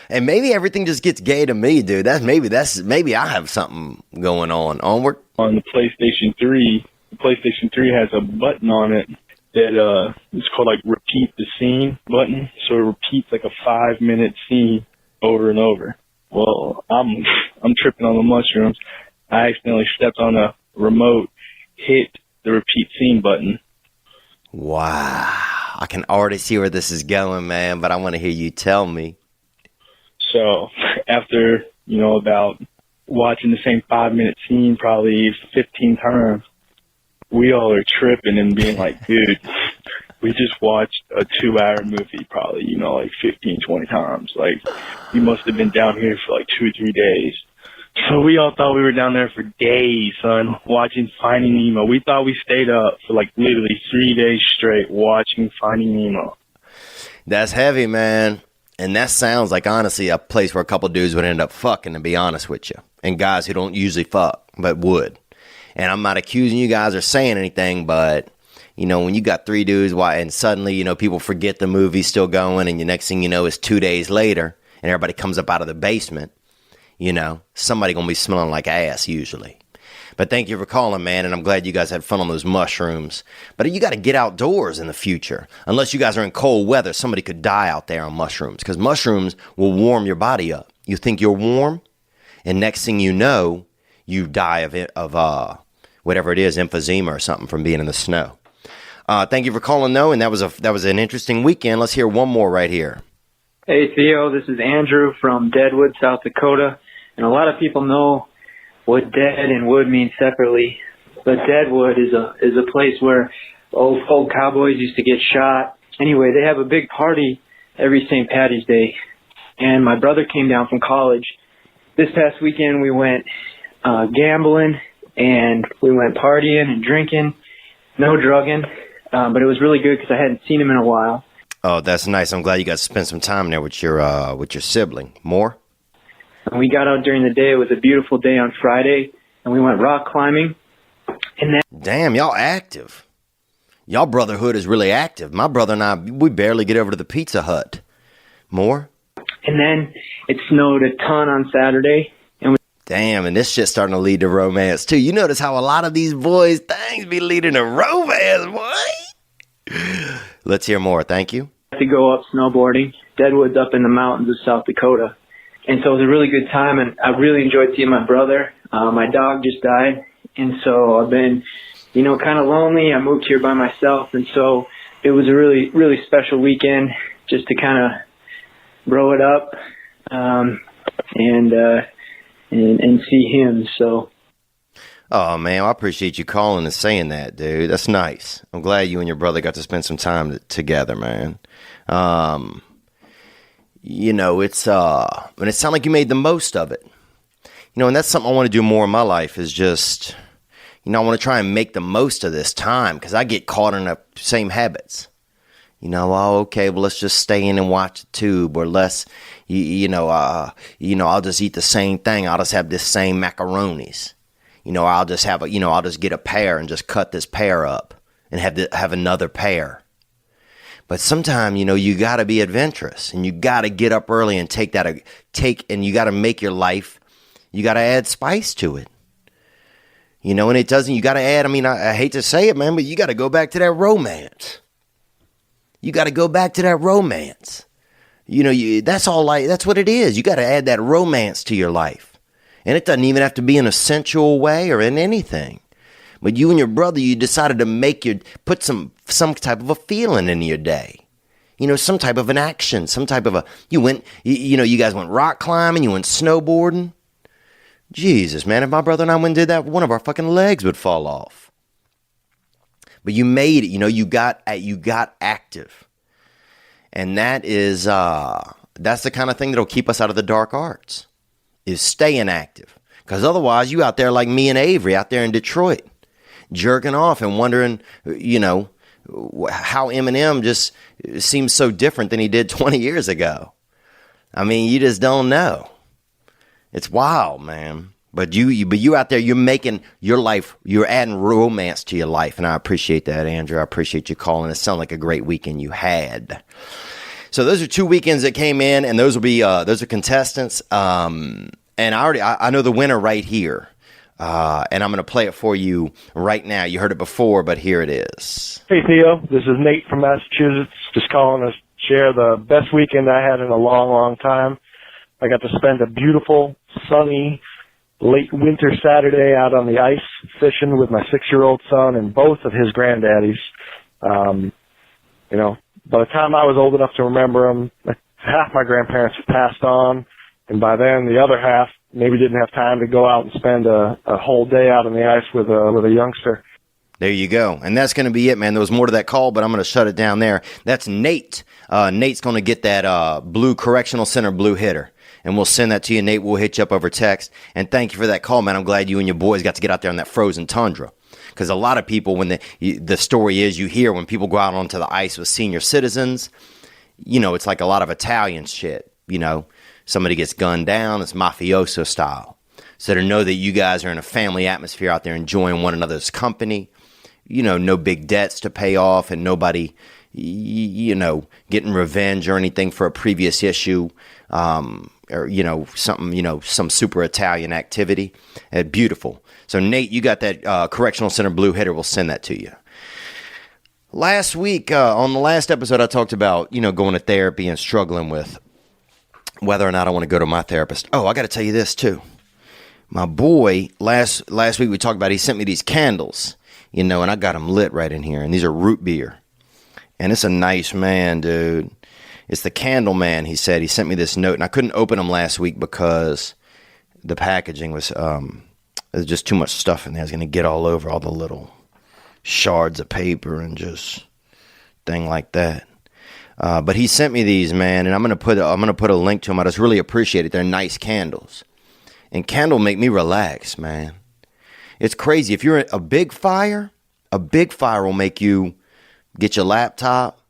A: And maybe everything just gets gay to me, dude. Maybe I have something going on. Onward.
O: On the PlayStation 3, the PlayStation 3 has a button on it that it's called like repeat the scene button. So it repeats like a 5-minute scene over and over. Well, I'm tripping on the mushrooms. I accidentally stepped on a remote, hit the repeat scene button.
A: Wow. I can already see where this is going, man, but I want to hear you tell me.
O: So after, about watching the same 5-minute scene probably 15 times, we all are tripping and being like, dude, we just watched a 2-hour movie probably, like 15, 20 times. Like, we must have been down here for like 2 or 3 days. So we all thought we were down there for days, son, watching Finding Nemo. We thought we stayed up for like literally 3 days straight watching Finding Nemo.
A: That's heavy, man. And that sounds like, honestly, a place where a couple dudes would end up fucking, to be honest with you. And guys who don't usually fuck, but would. And I'm not accusing you guys or saying anything, but, when you got 3 dudes, and suddenly, people forget the movie's still going, and the next thing you know is 2 days later, and everybody comes up out of the basement, somebody going to be smelling like ass usually. But thank you for calling, man, and I'm glad you guys had fun on those mushrooms. But you got to get outdoors in the future. Unless you guys are in cold weather, somebody could die out there on mushrooms, because mushrooms will warm your body up. You think you're warm, and next thing you know, you die of whatever it is, emphysema or something from being in the snow. Thank you for calling, though, and that was an interesting weekend. Let's hear one more right here.
P: Hey, Theo, this is Andrew from Deadwood, South Dakota. And a lot of people know what dead and wood mean separately. But Deadwood is a place where old cowboys used to get shot. Anyway, they have a big party every St. Patty's Day. And my brother came down from college. This past weekend we went gambling and we went partying and drinking. No drugging, but it was really good because I hadn't seen him in a while.
A: Oh, that's nice. I'm glad you got to spend some time there with your sibling. More?
P: And we got out during the day. It was a beautiful day on Friday, and we went rock climbing. And then,
A: damn, y'all active. Y'all brotherhood is really active. My brother and I, we barely get over to the Pizza Hut. More?
P: And then it snowed a ton on Saturday.
A: Damn, and this shit's starting to lead to romance, too. You notice how a lot of these boys' things be leading to romance, boy? Let's hear more. Thank you.
P: To go up snowboarding. Deadwood's up in the mountains of South Dakota. And so it was a really good time, and I really enjoyed seeing my brother. My dog just died, and so I've been, kind of lonely. I moved here by myself, and so it was a really, really special weekend just to kind of grow it up and see him. So.
A: Oh, man, I appreciate you calling and saying that, dude. That's nice. I'm glad you and your brother got to spend some time together, man. it's and it sounded like you made the most of it. And that's something I want to do more in my life is just, I want to try and make the most of this time because I get caught in the same habits. Okay, well, let's just stay in and watch the tube, or let's, I'll just eat the same thing. I'll just have this same macaronis. I'll just have I'll just get a pear and just cut this pear up and have another pear. But sometimes, you got to be adventurous and you got to get up early and and you got to make your life, you got to add spice to it. And it doesn't, you got to add, I hate to say it, man, but you got to go back to that romance. You got to go back to that romance. That's what it is. You got to add that romance to your life. And it doesn't even have to be in a sensual way or in anything. But you and your brother, you decided to put some type of a feeling into your day. Some type of an action, some type of you guys went rock climbing, you went snowboarding. Jesus, man, if my brother and I went and did that, one of our fucking legs would fall off. But you made it, you got active. And that is, that's the kind of thing that'll keep us out of the dark arts, is staying active. Because otherwise, you out there like me and Avery out there in Detroit, jerking off and wondering, how Eminem just seems so different than he did 20 years ago. You just don't know. It's wild, man. But you out there, you're making your life, you're adding romance to your life. And I appreciate that, Andrew. I appreciate you calling. It sounded like a great weekend you had. So those are 2 weekends that came in, and those are contestants. And I know the winner right here. And I'm going to play it for you right now. You heard it before, but here it is.
Q: Hey, Theo. This is Nate from Massachusetts. Just calling to share the best weekend I had in a long, long time. I got to spend a beautiful, sunny, late winter Saturday out on the ice fishing with my 6-year-old son and both of his granddaddies. By the time I was old enough to remember them, half my grandparents had passed on, and by then the other half maybe didn't have time to go out and spend a whole day out on the ice with a youngster.
A: There you go. And that's going to be it, man. There was more to that call, but I'm going to shut it down there. That's Nate. Nate's going to get that blue correctional center blue hitter. And we'll send that to you, Nate. We'll hit you up over text. And thank you for that call, man. I'm glad you and your boys got to get out there on that frozen tundra. Because a lot of people, when the story is, you hear when people go out onto the ice with senior citizens, it's like a lot of Italian shit. Somebody gets gunned down. It's mafioso style. So to know that you guys are in a family atmosphere out there enjoying one another's company, no big debts to pay off and nobody, getting revenge or anything for a previous issue. Or, some super Italian activity. Beautiful. So, Nate, you got that correctional center blue hitter. We'll send that to you. Last week, on the last episode, I talked about, going to therapy and struggling with whether or not I want to go to my therapist. Oh, I got to tell you this, too. My boy, last week we talked about, he sent me these candles, and I got them lit right in here. And these are root beer. And it's a nice man, dude. It's the candle man, he said. He sent me this note, and I couldn't open them last week because the packaging was, there's just too much stuff in there. I was going to get all over all the little shards of paper and just thing like that. But he sent me these, man, and I'm going to put a link to them. I just really appreciate it. They're nice candles. And candle make me relax, man. It's crazy. If you're a big fire will make you get your laptop,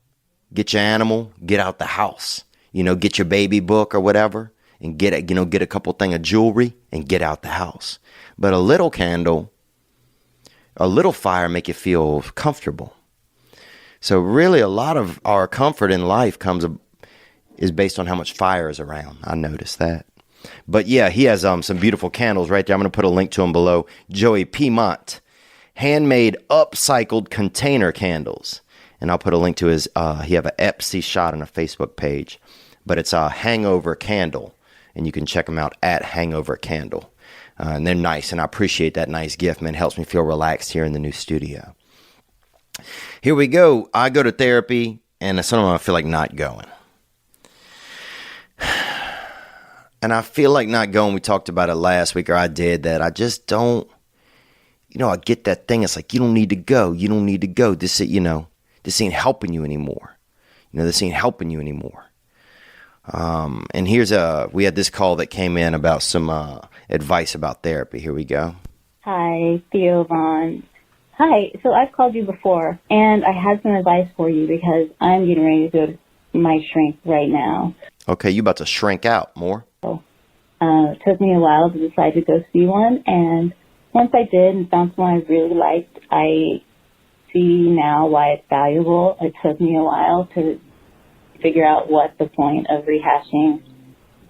A: get your animal, get out the house, get your baby book or whatever and get a couple thing of jewelry and get out the house. But a little candle, a little fire make you feel comfortable. So really a lot of our comfort in life is based on how much fire is around. I noticed that. But yeah, he has some beautiful candles right there. I'm going to put a link to them below. Joey Piedmont, handmade upcycled container candles. And I'll put a link to his, he have an Etsy shot on a Facebook page. But it's a Hangover Candle. And you can check them out at Hangover Candle. And they're nice. And I appreciate that nice gift, man. It helps me feel relaxed here in the new studio. Here we go. I go to therapy. And sometimes I feel like not going. And I feel like not going. We talked about it last week. Or I did that. I just don't. I get that thing. It's like, you don't need to go. You don't need to go. This ain't helping you anymore. This ain't helping you anymore. And we had this call that came in about some advice about therapy. Here we go.
R: Hi, Theo Vaughn. Hi, so I've called you before, and I had some advice for you because I'm getting ready to go to my shrink right now.
A: Okay, you about to shrink out more?
R: It took me a while to decide to go see one, and once I did and found someone I really liked, I see now why it's valuable. It took me a while to figure out what the point of rehashing,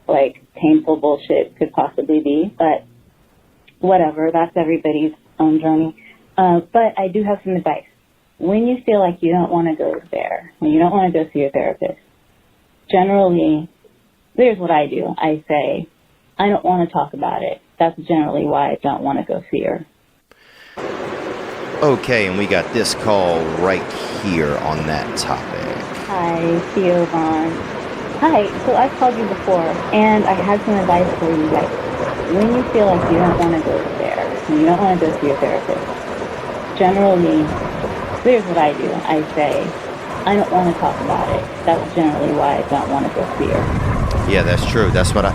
R: like, painful bullshit could possibly be, but whatever, that's everybody's own journey. But I do have some advice. When you feel like you don't want to go there, when you don't want to go see your therapist, generally, here's what I do. I say, I don't want to talk about it. That's generally why I don't want to go see her.
A: Okay, and we got this call right here on that topic.
R: Hi, Theo Vaughn. Hi, so I've called you before, and I had some advice for you. Like, when you feel like you don't want to go there, when you don't want to go see your therapist, generally, here's what I do. I say, I don't want to talk about it. That's generally why I don't want to go see her.
A: Yeah, that's true. That's what I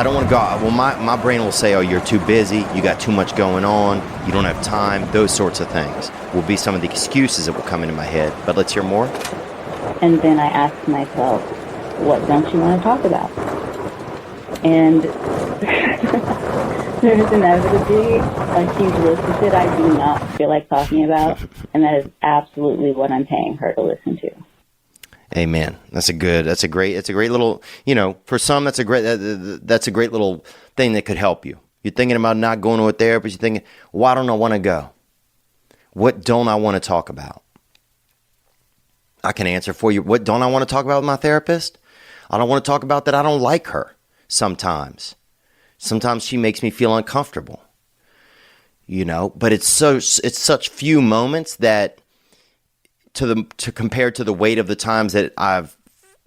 A: don't want to go. Well, my brain will say, oh, you're too busy. You got too much going on. You don't have time. Those sorts of things will be some of the excuses that will come into my head. But let's hear more.
R: And then I ask myself, what don't you want to talk about? And there's inevitably a huge list of shit I do not feel like talking about, and that is absolutely what I'm paying her to listen to.
A: Amen. That's a great little, for some that's a great little thing that could help you. You're thinking about not going to a therapist. You're thinking, why don't I want to go? What don't I want to talk about? I can answer for you. What don't I want to talk about with my therapist? I don't want to talk about that I don't like her sometimes. Sometimes she makes me feel uncomfortable. But it's such few moments that to compared to the weight of the times that I've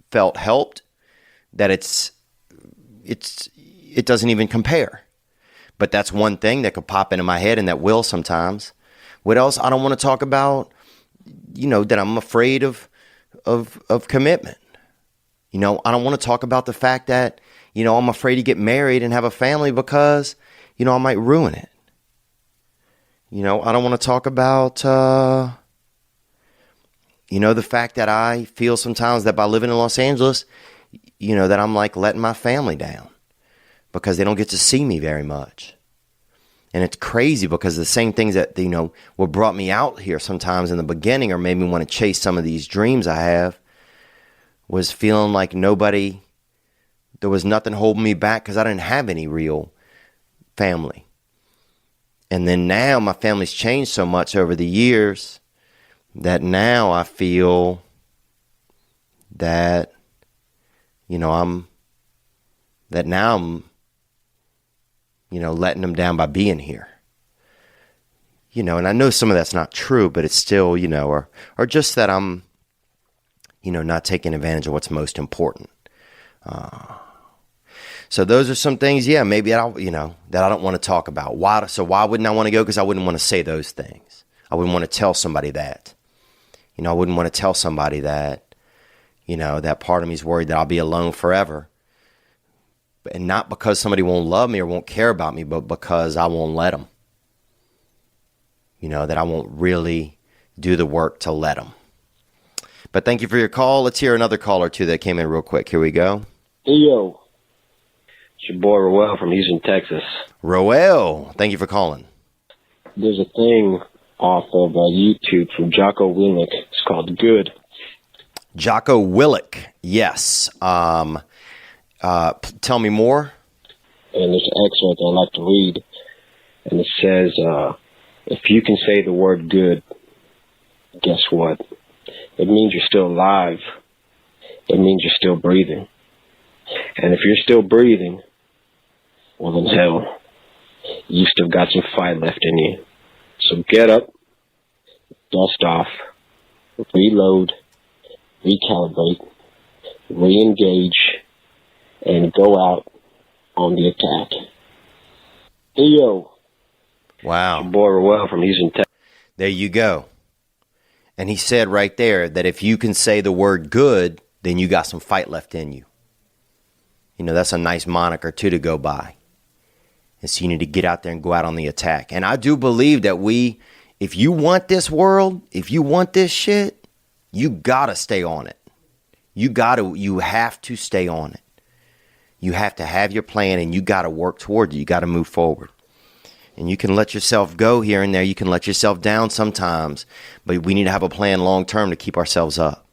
A: felt helped, that it doesn't even compare. But that's one thing that could pop into my head, and that will sometimes. What else? I don't want to talk about, that I'm afraid of commitment. I don't want to talk about the fact that, I'm afraid to get married and have a family because, I might ruin it. I don't want to talk about, the fact that I feel sometimes that by living in Los Angeles, that I'm like letting my family down because they don't get to see me very much. And it's crazy because the same things that, what brought me out here sometimes in the beginning or made me want to chase some of these dreams I have was feeling like there was nothing holding me back because I didn't have any real family. And then now my family's changed so much over the years that now I feel that, I'm letting them down by being here. And I know some of that's not true, but it's still, or just that I'm, not taking advantage of what's most important. So those are some things, maybe that I don't want to talk about. Why wouldn't I want to go? Because I wouldn't want to say those things. I wouldn't want to tell somebody that. I wouldn't want to tell somebody that, that part of me is worried that I'll be alone forever. And not because somebody won't love me or won't care about me, but because I won't let them. That I won't really do the work to let them. But thank you for your call. Let's hear another call or two that came in real quick. Here we go.
S: Theo. It's your boy Roel from Houston, Texas.
A: Roel, thank you for calling.
S: There's a thing off of YouTube from Jocko Willink. It's called Good.
A: Jocko Willink, yes. Tell me more.
S: And there's an excerpt I like to read. And it says, if you can say the word good, guess what? It means you're still alive. It means you're still breathing. And if you're still breathing, well then hell, you still got some fight left in you. So get up, dust off, reload, recalibrate, re-engage, and go out on the attack. Theo.
A: Wow.
S: Your boy Roel from Houston, Texas.
A: There you go. And he said right there that if you can say the word good, then you got some fight left in you. You know, that's a nice moniker, too, to go by. And so you need to get out there and go out on the attack. And I do believe that if you want this world, if you want this shit, you got to stay on it. You have to stay on it. You have to have your plan, and you got to work towards it. You got to move forward. And you can let yourself go here and there. You can let yourself down sometimes. But we need to have a plan long term to keep ourselves up.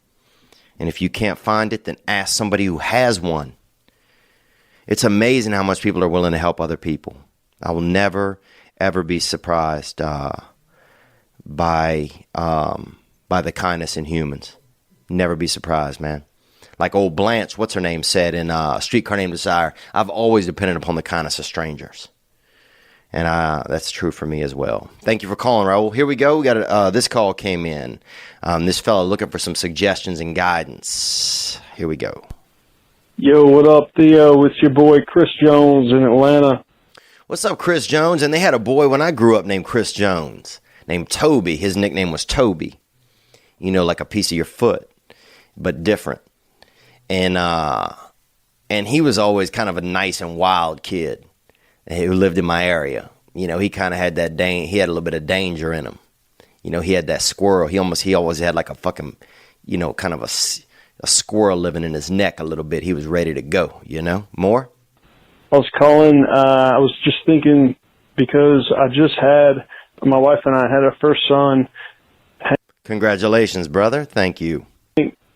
A: And if you can't find it, then ask somebody who has one. It's amazing how much people are willing to help other people. I will never, ever be surprised by the kindness in humans. Never be surprised, man. Like old Blanche, what's her name, said in Streetcar Named Desire, I've always depended upon the kindness of strangers. And that's true for me as well. Thank you for calling, Raul. Here we go. We got this call came in. This fella looking for some suggestions and guidance. Here we go.
Q: Yo, what up, Theo? It's your boy Chris Jones in Atlanta.
A: What's up, Chris Jones? And they had a boy when I grew up named Chris Jones, named Toby. His nickname was Toby. You know, like a piece of your foot, but different. And he was always kind of a nice and wild kid who lived in my area. You know, he kind of had he had a little bit of danger in him. You know, he had that squirrel. He always had like a fucking, you know, kind of a squirrel living in his neck a little bit. He was ready to go, you know? More?
Q: I was calling, I was just thinking, because my wife and I had our first son.
A: Congratulations, brother. Thank you.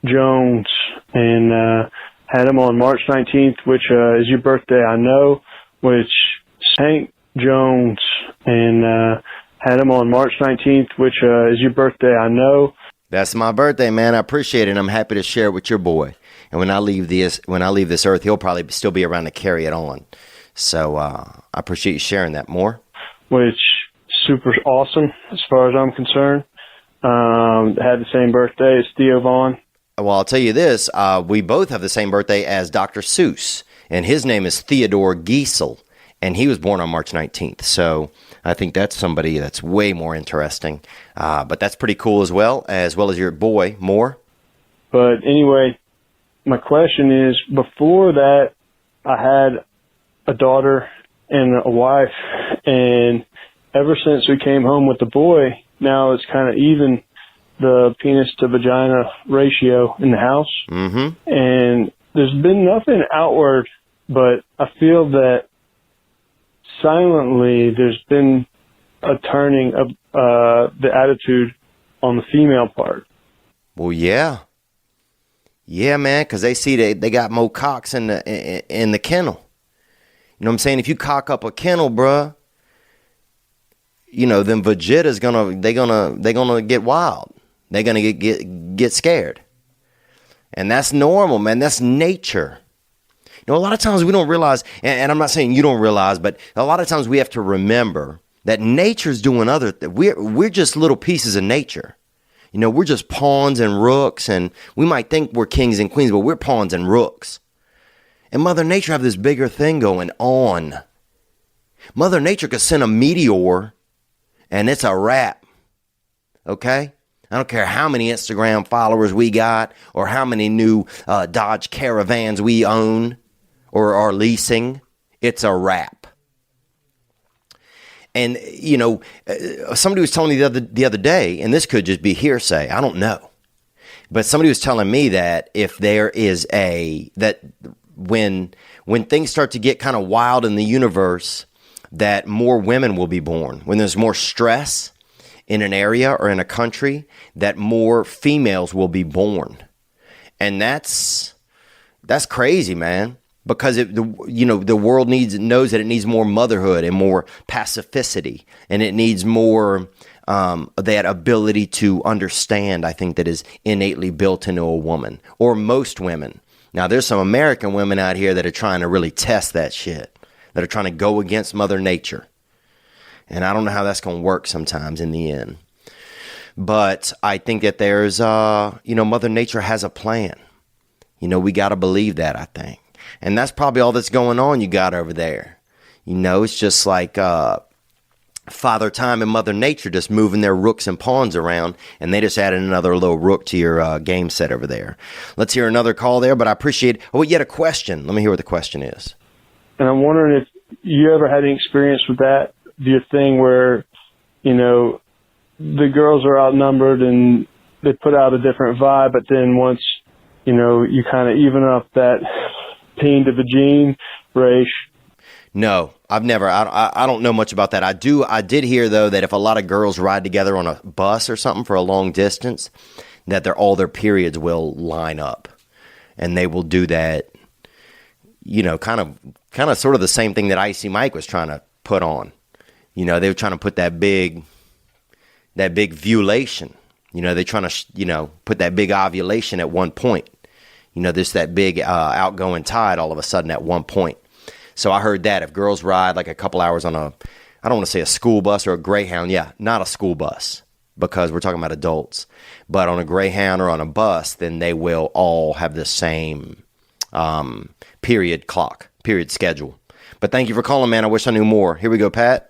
Q: Jones, and had him on March 19th, which is your birthday, I know, which Hank Jones, and had him on March 19th, which is your birthday, I know.
A: That's my birthday, man. I appreciate it. I'm happy to share it with your boy. And when I leave this earth, he'll probably still be around to carry it on. So I appreciate you sharing that. More?
Q: Which super awesome as far as I'm concerned. Had the same birthday as Theo Vaughn.
A: Well, I'll tell you this. We both have the same birthday as Dr. Seuss. And his name is Theodore Giesel. And he was born on March 19th. So I think that's somebody that's way more interesting. But that's pretty cool as well as your boy. More?
Q: But anyway, my question is, before that, I had a daughter and a wife. And ever since we came home with the boy, now it's kind of even the penis to vagina ratio in the house.
A: Mm-hmm.
Q: And there's been nothing outward, but I feel that silently there's been a turning of the attitude on the female part.
A: Well, yeah. Yeah, man, because they see they got more cocks in the kennel. You know what I'm saying? If you cock up a kennel, bruh, you know, then Vegeta's gonna get wild. They're gonna get scared. And that's normal, man. That's nature. You know, a lot of times we don't realize, and I'm not saying you don't realize, but a lot of times we have to remember that nature's doing we're just little pieces of nature. You know, we're just pawns and rooks, and we might think we're kings and queens, but we're pawns and rooks. And Mother Nature have this bigger thing going on. Mother Nature could send a meteor, and it's a wrap. Okay? I don't care how many Instagram followers we got or how many new Dodge Caravans we own or are leasing. It's a wrap. And, you know, somebody was telling me the other day, and this could just be hearsay, I don't know. But somebody was telling me that if there is that when things start to get kind of wild in the universe, that more women will be born. When there's more stress in an area or in a country, that more females will be born. And that's crazy, man. Because the world knows that it needs more motherhood and more pacificity, and it needs more that ability to understand. I think that is innately built into a woman or most women. Now, there's some American women out here that are trying to really test that shit, that are trying to go against Mother Nature, and I don't know how that's going to work sometimes in the end. But I think that there's Mother Nature has a plan. You know, we got to believe that, I think. And that's probably all that's going on you got over there. You know, it's just like Father Time and Mother Nature just moving their rooks and pawns around, and they just added another little rook to your game set over there. Let's hear another call there, but I appreciate. Oh, you had a question. Let me hear what the question is.
Q: And I'm wondering if you ever had any experience with that, your thing where, you know, the girls are outnumbered and they put out a different vibe, but then once, you know, you kind of even up that teen to vagine ratio.
A: No, I've never. I don't know much about that. I did hear though that if a lot of girls ride together on a bus or something for a long distance, that all their periods will line up, and they will do that. You know, kind of sort of the same thing that Icy Mike was trying to put on. You know, they were trying to put that big vulation. You know, they're trying to put that big ovulation at one point. You know, there's that big outgoing tide all of a sudden at one point. So I heard that if girls ride like a couple hours on I don't want to say a school bus or a Greyhound. Yeah, not a school bus because we're talking about adults. But on a Greyhound or on a bus, then they will all have the same period schedule. But thank you for calling, man. I wish I knew more. Here we go, Pat.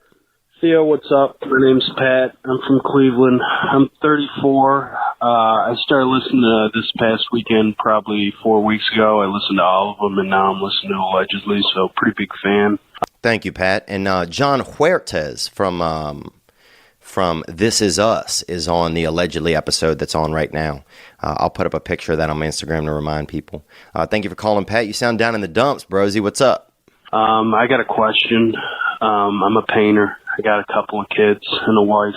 T: Theo, what's up? My name's Pat. I'm from Cleveland. I'm 34. I started listening to this past weekend probably 4 weeks ago. I listened to all of them, and now I'm listening to Allegedly, so pretty big fan.
A: Thank you, Pat. And John Huertas from This Is Us is on the Allegedly episode that's on right now. I'll put up a picture of that on my Instagram to remind people. Thank you for calling, Pat. You sound down in the dumps, Brosy. What's up?
T: I got a question. I'm a painter. I got a couple of kids and a wife,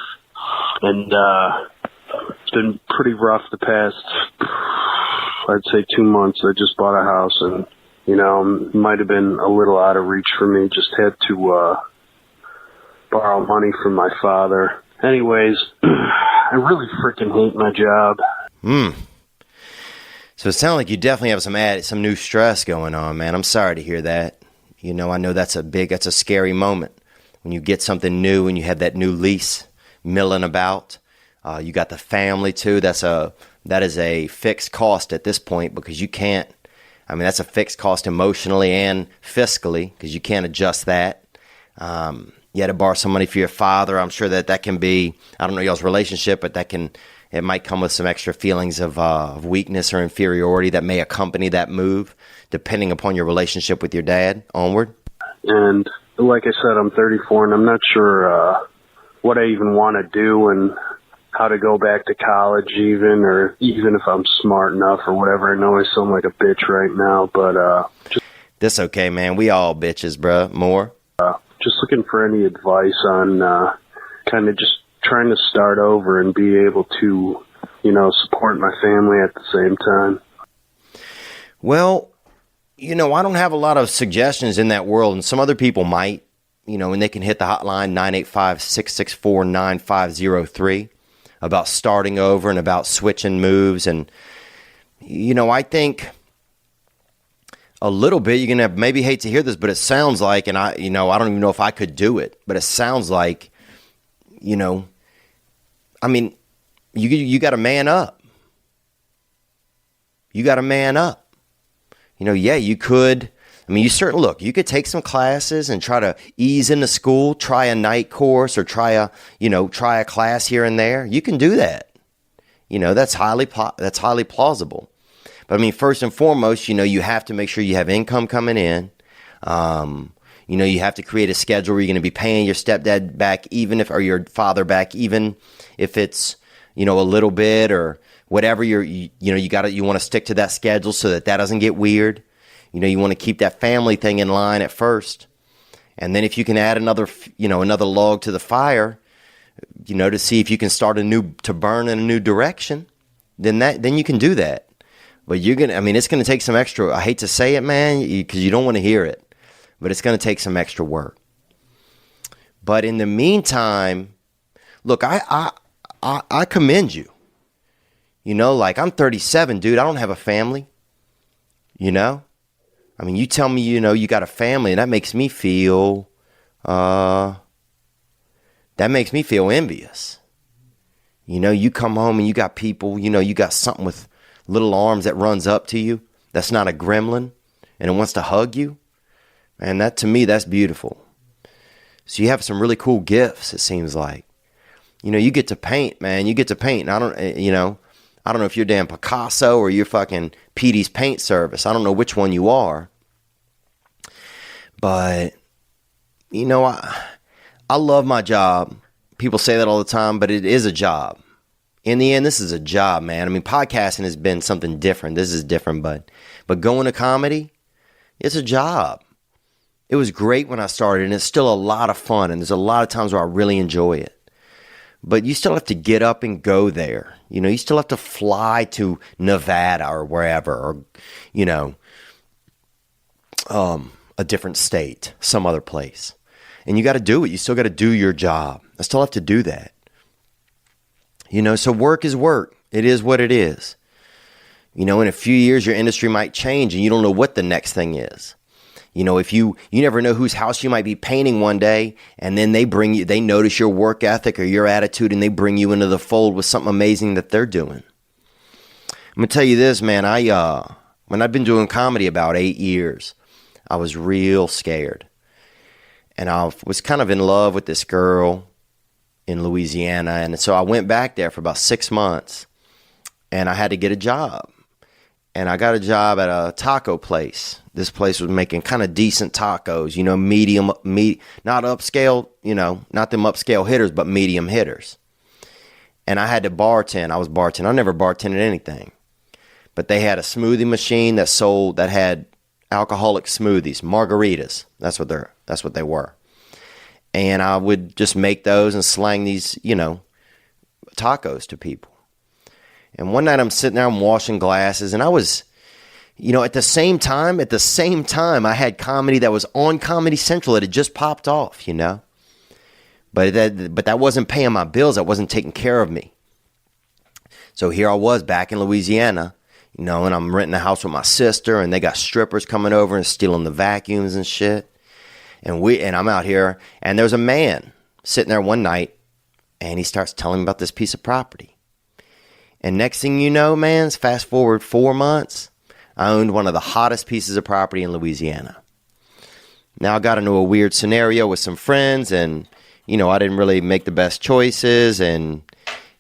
T: and it's been pretty rough the past, I'd say 2 months. I just bought a house, and, you know, it might have been a little out of reach for me. Just had to borrow money from my father. Anyways, I really freaking hate my job.
A: So it sounds like you definitely have some new stress going on, man. I'm sorry to hear that. You know, I know that's a scary moment. When you get something new and you have that new lease milling about, you got the family too. That is a fixed cost at this point because you can't. I mean, that's a fixed cost emotionally and fiscally because you can't adjust that. You had to borrow some money for your father. I'm sure that can be. I don't know y'all's relationship, but it might come with some extra feelings of weakness or inferiority that may accompany that move, depending upon your relationship with your dad. Onward.
T: And like I said, I'm 34, and I'm not sure what I even want to do and how to go back to college even, or even if I'm smart enough or whatever. I know I sound like a bitch right now, but
A: That's okay, man. We all bitches, bruh. More?
T: Just looking for any advice on kind of just trying to start over and be able to, you know, support my family at the same time.
A: Well, you know, I don't have a lot of suggestions in that world, and some other people might, you know, and they can hit the hotline 985-664-9503 about starting over and about switching moves. And, you know, I think a little bit, you're going to maybe hate to hear this, but it sounds like, and I don't even know if I could do it, but it sounds like, you know, I mean, you got to man up. You got to man up. You know, yeah, you could. I mean, you could take some classes and try to ease into school, try a night course or try a class here and there. You can do that. You know, that's highly plausible. But I mean, first and foremost, you know, you have to make sure you have income coming in. You know, you have to create a schedule where you're going to be paying your stepdad back, or your father back, even if it's, you know, a little bit or whatever you want to stick to that schedule so that doesn't get weird. You know, you want to keep that family thing in line at first. And then if you can add another log to the fire, you know, to see if you can to burn in a new direction, then you can do that. But it's going to take some extra, I hate to say it, man, because you don't want to hear it, but it's going to take some extra work. But in the meantime, look, I commend you. You know, like I'm 37, dude. I don't have a family. You know? I mean, you tell me, you know, you got a family, and that makes me feel envious. You know, you come home and you got people, you know, you got something with little arms that runs up to you. That's not a gremlin, and it wants to hug you. And to me, that's beautiful. So you have some really cool gifts, it seems like. You get to paint, man. You get to paint. And I don't know if you're damn Picasso or you're fucking Petey's Paint Service. I don't know which one you are. But, I love my job. People say that all the time, but it is a job. In the end, this is a job, man. I mean, podcasting has been something different. This is different, but going to comedy, it's a job. It was great when I started, and it's still a lot of fun, and there's a lot of times where I really enjoy it. But you still have to get up and go there. You still have to fly to Nevada or wherever, or, a different state, some other place. And you got to do it. You still got to do your job. I still have to do that. So work is work. It is what it is. In a few years, your industry might change and you don't know what the next thing is. If you never know whose house you might be painting one day, and then they notice your work ethic or your attitude, and they bring you into the fold with something amazing that they're doing. I'm going to tell you this, man. When I've been doing comedy about 8 years, I was real scared. And I was kind of in love with this girl in Louisiana. And so I went back there for about 6 months, and I had to get a job. And I got a job at a taco place. This place was making kind of decent tacos, medium, not upscale, not them upscale hitters, but medium hitters. And I had to bartend. I was bartending. I never bartended anything. But they had a smoothie machine that had alcoholic smoothies, margaritas. That's what they were. And I would just make those and slang these, tacos to people. And one night I'm sitting there, I'm washing glasses, and I was, at the same time, I had comedy that was on Comedy Central. It had just popped off, But that wasn't paying my bills. That wasn't taking care of me. So here I was back in Louisiana, and I'm renting a house with my sister, and they got strippers coming over and stealing the vacuums and shit. And I'm out here, and there's a man sitting there one night, and he starts telling me about this piece of property. And next thing you know, man, fast forward 4 months, I owned one of the hottest pieces of property in Louisiana. Now I got into a weird scenario with some friends, and, I didn't really make the best choices, and,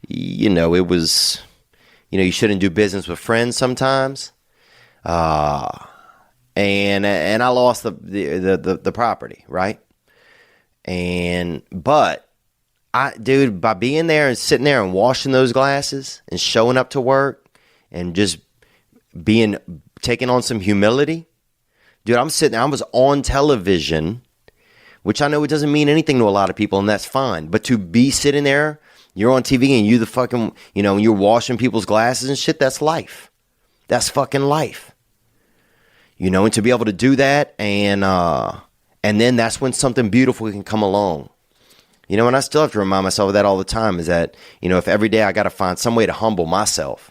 A: it was, you shouldn't do business with friends sometimes. And I lost the property, right? But by being there and sitting there and washing those glasses and showing up to work and just taking on some humility, dude, I'm sitting there, I was on television, which I know it doesn't mean anything to a lot of people, and that's fine. But to be sitting there, you're on TV and you the fucking, and you're washing people's glasses and shit, that's life. That's fucking life. And to be able to do that, and then that's when something beautiful can come along. And I still have to remind myself of that all the time, is that, if every day I got to find some way to humble myself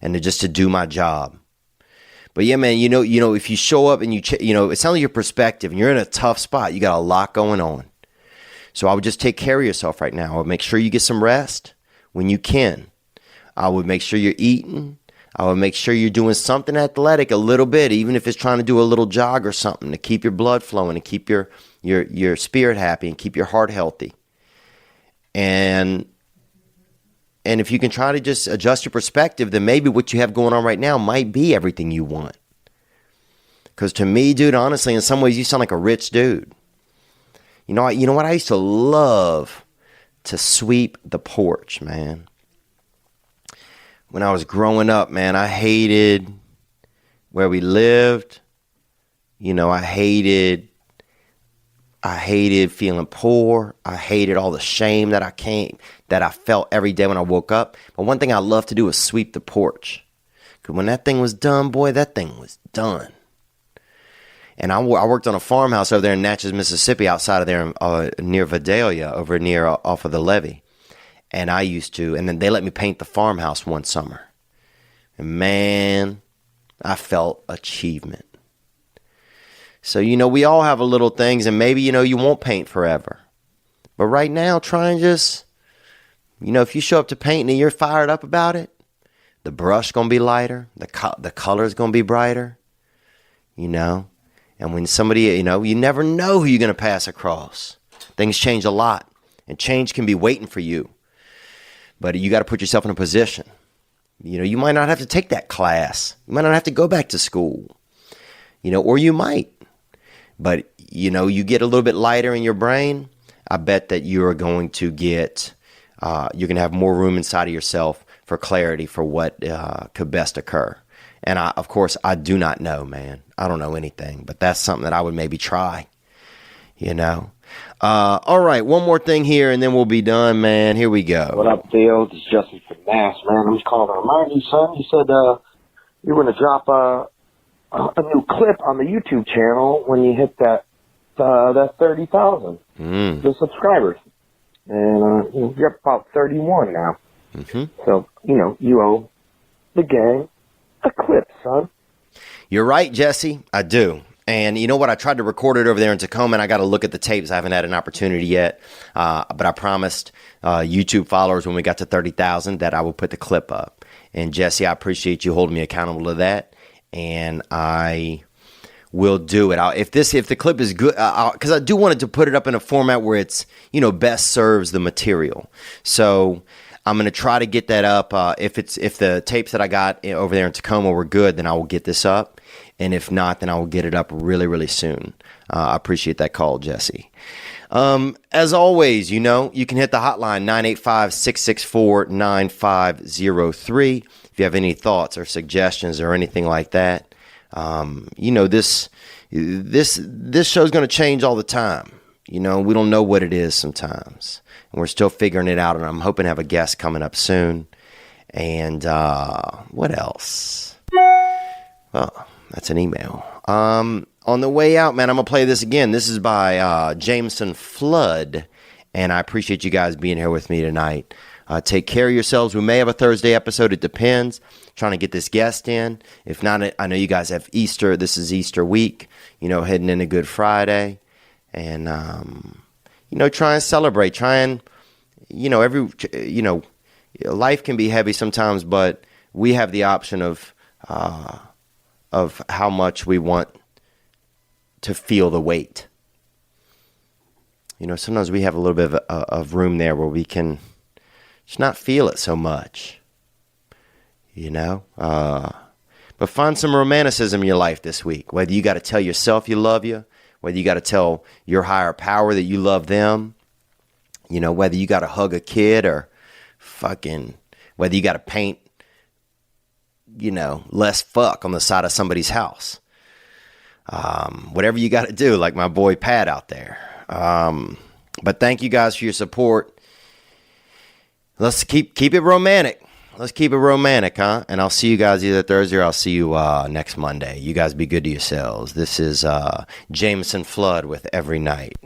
A: and to do my job. But yeah, man, if you show up and it's only your perspective and you're in a tough spot, you got a lot going on. So I would just take care of yourself right now. I would make sure you get some rest when you can. I would make sure you're eating. I would make sure you're doing something athletic a little bit, even if it's trying to do a little jog or something to keep your blood flowing and keep your spirit happy and keep your heart healthy. And if you can try to just adjust your perspective, then maybe what you have going on right now might be everything you want. Because to me, dude, honestly, in some ways, you sound like a rich dude. You know what? I used to love to sweep the porch, man. When I was growing up, man, I hated where we lived. I hated feeling poor. I hated all the shame that I felt every day when I woke up. But one thing I loved to do was sweep the porch. Because when that thing was done, boy, that thing was done. And I worked on a farmhouse over there in Natchez, Mississippi, outside of there near Vidalia, off of the levee. And then they let me paint the farmhouse one summer. And man, I felt achievement. So, we all have a little things, and maybe, you won't paint forever. But right now, try and just, if you show up to painting and you're fired up about it, the brush going to be lighter, the color's going to be brighter, And when somebody, you never know who you're going to pass across. Things change a lot, and change can be waiting for you. But you got to put yourself in a position. You know, you might not have to take that class. You might not have to go back to school. You know, or you might. But, you know, you get a little bit lighter in your brain, I bet that you're going to get, you're going to have more room inside of yourself for clarity for what could best occur. And of course, I do not know, man. I don't know anything, but that's something that I would maybe try, you know. All right, one more thing here, and then we'll be done, man. Here we go.
S: What up, Theo? This is Justin from Mass, man. I'm just calling to remind you, son. You said you were going to drop a new clip on the YouTube channel when you hit that 30,000 the subscribers. And you're up about 31 now.
A: Mm-hmm.
S: So, you know, you owe the gang a clip, son.
A: You're right, Jesse. I do. And you know what? I tried to record it over there in Tacoma, and I got to look at the tapes. I haven't had an opportunity yet. But I promised YouTube followers when we got to 30,000 that I would put the clip up. And Jesse, I appreciate you holding me accountable to that. And I will do it. If the clip is good, because I do want to put it up in a format where it's, you know, best serves the material. So I'm going to try to get that up. If the tapes that I got over there in Tacoma were good, then I will get this up. And if not, then I will get it up really, really soon. I appreciate that call, Jesse. As always, you know, you can hit the hotline, 985-664-9503. If you have any thoughts or suggestions or anything like that, you know, this show's going to change all the time. You know, we don't know what it is sometimes. And we're still figuring it out, and I'm hoping to have a guest coming up soon. And what else? Well, that's an email. On the way out, man, I'm going to play this again. This is by Jameson Flood, and I appreciate you guys being here with me tonight. Take care of yourselves. We may have a Thursday episode. It depends. Trying to get this guest in. If not, I know you guys have Easter. This is Easter week, you know, heading into Good Friday. And, you know, try and celebrate. Try and, you know, life can be heavy sometimes, but we have the option of how much we want to feel the weight. You know, sometimes we have a little bit of room there where we can just not feel it so much. You know? But find some romanticism in your life this week. Whether you got to tell yourself you love you, whether you got to tell your higher power that you love them, you know, whether you got to hug a kid or whether you got to paint, you know, less fuck on the side of somebody's house. Whatever you got to do, like my boy Pat out there. But thank you guys for your support. Let's keep it romantic. Let's keep it romantic, huh? And I'll see you guys either Thursday or I'll see you next Monday. You guys be good to yourselves. This is Jameson Flood with Every Night.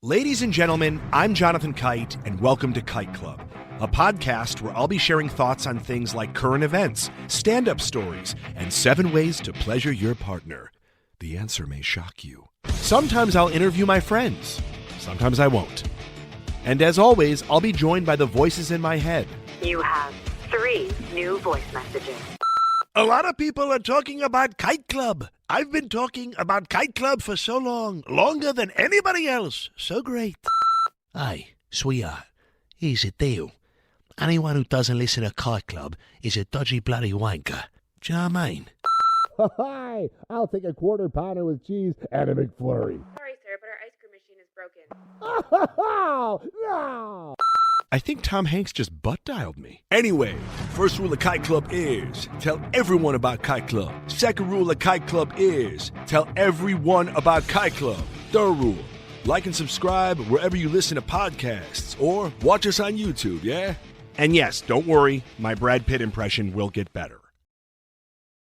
H: Ladies and gentlemen, I'm Jonathan Kite, and welcome to Kite Club, a podcast where I'll be sharing thoughts on things like current events, stand-up stories, and 7 ways to pleasure your partner. The answer may shock you. Sometimes I'll interview my friends. Sometimes I won't. And as always, I'll be joined by the voices in my head.
I: You have 3 new voice messages.
J: A lot of people are talking about Kite Club. I've been talking about Kite Club for so long, longer than anybody else. So great. Hey, sweetheart, here's it Theo. Anyone who doesn't listen to Kite Club is a dodgy bloody wanker. Do you know what I mean?
K: Hi, I'll take a quarter pounder with cheese and a McFlurry.
U: Sorry, sir, but our ice cream machine is broken.
K: No!
H: I think Tom Hanks just butt-dialed me. Anyway, first rule of Kite Club is tell everyone about Kite Club. Second rule of Kite Club is tell everyone about Kite Club. Third rule, like and subscribe wherever you listen to podcasts or watch us on YouTube, yeah? And yes, don't worry, my Brad Pitt impression will get better.